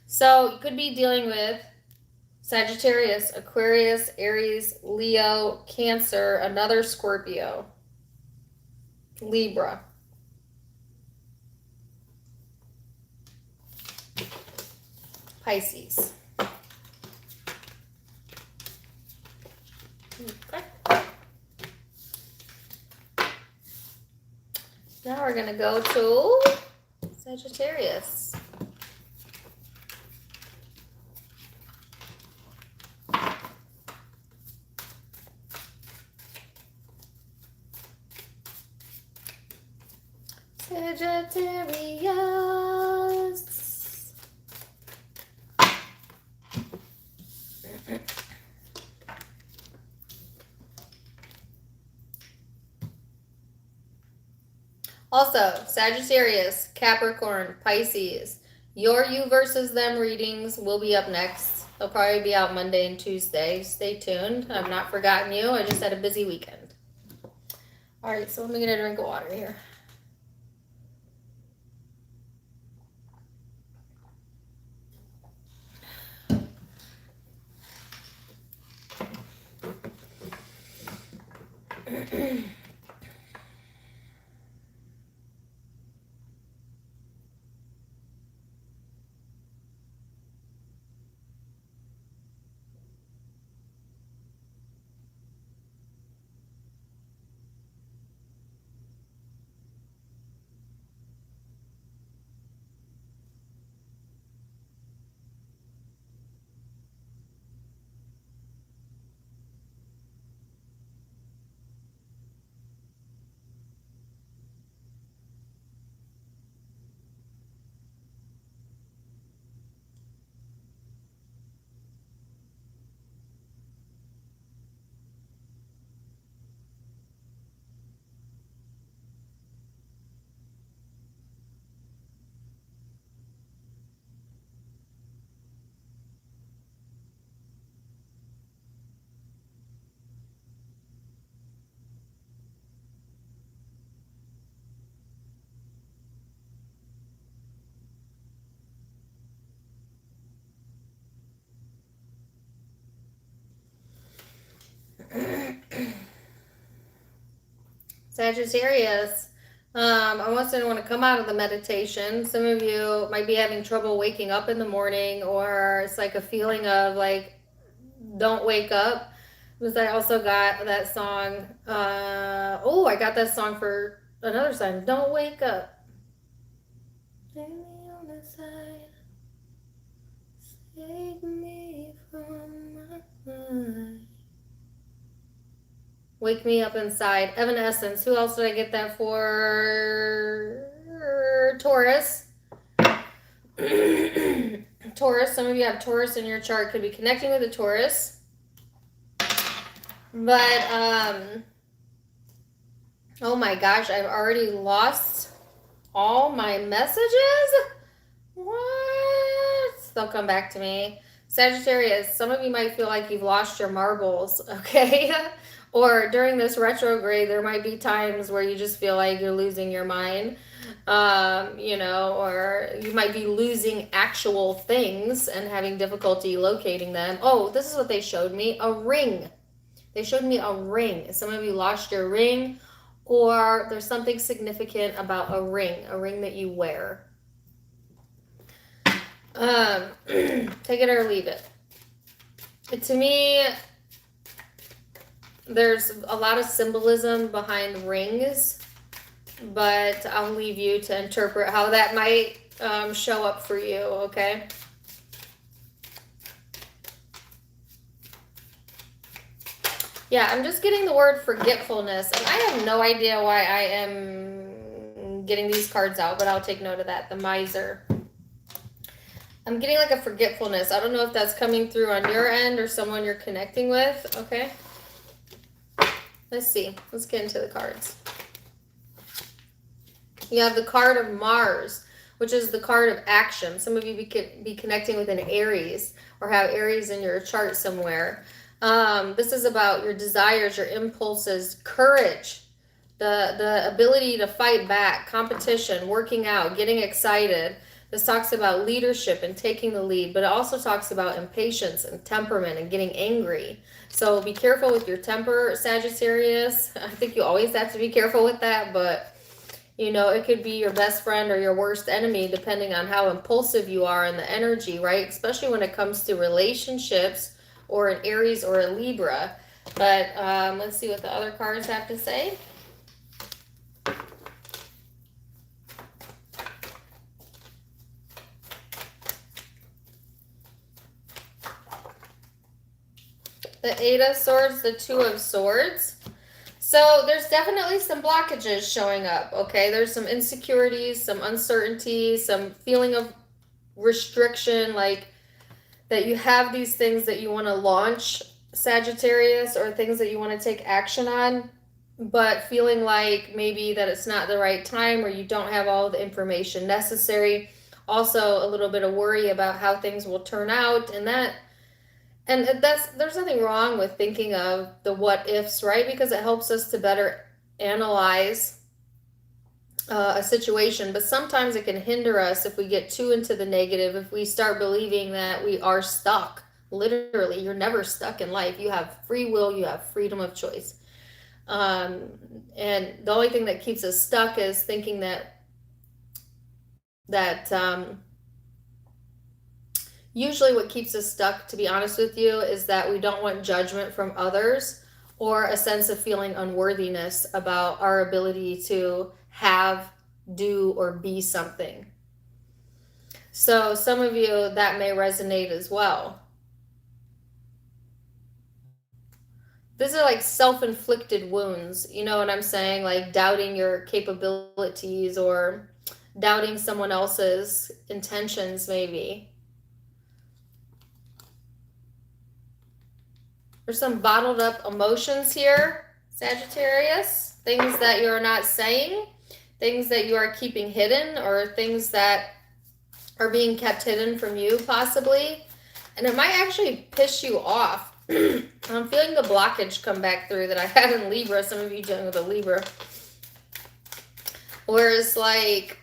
So you could be dealing with Sagittarius, Aquarius, Aries, Leo, Cancer, another Scorpio, Libra. Pisces. Okay. Now we're going to go to Sagittarius. Sagittarius. Also, Sagittarius, Capricorn, Pisces. Your you versus them readings will be up next. They'll probably be out Monday and Tuesday. Stay tuned. I've not forgotten you. I just had a busy weekend. All right, so let me get a drink of water here. Sagittarius, I want someone to come out of the meditation. Some of you might be having trouble waking up in the morning, or it's like a feeling of like, don't wake up. Because I also got that song. I got that song for another sign. Don't wake up. Take me on the side. Save me from my mind. Wake me up inside. Evanescence. Who else did I get that for? Taurus. Taurus, some of you have Taurus in your chart, could be connecting with a Taurus. But, oh my gosh, I've already lost all my messages? What? They'll come back to me. Sagittarius, some of you might feel like you've lost your marbles, okay? Or during this retrograde, there might be times where you just feel like you're losing your mind, you know, or you might be losing actual things and having difficulty locating them. Oh, this is what they showed me, a ring. They showed me a ring. Some of you lost your ring, or there's something significant about a ring that you wear. Take it or leave it. To me, there's a lot of symbolism behind rings, but I'll leave you to interpret how that might show up for you, okay? Yeah, I'm just getting the word forgetfulness, and I have no idea why I am getting these cards out, but I'll take note of that. The Miser. I'm getting like a forgetfulness. I don't know if that's coming through on your end or someone you're connecting with, okay? Let's see. Let's get into the cards. You have the card of Mars, which is the card of action. Some of you be connecting with an Aries or have Aries in your chart somewhere. This is about your desires, your impulses, courage, the ability to fight back, competition, working out, getting excited. This talks about leadership and taking the lead, but it also talks about impatience and temperament and getting angry. So be careful with your temper, Sagittarius. I think you always have to be careful with that, but you know, it could be your best friend or your worst enemy depending on how impulsive you are and the energy, right? Especially when it comes to relationships or an Aries or a Libra. But let's see what the other cards have to say. The Eight of Swords, the Two of Swords. So there's definitely some blockages showing up, okay? There's some insecurities, some uncertainty, some feeling of restriction, like that you have these things that you want to launch, Sagittarius, or things that you want to take action on, but feeling like maybe that it's not the right time or you don't have all the information necessary. Also, a little bit of worry about how things will turn out, and there's nothing wrong with thinking of the what ifs, right? Because it helps us to better analyze a situation, but sometimes it can hinder us if we get too into the negative, if we start believing that we are stuck. Literally, you're never stuck in life. You have free will, you have freedom of choice. And the only thing that keeps us stuck is thinking that usually what keeps us stuck, to be honest with you, is that we don't want judgment from others or a sense of feeling unworthiness about our ability to have, do, or be something. So some of you, that may resonate as well. These are like self-inflicted wounds, you know what I'm saying? Like doubting your capabilities or doubting someone else's intentions, maybe. There's some bottled up emotions here, Sagittarius. Things that you're not saying, things that you are keeping hidden, or things that are being kept hidden from you, possibly. And it might actually piss you off. I'm feeling the blockage come back through that I had in Libra. Some of you dealing with a Libra. Whereas, like,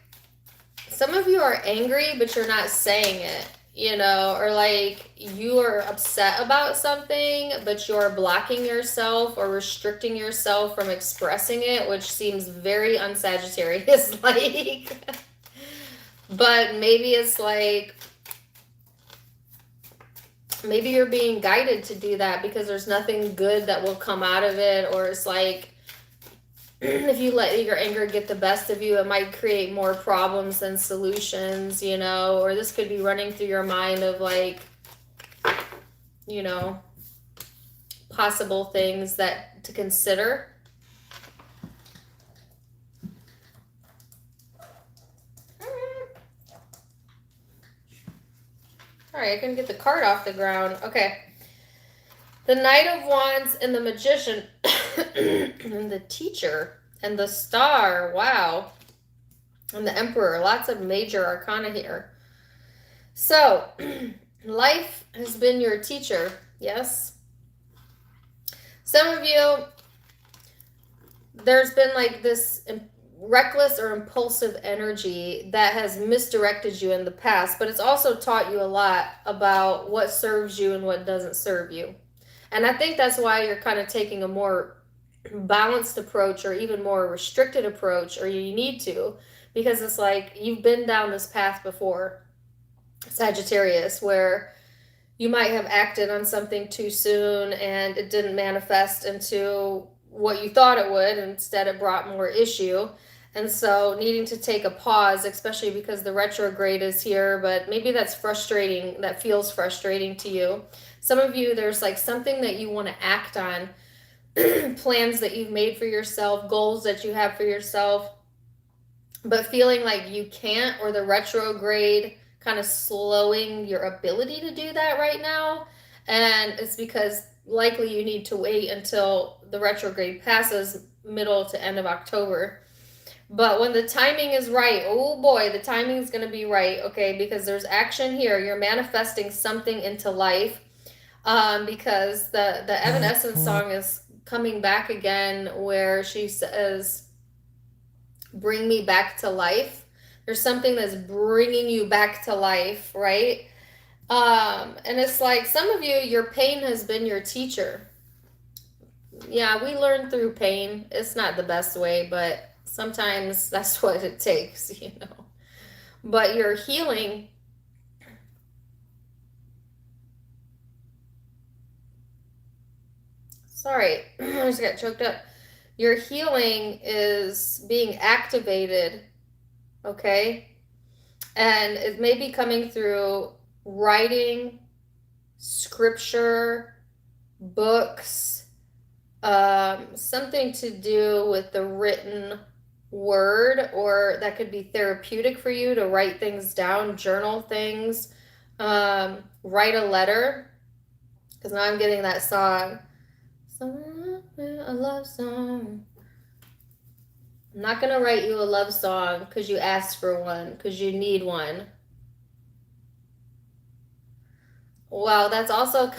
some of you are angry, but you're not saying it, you know, or like you are upset about something, but you're blocking yourself or restricting yourself from expressing it, which seems very un-Sagittarius-like. But maybe it's like, maybe you're being guided to do that because there's nothing good that will come out of it, or it's like, if you let your anger get the best of you, it might create more problems than solutions, you know, or this could be running through your mind of like, you know, possible things that to consider. All right, I can get the card off the ground. Okay. The Knight of Wands and the Magician and the Teacher and the Star. Wow. And the Emperor. Lots of major arcana here. So, life has been your teacher. Yes. Some of you, there's been like this reckless or impulsive energy that has misdirected you in the past, but it's also taught you a lot about what serves you and what doesn't serve you. And I think that's why you're kind of taking a more balanced approach or even more restricted approach, or you need to, because it's like you've been down this path before, Sagittarius, where you might have acted on something too soon and it didn't manifest into what you thought it would. Instead, it brought more issue. And so needing to take a pause, especially because the retrograde is here, but maybe that's frustrating, that feels frustrating to you. Some of you, there's like something that you want to act on, plans that you've made for yourself, goals that you have for yourself, but feeling like you can't, or the retrograde kind of slowing your ability to do that right now. And it's because likely you need to wait until the retrograde passes, middle to end of October. But when the timing is right, oh boy, the timing is going to be right, okay? Because there's action here. You're manifesting something into life, because the Evanescence song is coming back again, where she says, bring me back to life. There's something that's bringing you back to life, right? And it's like some of you, your pain has been your teacher. Yeah, we learn through pain. It's not the best way, but sometimes that's what it takes, you know. But your healing, sorry, I just got choked up. Your healing is being activated, okay? And it may be coming through writing, scripture, books, something to do with the written word, or that could be therapeutic for you to write things down, journal things, write a letter, because now I'm getting that song. A love song. I'm not going to write you a love song because you asked for one, because you need one. Wow, that's also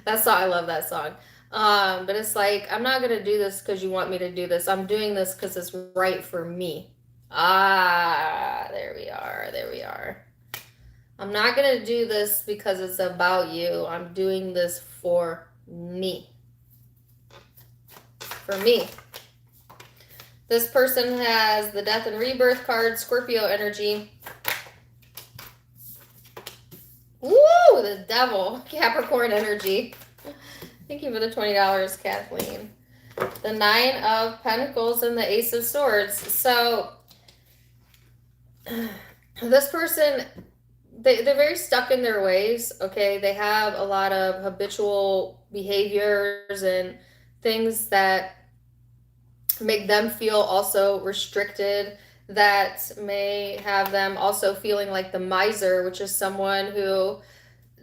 that song. I love that song. But it's like, I'm not going to do this because you want me to do this. I'm doing this because it's right for me. Ah, there we are. There we are. I'm not going to do this because it's about you. I'm doing this for me. For me. This person has the Death and Rebirth card, Scorpio energy. Woo! The Devil, Capricorn energy. Thank you for the $20, Kathleen. The Nine of Pentacles and the Ace of Swords. So, this person, they're very stuck in their ways, okay? They have a lot of habitual behaviors and things that make them feel also restricted, that may have them also feeling like the miser, which is someone who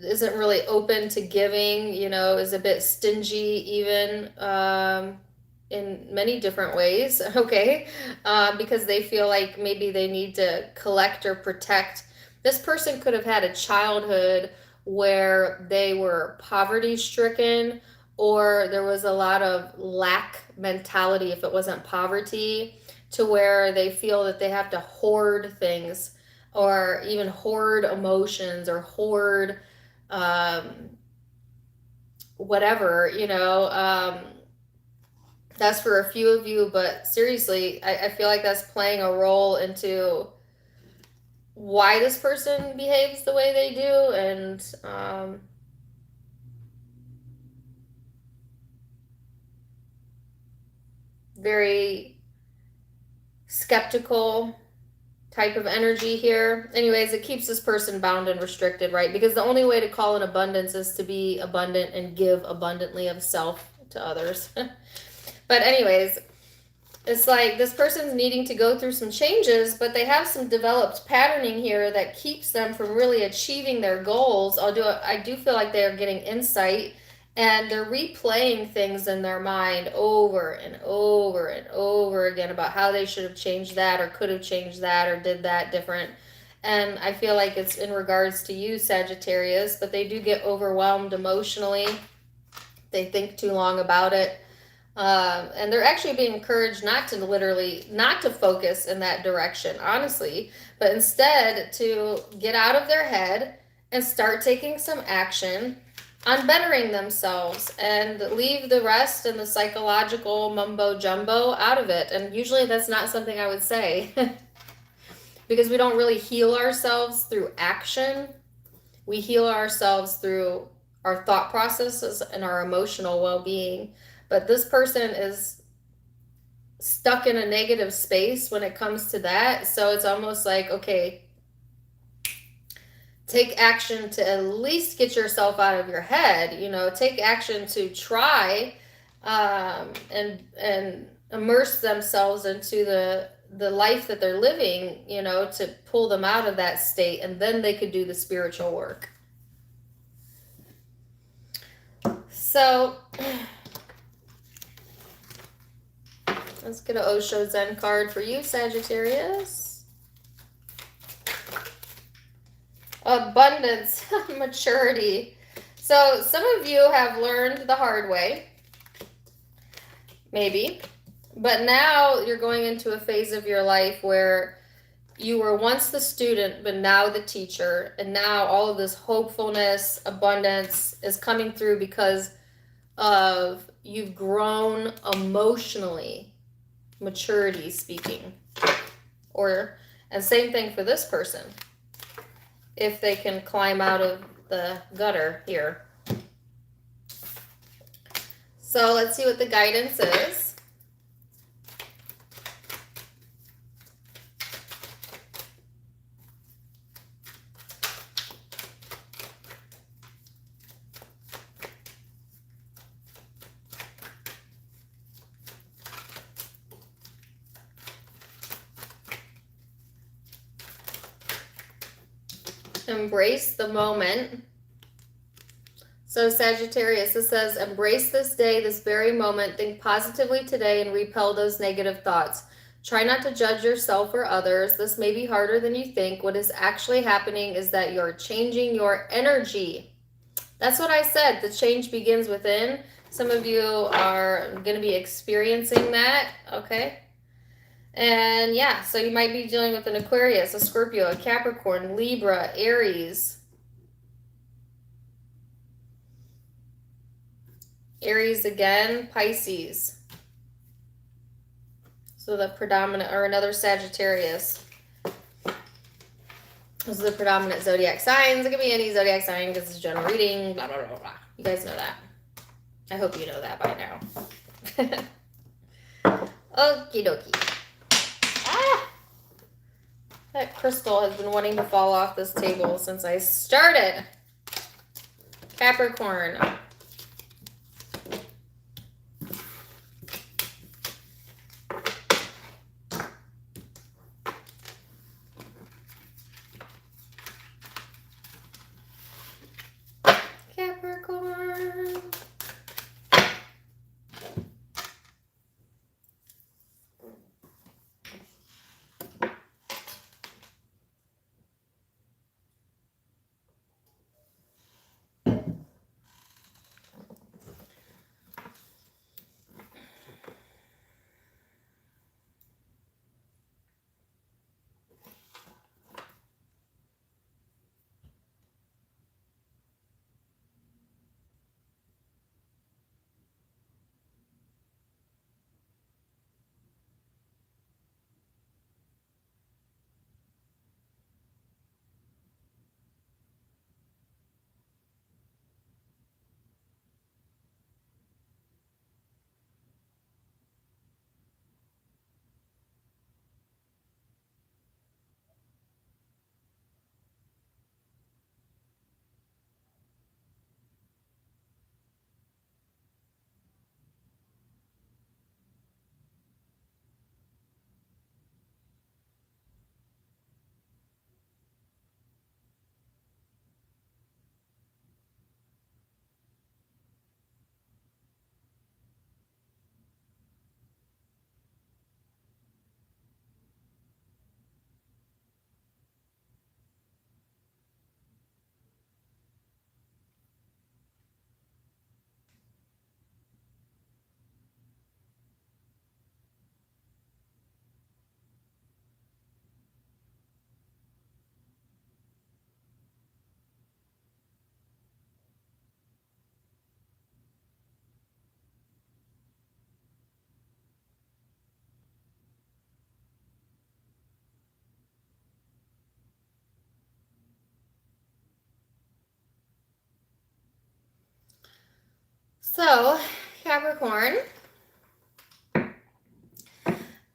isn't really open to giving, you know, is a bit stingy even, in many different ways, okay? Because they feel like maybe they need to collect or protect. This person could have had a childhood where they were poverty stricken, or there was a lot of lack mentality if it wasn't poverty, to where they feel that they have to hoard things, or even hoard emotions, or hoard whatever, you know. That's for a few of you, but seriously, I feel like that's playing a role into why this person behaves the way they do. And very skeptical type of energy here. Anyways, it keeps this person bound and restricted, right? Because the only way to call in abundance is to be abundant and give abundantly of self to others. But anyways, It's like this person's needing to go through some changes, but they have some developed patterning here that keeps them from really achieving their goals. I do feel like they are getting insight, and they're replaying things in their mind over and over and over again about how they should have changed that or could have changed that or did that different. And I feel like it's in regards to you, Sagittarius, but they do get overwhelmed emotionally. They think too long about it. And they're actually being encouraged not to focus in that direction, honestly, but instead to get out of their head and start taking some action on bettering themselves and leave the rest and the psychological mumbo jumbo out of it. And usually that's not something I would say because we don't really heal ourselves through action. We heal ourselves through our thought processes and our emotional well-being. But this person is stuck in a negative space when it comes to that. So it's almost like, okay, take action to at least get yourself out of your head. Take action to try and immerse themselves into the life that they're living, to pull them out of that state, and then they could do the spiritual work. So let's get an Osho Zen card for you, Sagittarius. Abundance, maturity. So some of you have learned the hard way, maybe, but now you're going into a phase of your life where you were once the student, but now the teacher, and now all of this hopefulness, abundance is coming through because of you've grown emotionally, maturity speaking. And same thing for this person, if they can climb out of the gutter here. So let's see what the guidance is. Embrace the moment. So Sagittarius, it says, embrace this day, this very moment. Think positively today and repel those negative thoughts. Try not to judge yourself or others. This may be harder than you think. What is actually happening is that you're changing your energy. That's what I said. The change begins within. Some of you are going to be experiencing that, okay? And yeah, so you might be dealing with an Aquarius, a Scorpio, a Capricorn, Libra, Aries. Aries again, Pisces. So the predominant, or another Sagittarius. Those are the predominant zodiac signs. It could be any zodiac sign because it's a general reading, blah, blah, blah, blah. You guys know that. I hope you know that by now. Okie dokie. That crystal has been wanting to fall off this table since I started. Capricorn. Capricorn. So, Capricorn,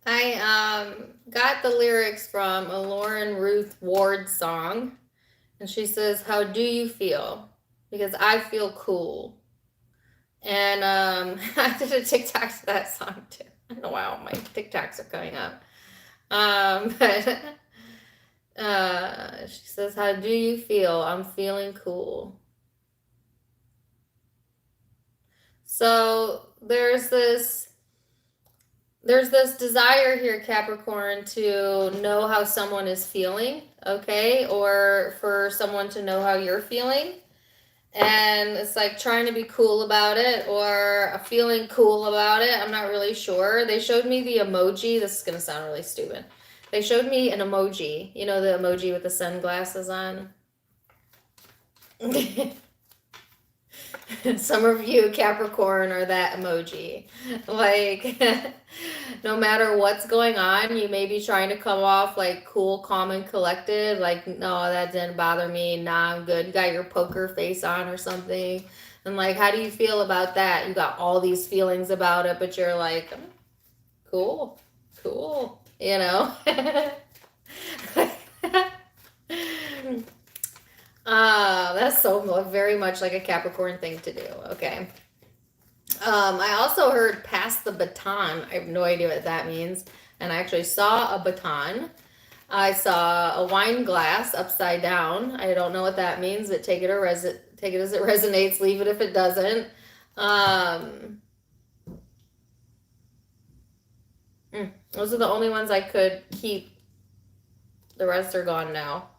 I got the lyrics from a Lauren Ruth Ward song, and she says, "How do you feel?" Because I feel cool. And I did a TikTok to that song too. I don't know why all my TikToks are coming up. But she says, "How do you feel?" I'm feeling cool. So there's this desire here, Capricorn, to know how someone is feeling, okay? Or for someone to know how you're feeling. And it's like trying to be cool about it or feeling cool about it. I'm not really sure. They showed me the emoji. This is going to sound really stupid. They showed me an emoji. You know, the emoji with the sunglasses on? Some of you, Capricorn, are that emoji. Like, no matter what's going on, you may be trying to come off like cool, calm, and collected. Like, no, that didn't bother me. Nah, I'm good. You got your poker face on or something. And like, how do you feel about that? You got all these feelings about it, but you're like, cool, cool, you know? That's so very much like a Capricorn thing to do. Okay. I also heard pass the baton. I have no idea what that means. And I actually saw a baton. I saw a wine glass upside down. I don't know what that means, but take it as it resonates. Leave it if it doesn't. Those are the only ones I could keep. The rest are gone now.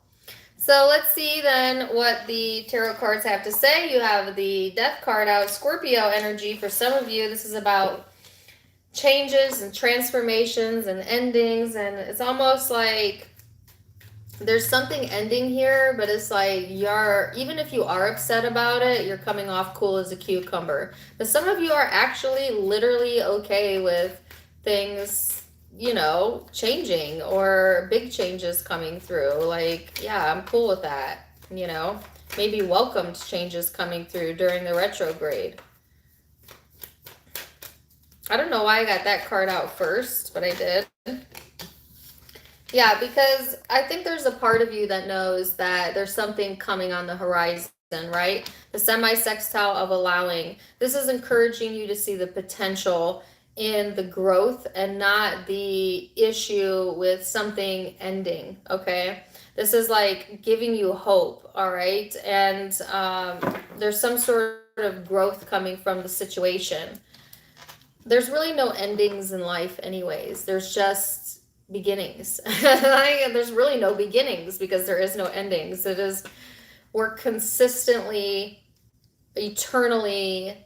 So let's see then what the tarot cards have to say. You have the Death card out, Scorpio energy. For some of you, this is about changes and transformations and endings. And it's almost like there's something ending here, but it's like even if you are upset about it, you're coming off cool as a cucumber. But some of you are actually literally okay with things, you know, changing or big changes coming through. Like, yeah, I'm cool with that, you know. Maybe welcomed changes coming through during the retrograde. I don't know why I got that card out first, but I did. Yeah, because I think there's a part of you that knows that there's something coming on the horizon, right? The semi-sextile of allowing. This is encouraging you to see the potential in the growth and not the issue with something ending, okay? This is like giving you hope, all right? And there's some sort of growth coming from the situation. There's really no endings in life anyways. There's just beginnings. There's really no beginnings because there is no endings. We're consistently, eternally,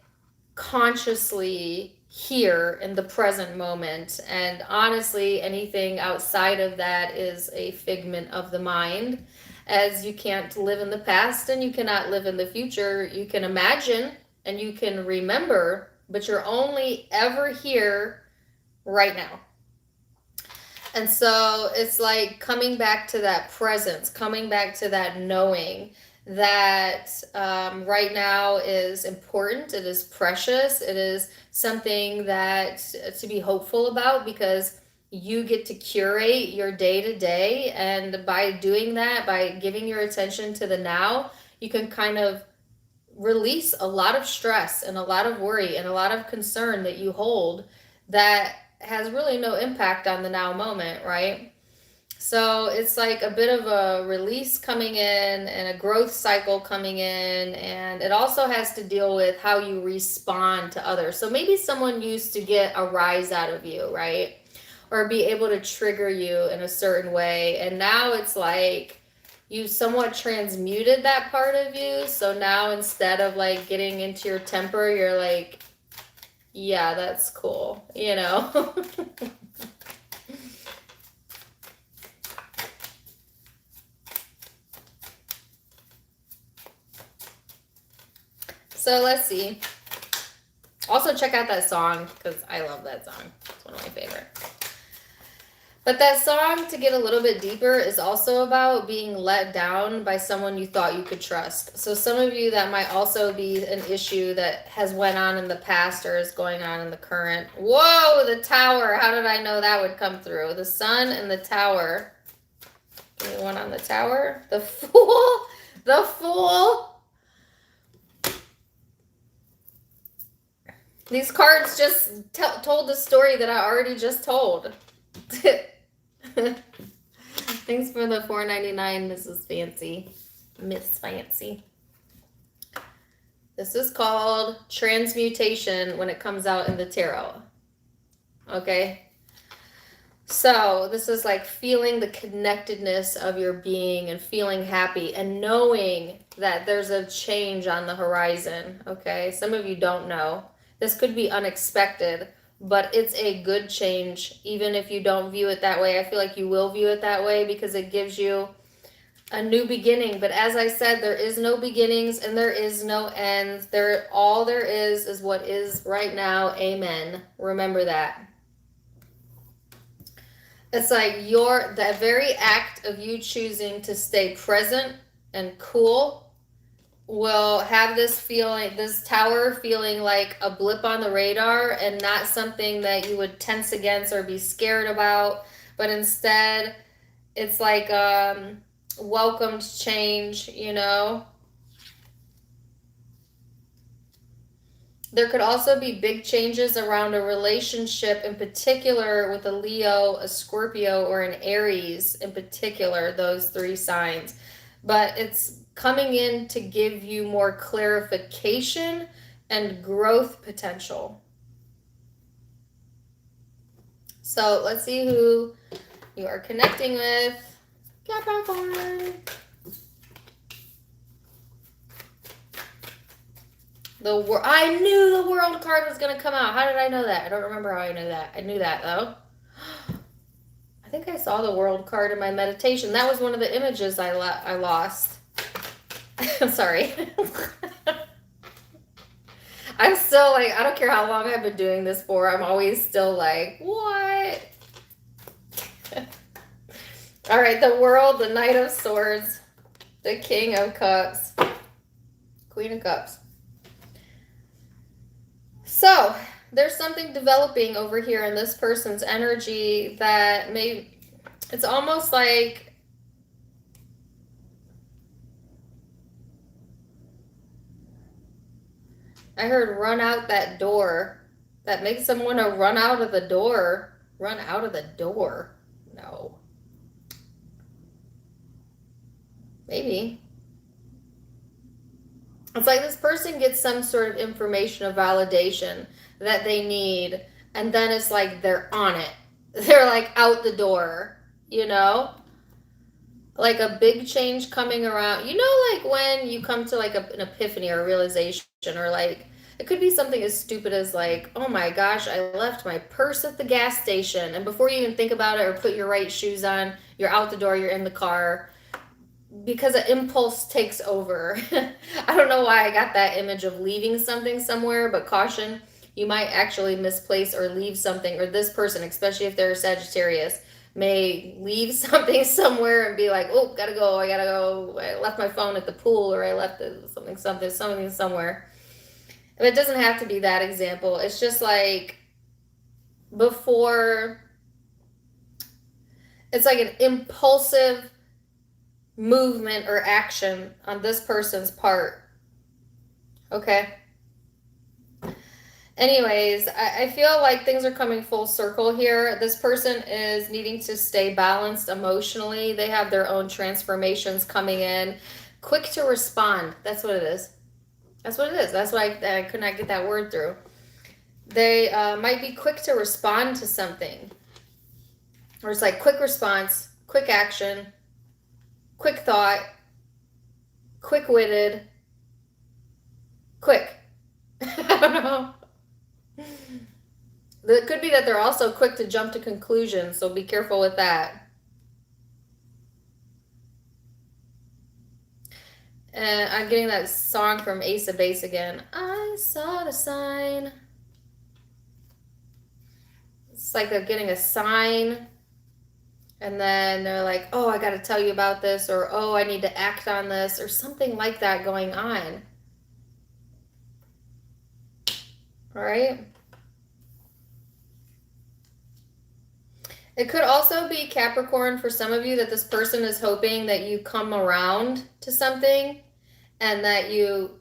consciously here in the present moment, and honestly anything outside of that is a figment of the mind, as you can't live in the past and you cannot live in the future. You can imagine and you can remember, but you're only ever here right now. And so it's like coming back to that presence, coming back to that knowing that right now is important. It is precious. It is something that to be hopeful about, because you get to curate your day to day. And by doing that, by giving your attention to the now, you can kind of release a lot of stress and a lot of worry and a lot of concern that you hold that has really no impact on the now moment, right? So it's like a bit of a release coming in and a growth cycle coming in. And it also has to deal with how you respond to others. So maybe someone used to get a rise out of you, right? Or be able to trigger you in a certain way. And now it's like you somewhat transmuted that part of you. So now instead of like getting into your temper, you're like, yeah, that's cool, you know? So let's see. Also check out that song because I love that song. It's one of my favorites. But that song, to get a little bit deeper, is also about being let down by someone you thought you could trust. So some of you, that might also be an issue that has went on in the past or is going on in the current. Whoa, the Tower. How did I know that would come through? The Sun and the Tower. Give me one on the Tower. The Fool. The Fool. These cards just told the story that I already just told. Thanks for the $4.99, Mrs. Fancy. Miss Fancy. This is called transmutation when it comes out in the tarot. Okay? So this is like feeling the connectedness of your being and feeling happy and knowing that there's a change on the horizon. Okay? Some of you don't know. This could be unexpected, but it's a good change, even if you don't view it that way. I feel like you will view it that way because it gives you a new beginning. But as I said, there is no beginnings and there is no ends. All there is what is right now. Amen. Remember that. It's like the very act of you choosing to stay present and cool will have this feeling, this Tower feeling like a blip on the radar and not something that you would tense against or be scared about, but instead it's like welcomed change, you know. There could also be big changes around a relationship, in particular with a Leo, a Scorpio, or an Aries, in particular, those three signs. But it's coming in to give you more clarification and growth potential. So let's see who you are connecting with. Capricorn. I knew the World card was going to come out. How did I know that? I don't remember how I knew that. I knew that, though. I think I saw the World card in my meditation. That was one of the images I lost. I'm sorry. I'm still like, I don't care how long I've been doing this for. I'm always still like, what? All right, the World, the Knight of Swords, the King of Cups, Queen of Cups. So there's something developing over here in this person's energy that it's almost like I heard run out that door. That makes someone want to run out of the door. Run out of the door. No. Maybe. It's like this person gets some sort of information of validation that they need, and then it's like they're on it. They're like out the door, you know? Like a big change coming around. You know, like when you come to like an epiphany or a realization, or like it could be something as stupid as like, oh my gosh, I left my purse at the gas station. And before you even think about it or put your right shoes on, you're out the door, you're in the car. Because an impulse takes over. I don't know why I got that image of leaving something somewhere, but caution, you might actually misplace or leave something, or this person, especially if they're a Sagittarius, may leave something somewhere and be like, oh, gotta go, I left my phone at the pool, or I left something somewhere. And it doesn't have to be that example. It's just like before, it's like an impulsive movement or action on this person's part. Okay. Anyways, I feel like things are coming full circle here. This person is needing to stay balanced emotionally. They have their own transformations coming in. Quick to respond. That's what it is. That's what it is. That's why I could not get that word through. They might be quick to respond to something. Or it's like quick response, quick action, quick thought, quick-witted, quick. I don't know. It could be that they're also quick to jump to conclusions, so be careful with that. And I'm getting that song from Ace of Base again. I saw the sign. It's like they're getting a sign. And then they're like, oh, I got to tell you about this, or oh, I need to act on this, or something like that going on. All right. It could also be Capricorn for some of you that this person is hoping that you come around to something and that you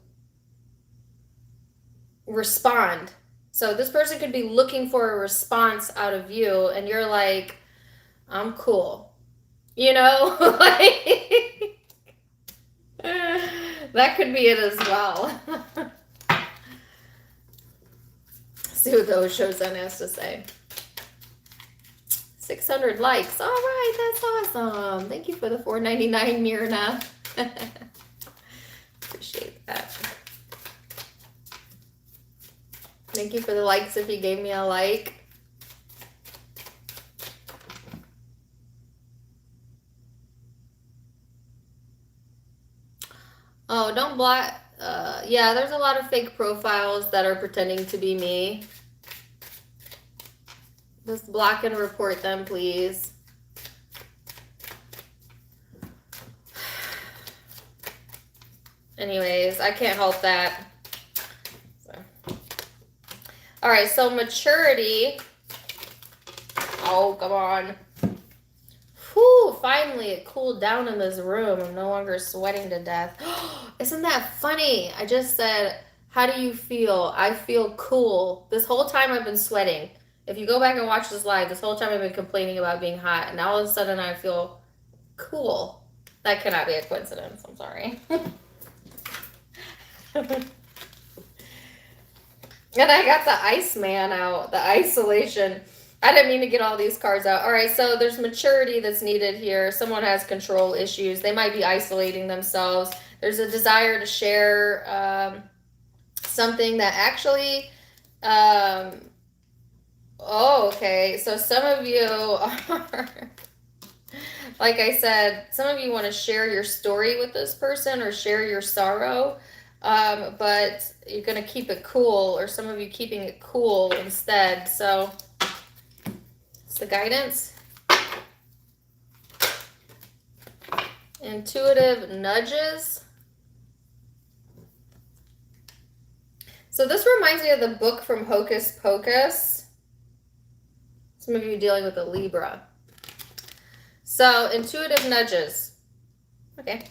respond. So this person could be looking for a response out of you and you're like, I'm cool. You know? Like, that could be it as well. See what the Osho-san has to say. 600 likes. All right, that's awesome. Thank you for the $4.99, Mirna. Appreciate that. Thank you for the likes if you gave me a like. Oh, don't block. Yeah, there's a lot of fake profiles that are pretending to be me. Just block and report them, please. Anyways, I can't help that. So. All right, so maturity. Oh, come on. Whew, finally it cooled down in this room. I'm no longer sweating to death. Isn't that funny? I just said, how do you feel? I feel cool. This whole time I've been sweating. If you go back and watch this live, this whole time I've been complaining about being hot, and now all of a sudden I feel cool. That cannot be a coincidence. I'm sorry. And I got the Iceman out, the isolation. I didn't mean to get all these cards out. All right, so there's maturity that's needed here. Someone has control issues. They might be isolating themselves. There's a desire to share something that actually... Oh, okay. So some of you are, like I said, some of you want to share your story with this person or share your sorrow, but you're going to keep it cool, or some of you keeping it cool instead. So it's the guidance. Intuitive nudges. So this reminds me of the book from Hocus Pocus. Some of you dealing with a Libra. So, intuitive nudges. Okay.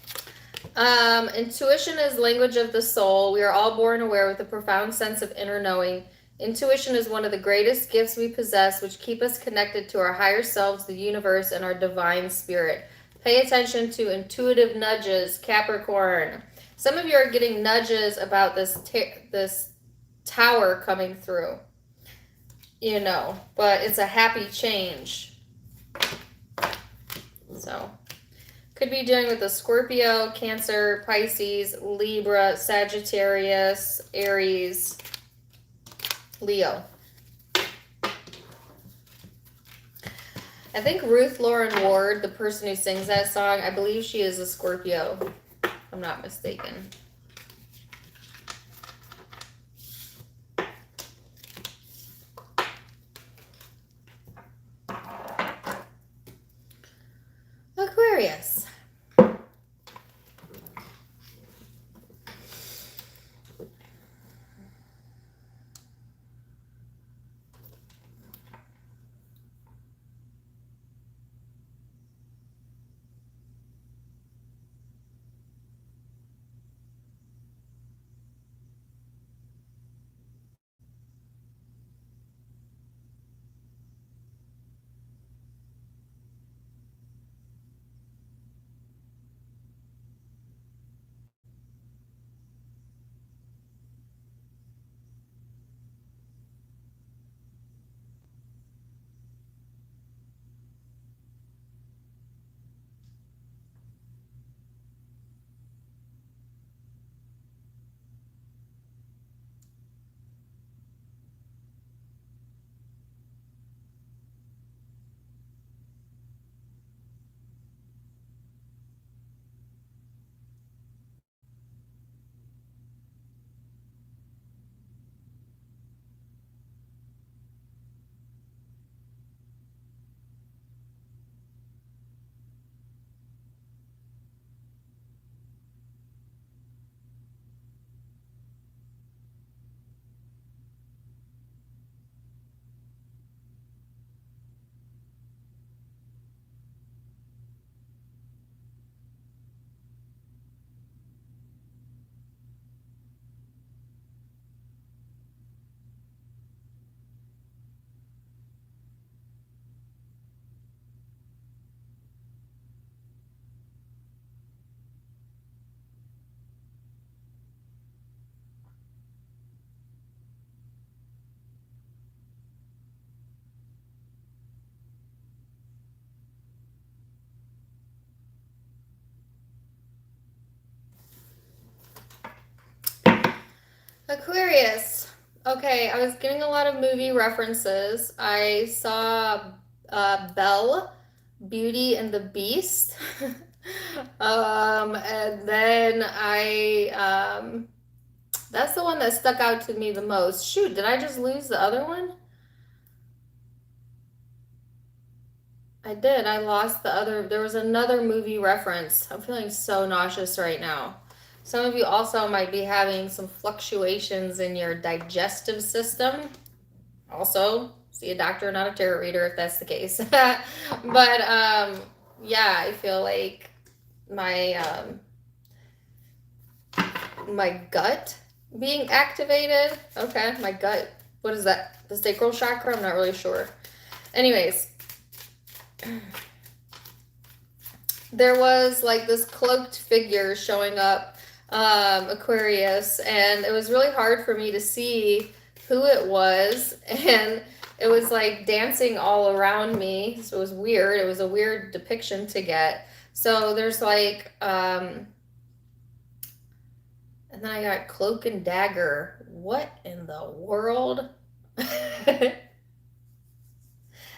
Intuition is language of the soul. We are all born aware with a profound sense of inner knowing. Intuition is one of the greatest gifts we possess, which keep us connected to our higher selves, the universe, and our divine spirit. Pay attention to intuitive nudges, Capricorn. Some of you are getting nudges about this tower coming through. You know, but it's a happy change. So, could be dealing with a Scorpio, Cancer, Pisces, Libra, Sagittarius, Aries, Leo. I think Ruth Lauren Ward, the person who sings that song, I believe she is a Scorpio, if I'm not mistaken. Aquarius. Aquarius. Okay, I was getting a lot of movie references. I saw Belle, Beauty and the Beast. And then that's the one that stuck out to me the most. Shoot, did I just lose the other one? I did. I lost the other. There was another movie reference. I'm feeling so nauseous right now. Some of you also might be having some fluctuations in your digestive system. Also, see a doctor, not a tarot reader if that's the case. But yeah, I feel like my my gut being activated. Okay, my gut. What is that? The sacral chakra? I'm not really sure. Anyways, there was like this cloaked figure showing up, Aquarius, and it was really hard for me to see who it was, and it was like dancing all around me, so it was weird. It was a weird depiction to get. So there's like and then I got cloak and dagger. What in the world?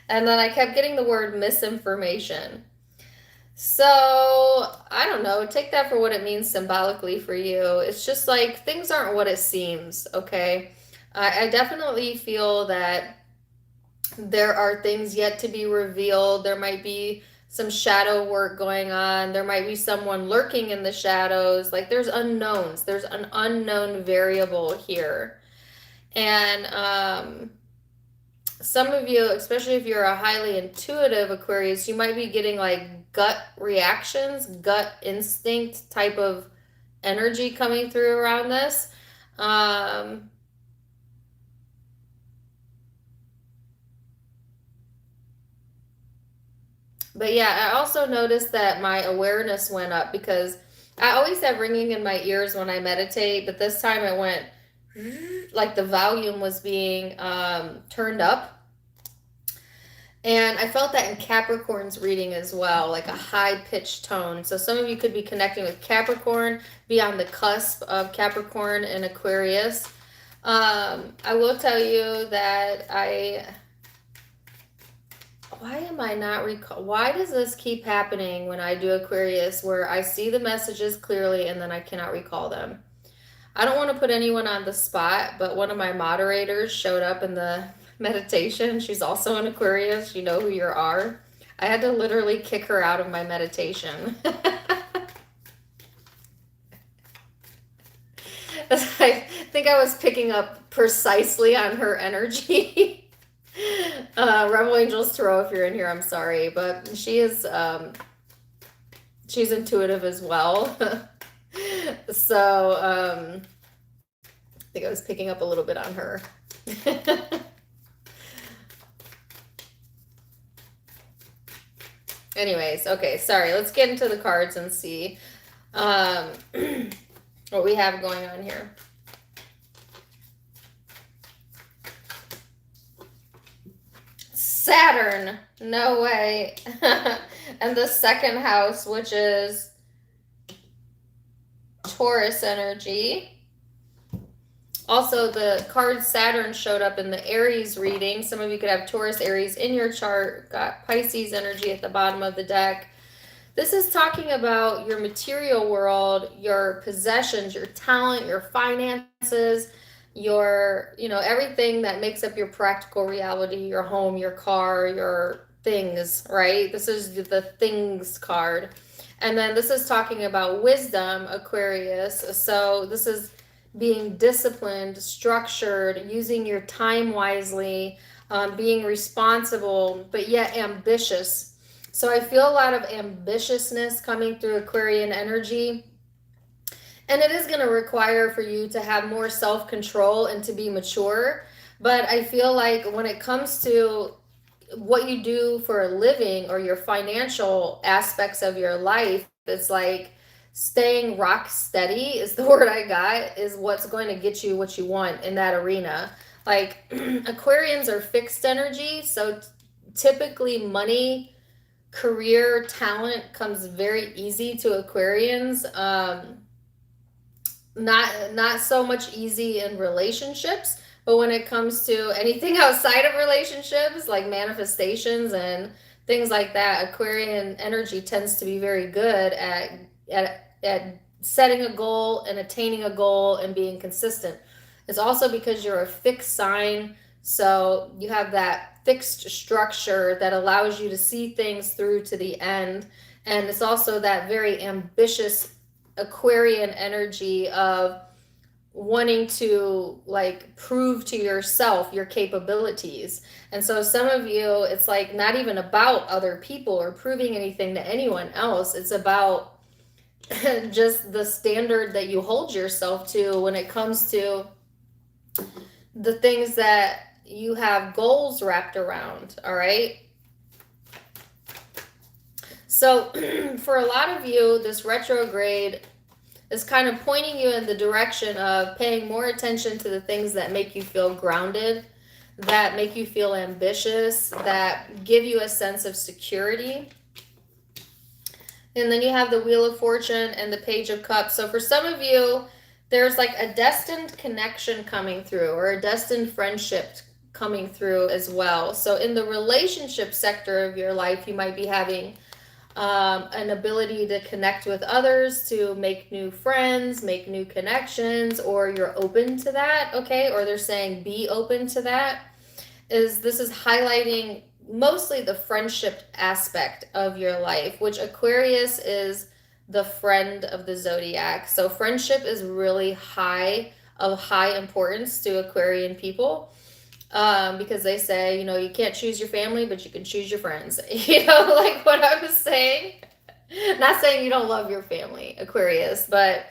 And then I kept getting the word misinformation. So, I don't know. Take that for what it means symbolically for you. It's just like things aren't what it seems, okay? I definitely feel that there are things yet to be revealed. There might be some shadow work going on. There might be someone lurking in the shadows. Like there's unknowns. There's an unknown variable here. And some of you, especially if you're a highly intuitive Aquarius, you might be getting like gut reactions, gut instinct type of energy coming through around this. But yeah, I also noticed that my awareness went up because I always have ringing in my ears when I meditate, but this time it went like the volume was being turned up. And I felt that in Capricorn's reading as well, like a high-pitched tone. So some of you could be connecting with Capricorn, be on the cusp of Capricorn and Aquarius. I will tell you that why am I not why does this keep happening when I do Aquarius where I see the messages clearly and then I cannot recall them? I don't want to put anyone on the spot, but one of my moderators showed up in the meditation. She's also an Aquarius. You know who you are. I had to literally kick her out of my meditation. I think I was picking up precisely on her energy. Rebel Angels Tarot, if you're in here, I'm sorry, but she is she's intuitive as well. So I think I was picking up a little bit on her. Anyways, okay, sorry. Let's get into the cards and see what we have going on here. Saturn, no way. And the second house, which is Taurus energy. Also, the card Saturn showed up in the Aries reading. Some of you could have Taurus, Aries in your chart. Got Pisces energy at the bottom of the deck. This is talking about your material world, your possessions, your talent, your finances, your, everything that makes up your practical reality, your home, your car, your things, right? This is the things card. And then this is talking about wisdom, Aquarius. So this is being disciplined, structured, using your time wisely, being responsible, but yet ambitious. So I feel a lot of ambitiousness coming through Aquarian energy. And it is going to require for you to have more self-control and to be mature. But I feel like when it comes to what you do for a living or your financial aspects of your life, it's like staying rock steady is the word I got, is what's going to get you what you want in that arena. Like Aquarians are fixed energy. So typically money, career, talent comes very easy to Aquarians. not so much easy in relationships, but when it comes to anything outside of relationships, like manifestations and things like that, Aquarian energy tends to be very good at setting a goal and attaining a goal and being consistent. It's also because you're a fixed sign, so you have that fixed structure that allows you to see things through to the end. And it's also that very ambitious Aquarian energy of wanting to like prove to yourself your capabilities. And so some of you, it's like not even about other people or proving anything to anyone else. It's about just the standard that you hold yourself to when it comes to the things that you have goals wrapped around. All right. So for a lot of you, this retrograde is kind of pointing you in the direction of paying more attention to the things that make you feel grounded, that make you feel ambitious, that give you a sense of security. And then you have the Wheel of Fortune and the Page of Cups. So for some of you, there's like a destined connection coming through, or a destined friendship coming through as well. So in the relationship sector of your life, you might be having an ability to connect with others, to make new friends, make new connections, or you're open to that, okay? Or they're saying be open to that. This is highlighting mostly the friendship aspect of your life, which Aquarius is the friend of the zodiac. So friendship is really high importance to Aquarian people. Because they say, you know, you can't choose your family, but you can choose your friends. You know, like what I was saying. Not saying you don't love your family, Aquarius, but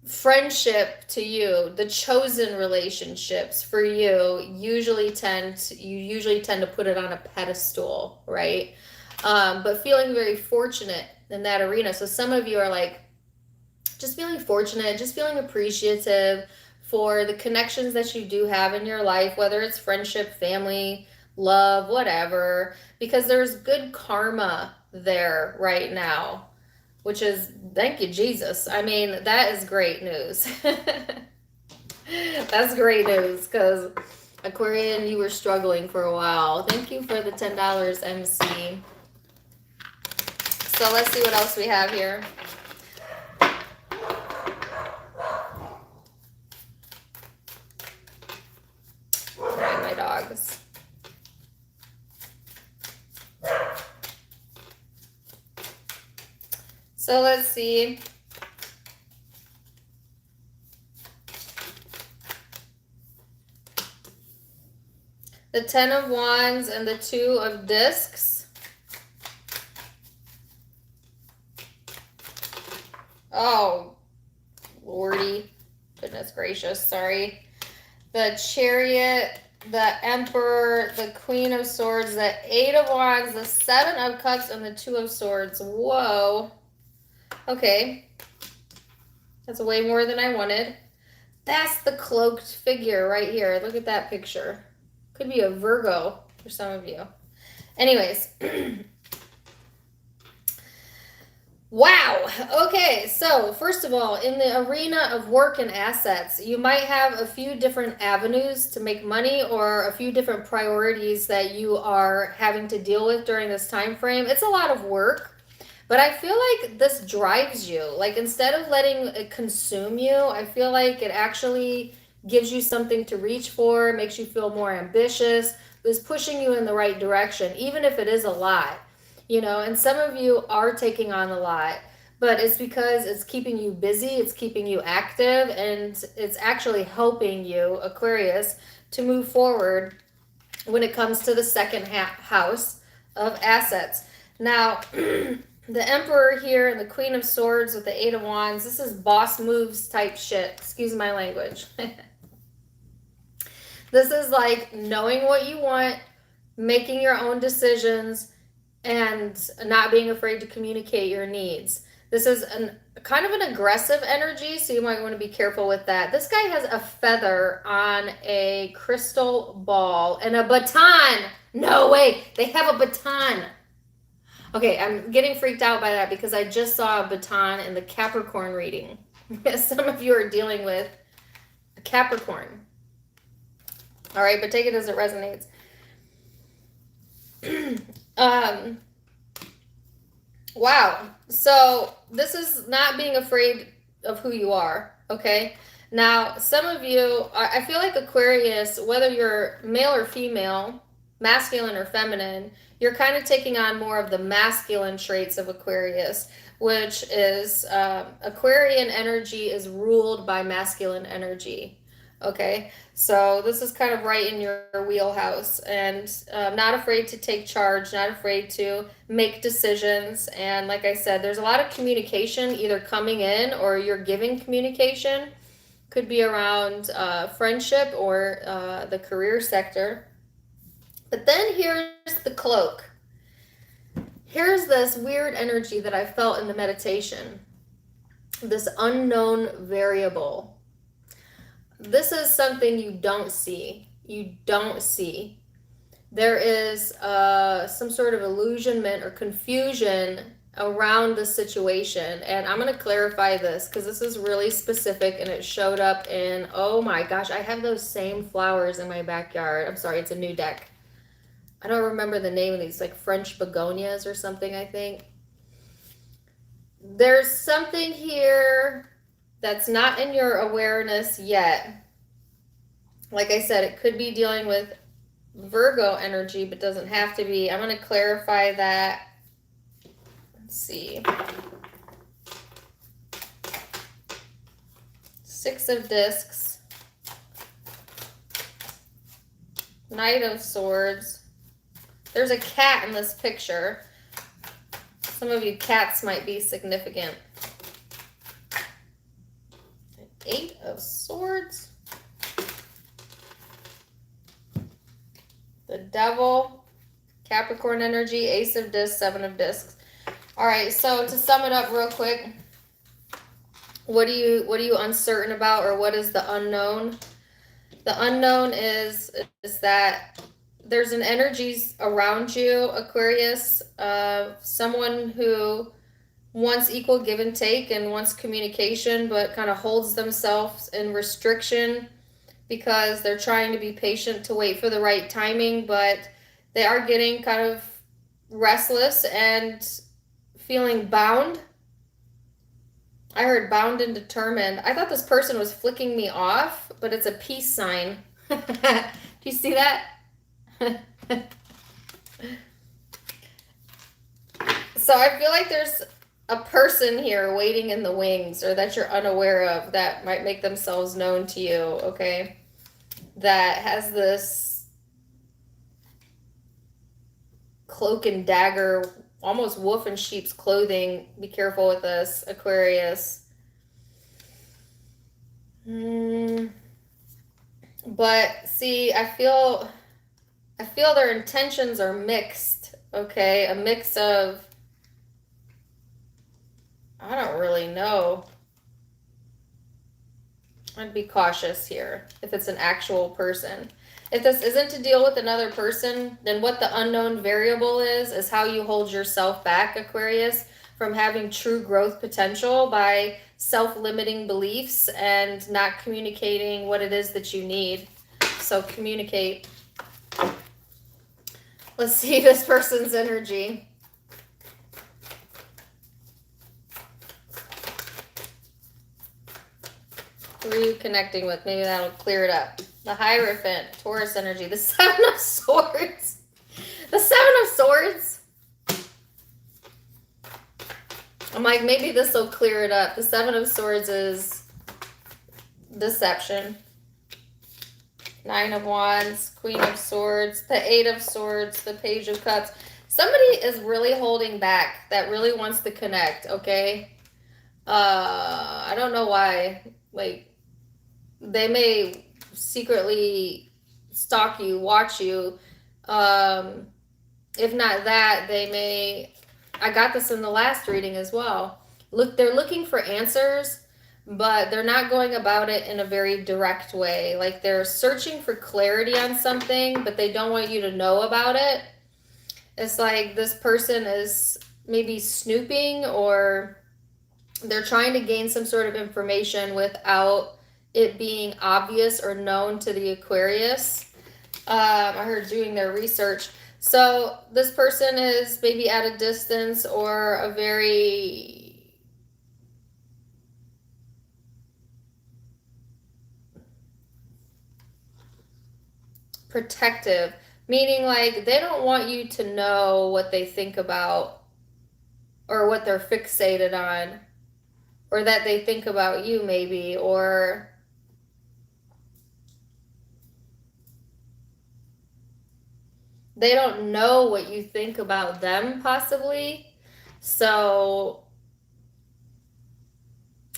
friendship to you, the chosen relationships for you, usually tend to put it on a pedestal, right? But feeling very fortunate in that arena. So some of you are like just feeling fortunate, just feeling appreciative for the connections that you do have in your life, whether it's friendship, family, love, whatever, because there's good karma there right now, which is, thank you, Jesus. I mean, that is great news. That's great news, because Aquarian, you were struggling for a while. Thank you for the $10, MC. So let's see what else we have here. Dogs. So let's see. The 10 of Wands and the 2 of Discs. Oh, Lordy. Goodness gracious, sorry. The Chariot, the Emperor, the Queen of Swords, the 8 of Wands, the 7 of Cups, and the 2 of Swords. Whoa. Okay. That's way more than I wanted. That's the cloaked figure right here. Look at that picture. Could be a Virgo for some of you. Anyways. Wow. Okay, so first of all, in the arena of work and assets, you might have a few different avenues to make money, or a few different priorities that you are having to deal with during this time frame. It's a lot of work, but I feel like this drives you. Like, instead of letting it consume you, I feel like it actually gives you something to reach for, makes you feel more ambitious, is pushing you in the right direction, even if it is a lot. You know, and some of you are taking on a lot, but it's because it's keeping you busy, it's keeping you active, and it's actually helping you, Aquarius, to move forward when it comes to the second house of assets. Now, the Emperor here and the Queen of Swords with the 8 of Wands, this is boss moves type shit. Excuse my language. This is like knowing what you want, making your own decisions, and not being afraid to communicate your needs. This is kind of an aggressive energy, so you might want to be careful with that. This guy has a feather on a crystal ball and a baton. No way, they have a baton. Okay, I'm getting freaked out by that because I just saw a baton in the Capricorn reading. Some of you are dealing with a Capricorn. All right, but take it as it resonates. Wow. So this is not being afraid of who you are, okay? Now, some of you, I feel like Aquarius, whether you're male or female, masculine or feminine, you're kind of taking on more of the masculine traits of Aquarius, which is Aquarian energy is ruled by masculine energy. Okay, so this is kind of right in your wheelhouse, and not afraid to take charge, not afraid to make decisions. And like I said, there's a lot of communication either coming in or you're giving communication. Could be around friendship or the career sector. But then here's the cloak. Here's this weird energy that I felt in the meditation. This unknown variable. This is something you don't see. You don't see. There is some sort of illusionment or confusion around the situation. And I'm going to clarify this because this is really specific and it showed up in, oh my gosh, I have those same flowers in my backyard. I'm sorry, it's a new deck. I don't remember the name of these, like French begonias or something, I think. There's something here that's not in your awareness yet. Like I said, it could be dealing with Virgo energy, but doesn't have to be. I'm going to clarify that. Let's see. Six of Discs. Knight of Swords. There's a cat in this picture. Some of you cats might be significant. Eight of Swords. The Devil. Capricorn energy. Ace of Discs. Seven of Discs. All right, so to sum it up real quick, what are you uncertain about, or what is the unknown? The unknown is that there's an energy around you, Aquarius, someone who wants equal give and take and wants communication, but kind of holds themselves in restriction because they're trying to be patient to wait for the right timing, but they are getting kind of restless and feeling bound. I heard bound and determined. I thought this person was flicking me off, but it's a peace sign. Do you see that? So I feel like there's a person here waiting in the wings, or that you're unaware of, that might make themselves known to you, okay? That has this cloak and dagger, almost wolf in sheep's clothing. Be careful with this, Aquarius. But see, I feel their intentions are mixed, okay? A mix of, I don't really know. I'd be cautious here if it's an actual person. If this isn't to deal with another person, then what the unknown variable is how you hold yourself back, Aquarius, from having true growth potential by self-limiting beliefs and not communicating what it is that you need. So communicate. Let's see this person's energy. Who are you connecting with? Maybe that'll clear it up. The Hierophant, Taurus energy. The Seven of Swords. The Seven of Swords. I'm like, maybe this will clear it up. The Seven of Swords is deception. Nine of Wands, Queen of Swords, the Eight of Swords, the Page of Cups. Somebody is really holding back that really wants to connect, okay? I don't know why. Like, they may secretly stalk you, watch you. If not that, they may... I got this in the last reading as well. Look, they're looking for answers, but they're not going about it in a very direct way. Like, they're searching for clarity on something, but they don't want you to know about it. It's like this person is maybe snooping or They're trying to gain some sort of information without it being obvious or known to the Aquarius. I heard doing their research. So this person is maybe at a distance or a very protective, meaning like they don't want you to know what they think about or what they're fixated on or that they think about you maybe, or they don't know what you think about them possibly. So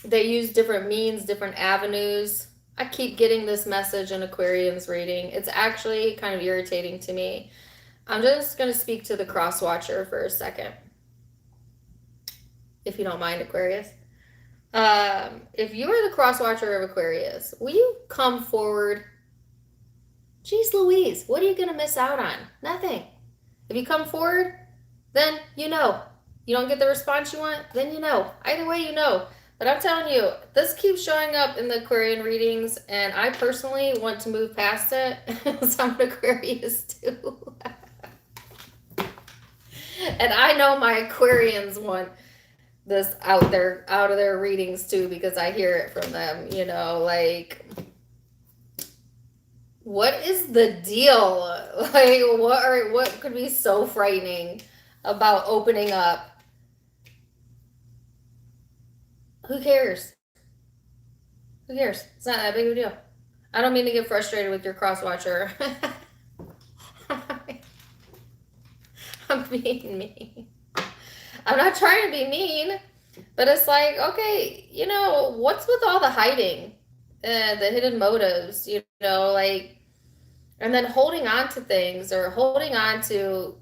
they use different means, different avenues. I keep getting this message in Aquarian's reading. It's actually kind of irritating to me. I'm just going to speak to the cross watcher for a second, if you don't mind, Aquarius. If you are the cross watcher of Aquarius, will you come forward? Jeez Louise, what are you going to miss out on? Nothing. If you come forward, then you know. You don't get the response you want, then you know. Either way, you know. But I'm telling you, this keeps showing up in the Aquarian readings, and I personally want to move past it. So I'm an Aquarius too. And I know my Aquarians want this out of their readings too, because I hear it from them, you know, like, what is the deal? Like, what could be so frightening about opening up? Who cares? Who cares? It's not that big of a deal. I don't mean to get frustrated with your cross watcher. I'm being mean. I'm not trying to be mean, but it's like, okay, you know, what's with all the hiding, the hidden motives, you know, like, and then holding on to things or holding on to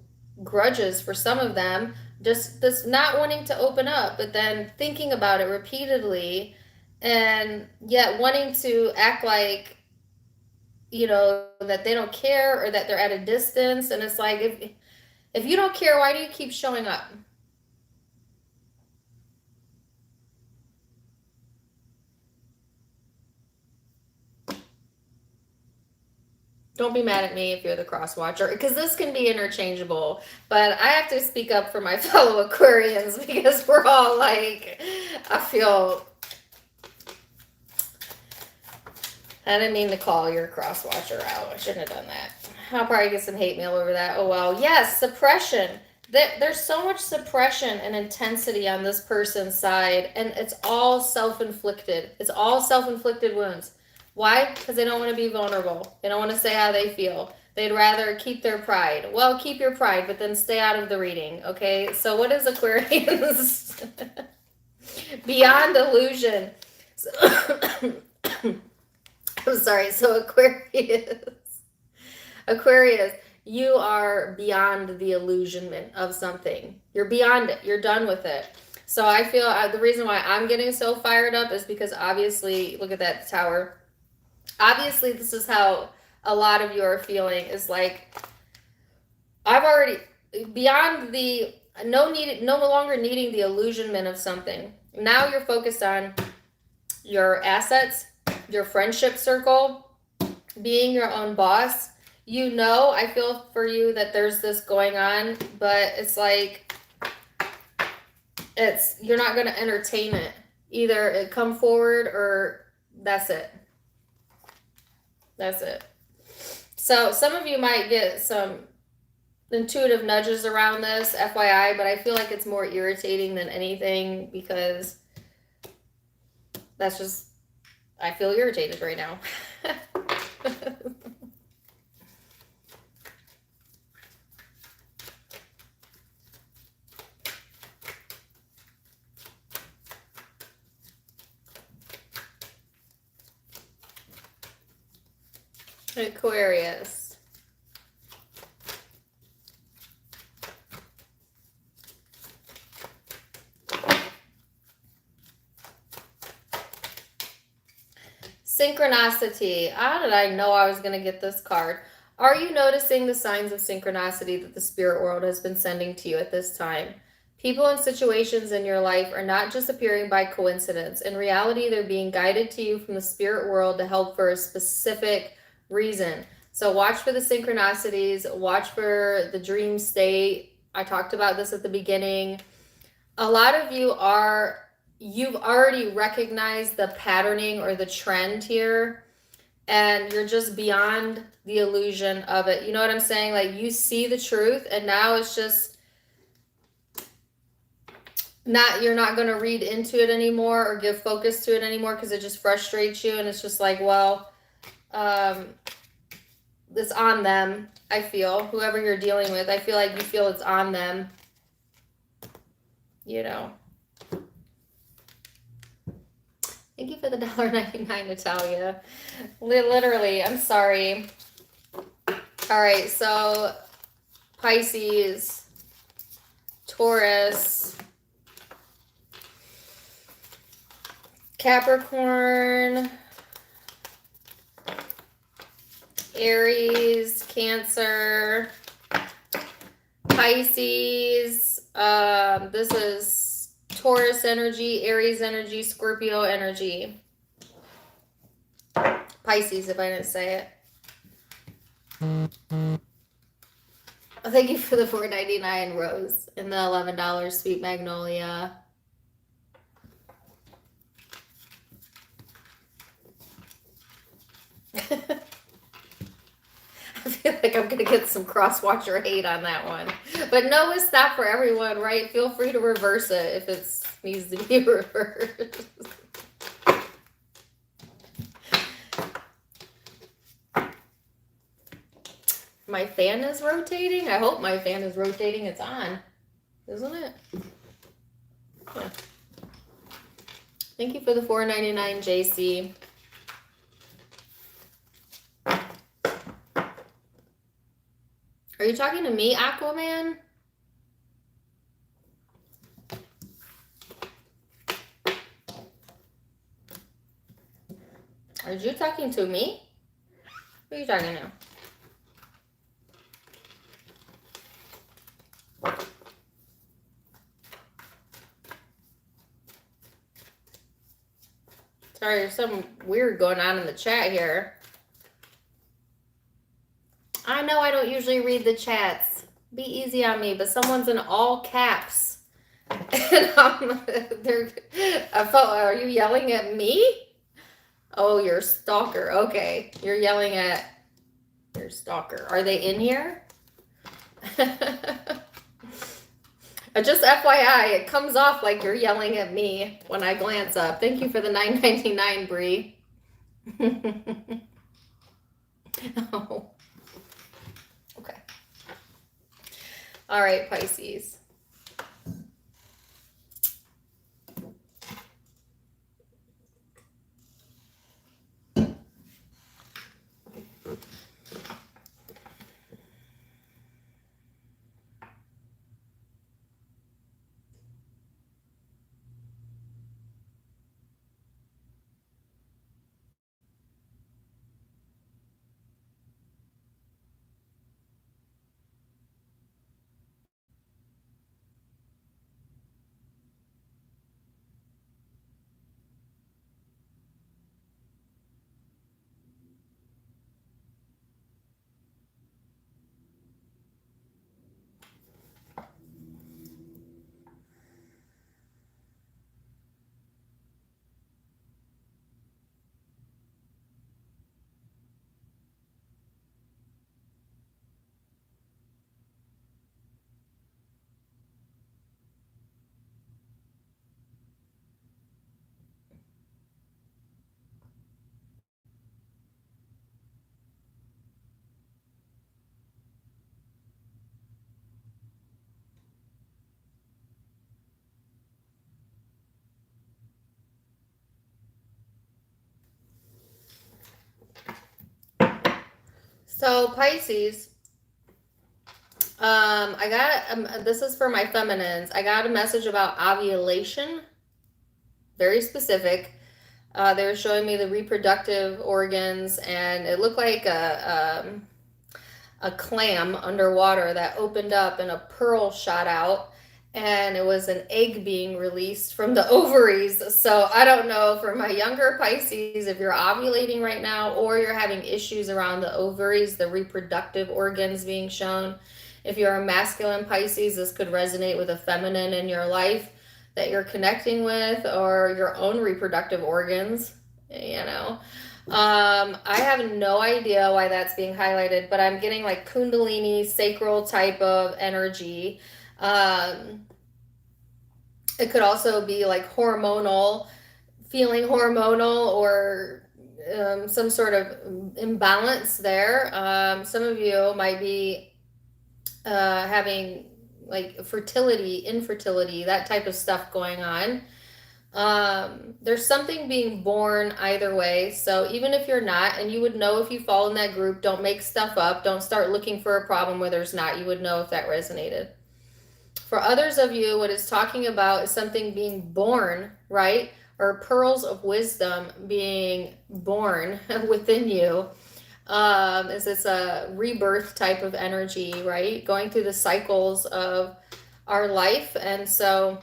grudges for some of them, just this not wanting to open up, but then thinking about it repeatedly and yet wanting to act like, you know, that they don't care or that they're at a distance. And it's like, if you don't care, why do you keep showing up? Don't be mad at me if you're the cross watcher, because this can be interchangeable. But I have to speak up for my fellow Aquarians because we're all like, I feel, I didn't mean to call your cross watcher out. I shouldn't have done that. I'll probably get some hate mail over that. Oh well. Yes, suppression. There's so much suppression and intensity on this person's side, and it's all self-inflicted. It's all self-inflicted wounds. Why? Because they don't want to be vulnerable. They don't want to say how they feel. They'd rather keep their pride. Well, keep your pride, but then stay out of the reading, okay? So what is Aquarius? Beyond illusion. So, I'm sorry. So Aquarius, you are beyond the illusionment of something. You're beyond it. You're done with it. So I feel the reason why I'm getting so fired up is because obviously, look at that tower. Obviously, this is how a lot of you are feeling, is like, I've already, beyond the, no longer needing the illusionment of something. Now you're focused on your assets, your friendship circle, being your own boss. You know, I feel for you that there's this going on, but it's like, you're not going to entertain it. Either it come forward or that's it. That's it. So some of you might get some intuitive nudges around this, FYI, but I feel like it's more irritating than anything because that's just, I feel irritated right now. Aquarius. Synchronicity. How did I know I was going to get this card? Are you noticing the signs of synchronicity that the spirit world has been sending to you at this time? People and situations in your life are not just appearing by coincidence. In reality, they're being guided to you from the spirit world to help for a specific reason. So watch for the synchronicities, watch for the dream state. I talked about this at the beginning. A lot of you've already recognized the patterning or the trend here, and you're just beyond the illusion of it. You know what I'm saying? Like, you see the truth, and now it's just you're not going to read into it anymore or give focus to it anymore because it just frustrates you, and it's just like, well, it's on them. I feel whoever you're dealing with, I feel like you feel it's on them, you know. Thank you for the $1.99, Natalia. Literally, I'm sorry. All right, so Pisces, Taurus, Capricorn, Aries, Cancer, Pisces. This is Taurus energy, Aries energy, Scorpio energy. Pisces, if I didn't say it. Thank you for the $4.99, Rose, and the $11 Sweet Magnolia. I feel like I'm going to get some cross-watcher hate on that one. But no is not for everyone, right? Feel free to reverse it if it needs to be reversed. My fan is rotating? I hope my fan is rotating. It's on, isn't it? Yeah. Thank you for the $4.99, JC. Are you talking to me, Aquaman? Are you talking to me? Who are you talking to? Sorry, there's something weird going on in the chat here. I know I don't usually read the chats. Be easy on me, but someone's in all caps. And are you yelling at me? Oh, your stalker. Okay, you're yelling at your stalker. Are they in here? Just FYI, it comes off like you're yelling at me when I glance up. Thank you for the $9.99, Bree. Oh. Okay. All right, Pisces. So Pisces, I got, this is for my feminines. I got a message about ovulation, very specific. They were showing me the reproductive organs, and it looked like a clam underwater that opened up and a pearl shot out. and it was an egg being released from the ovaries. So I don't know for my younger Pisces if you're ovulating right now or you're having issues around the ovaries, the reproductive organs being shown. If you're a masculine Pisces, this could resonate with a feminine in your life that you're connecting with, or your own reproductive organs, you know. I have no idea why that's being highlighted, but I'm getting like Kundalini, sacral type of energy. It could also be like hormonal, feeling hormonal, or some sort of imbalance there. Some of you might be having like fertility, infertility, that type of stuff going on. There's something being born either way. So even if you're not, and you would know if you fall in that group, don't make stuff up. Don't start looking for a problem where there's not. You would know if that resonated. For others of you, what it's talking about is something being born, right? Or pearls of wisdom being born within you. Is it's a rebirth type of energy, right? Going through the cycles of our life. And so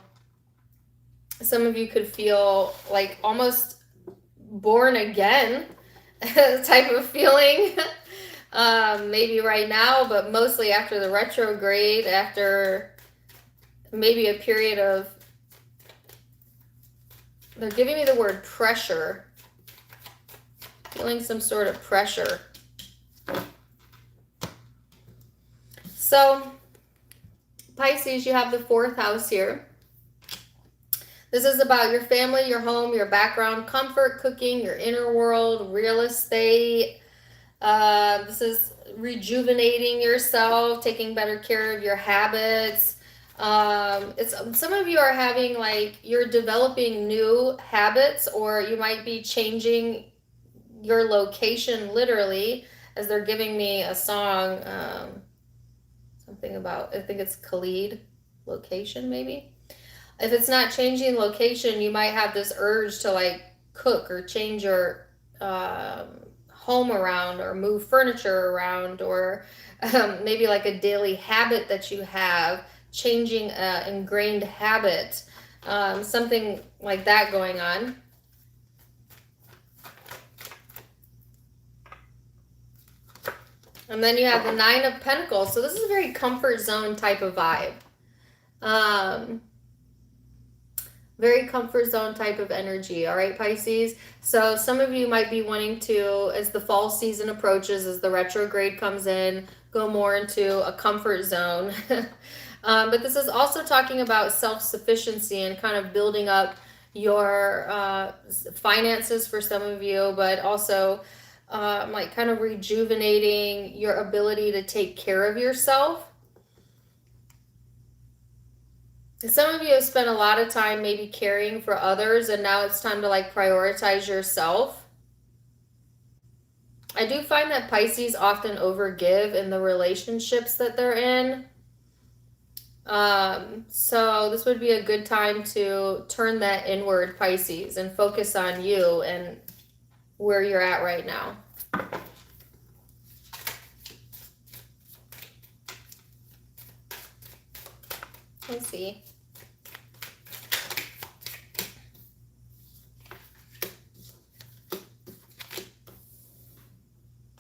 some of you could feel like almost born again type of feeling. Maybe right now, but mostly after the retrograde, after maybe a period of, they're giving me the word pressure, feeling some sort of pressure. So Pisces, you have the 4th house here. This is about your family, your home, your background, comfort, cooking, your inner world, real estate. This is rejuvenating yourself, taking better care of your habits. Some of you are having like, you're developing new habits, or you might be changing your location literally, as they're giving me a song, something about, I think it's Khalid, location maybe. If it's not changing location, you might have this urge to like cook or change your home around, or move furniture around, or maybe like a daily habit that you have, changing an ingrained habit, something like that going on. And then you have the 9 of Pentacles. So this is a very comfort zone type of vibe. Very comfort zone type of energy. All right, Pisces. So some of you might be wanting to, as the fall season approaches, as the retrograde comes in, go more into a comfort zone. But this is also talking about self-sufficiency and kind of building up your finances for some of you, but also like kind of rejuvenating your ability to take care of yourself. Some of you have spent a lot of time maybe caring for others, and now it's time to like prioritize yourself. I do find that Pisces often overgive in the relationships that they're in. So this would be a good time to turn that inward, Pisces, and focus on you and where you're at right now. Let's see.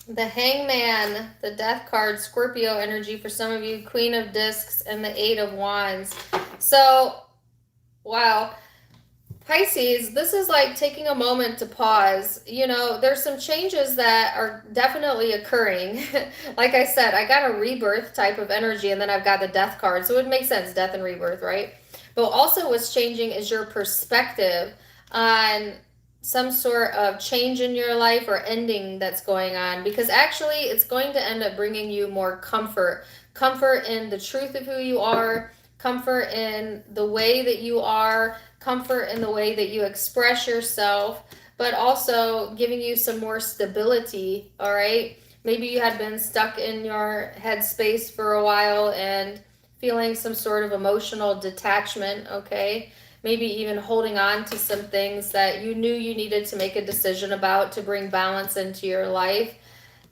The Hangman, the Death card, Scorpio energy for some of you, Queen of Discs, and the 8 of Wands. So, wow. Pisces, this is like taking a moment to pause. You know, there's some changes that are definitely occurring. Like I said, I got a rebirth type of energy, and then I've got the Death card. So it makes sense, death and rebirth, right? But also what's changing is your perspective on some sort of change in your life or ending that's going on, because actually it's going to end up bringing you more comfort in the truth of who you are, comfort in the way that you are, comfort in the way that you express yourself, but also giving you some more stability. All right, maybe you had been stuck in your headspace for a while and feeling some sort of emotional detachment. Okay, maybe even holding on to some things that you knew you needed to make a decision about to bring balance into your life.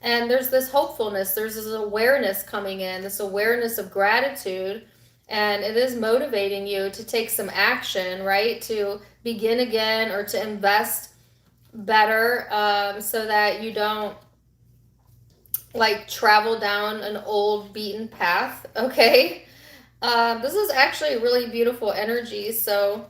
And there's this hopefulness, there's this awareness coming in, this awareness of gratitude. And it is motivating you to take some action, right? To begin again or to invest better, so that you don't like travel down an old beaten path, okay? This is actually really beautiful energy. So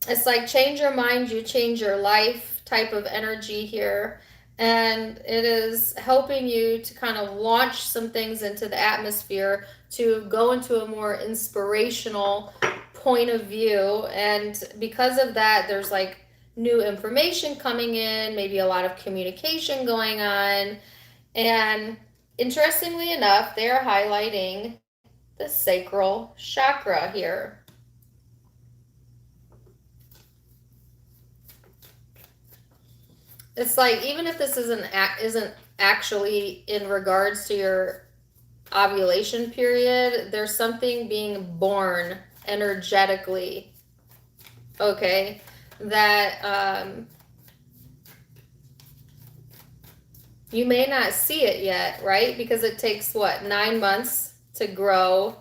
it's like change your mind, you change your life type of energy here. And it is helping you to kind of launch some things into the atmosphere to go into a more inspirational point of view. And because of that, there's like new information coming in, maybe a lot of communication going on. And interestingly enough, they're highlighting the sacral chakra here. It's like, even if this isn't actually in regards to your ovulation period, there's something being born energetically, okay, that you may not see it yet, right? Because it takes, what, 9 months to grow.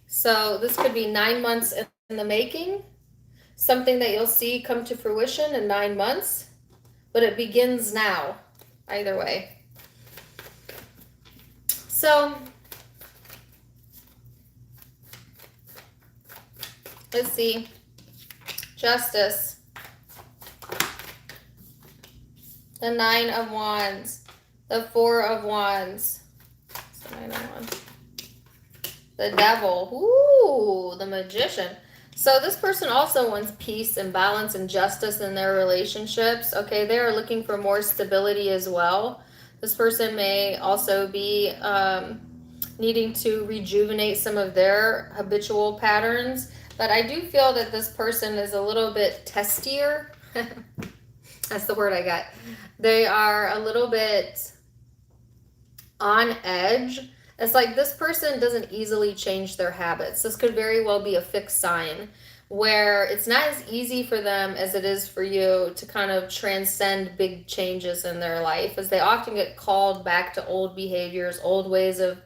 So this could be 9 months in the making, something that you'll see come to fruition in 9 months, but it begins now, either way. So let's see. Justice, the 9 of Wands, the 4 of Wands, the 9 of Wands, the Devil, ooh, the Magician. So this person also wants peace and balance and justice in their relationships. Okay, they are looking for more stability as well. This person may also be needing to rejuvenate some of their habitual patterns. But I do feel that this person is a little bit testier. That's the word I got. They are a little bit on edge. It's like this person doesn't easily change their habits. This could very well be a fixed sign where it's not as easy for them as it is for you to kind of transcend big changes in their life, as they often get called back to old behaviors, old ways of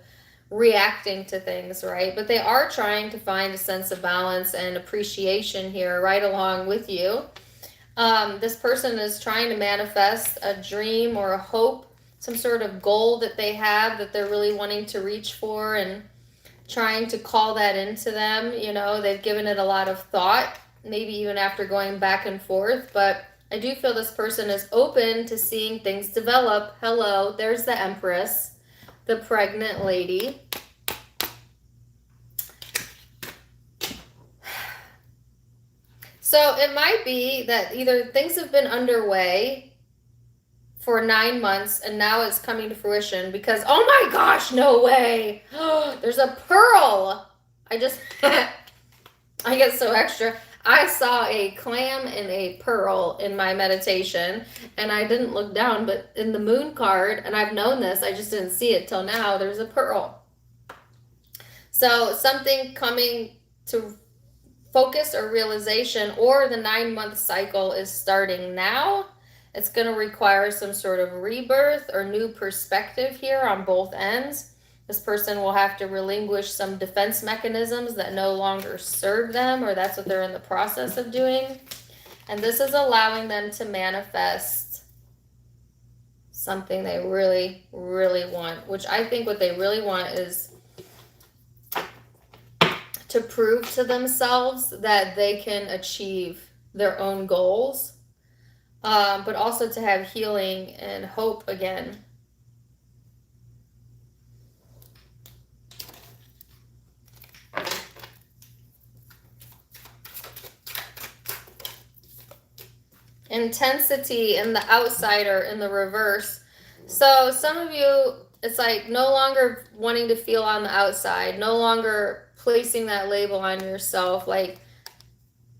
reacting to things, right? But they are trying to find a sense of balance and appreciation here right along with you. This person is trying to manifest a dream or a hope, some sort of goal that they have that they're really wanting to reach for, and trying to call that into them. You know, they've given it a lot of thought, maybe even after going back and forth, but I do feel this person is open to seeing things develop. Hello, there's the Empress, the pregnant lady. So it might be that either things have been underway for 9 months and now it's coming to fruition because, oh my gosh, no way. There's a pearl. I get so extra. I saw a clam and a pearl in my meditation, and I didn't look down, but in the moon card, and I've known this, I just didn't see it till now, there's a pearl. So something coming to focus or realization, or the 9-month cycle is starting now. It's going to require some sort of rebirth or new perspective here on both ends. This person will have to relinquish some defense mechanisms that no longer serve them, or that's what they're in the process of doing. And this is allowing them to manifest something they really, really want, which I think what they really want is to prove to themselves that they can achieve their own goals, but also to have healing and hope again. Intensity and the outsider in the reverse. So some of you, it's like no longer wanting to feel on the outside, no longer placing that label on yourself, like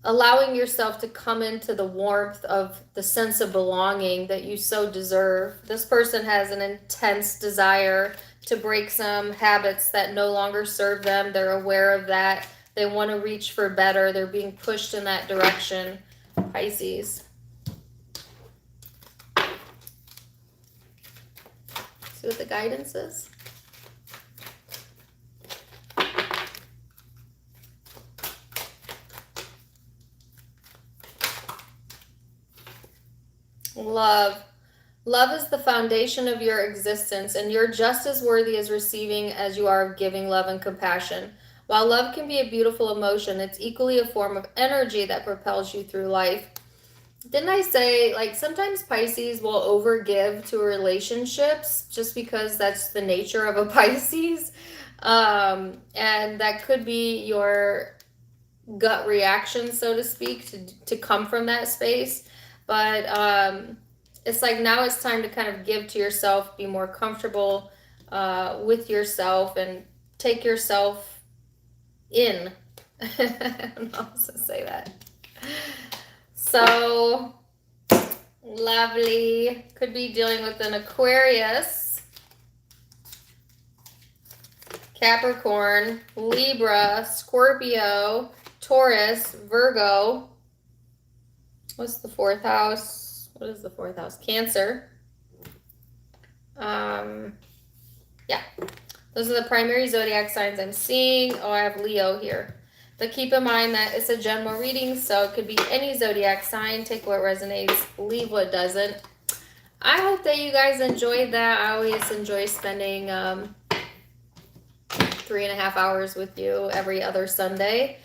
allowing yourself to come into the warmth of the sense of belonging that you so deserve. This person has an intense desire to break some habits that no longer serve them. They're aware of that. They want to reach for better. They're being pushed in that direction. Pisces. See what the guidance is. Love. Love is the foundation of your existence, and you're just as worthy as receiving as you are of giving love and compassion. While love can be a beautiful emotion, it's equally a form of energy that propels you through life. Didn't I say, like, sometimes Pisces will overgive to relationships just because that's the nature of a Pisces? And that could be your gut reaction, so to speak, to come from that space. But it's like now it's time to kind of give to yourself, be more comfortable with yourself, and take yourself in. I don't know how to say that. So lovely. Could be dealing with an Aquarius, Capricorn, Libra, Scorpio, Taurus, Virgo. What's the fourth house? What is the fourth house? Cancer. Yeah. Those are the primary zodiac signs I'm seeing. Oh, I have Leo here. But keep in mind that it's a general reading, so it could be any zodiac sign. Take what resonates, leave what doesn't. I hope that you guys enjoyed that. I always enjoy spending 3.5 hours with you every other Sunday.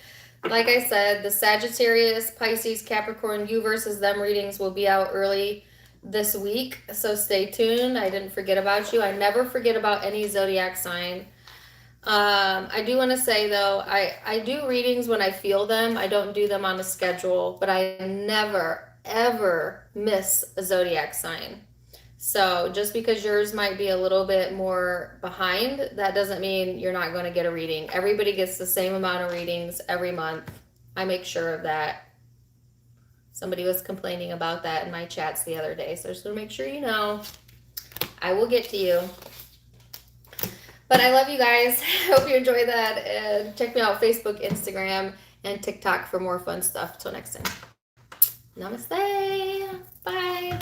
Like I said, the Sagittarius, Pisces, Capricorn, you versus them readings will be out early this week, so stay tuned. I didn't forget about you. I never forget about any zodiac sign. I do want to say, though, I do readings when I feel them. I don't do them on a schedule, but I never, ever miss a zodiac sign. So just because yours might be a little bit more behind, that doesn't mean you're not going to get a reading. Everybody gets the same amount of readings every month. I make sure of that. Somebody was complaining about that in my chats the other day, so just want to make sure you know. I will get to you. But I love you guys. Hope you enjoyed that. And check me out Facebook, Instagram, and TikTok for more fun stuff. Till next time. Namaste. Bye.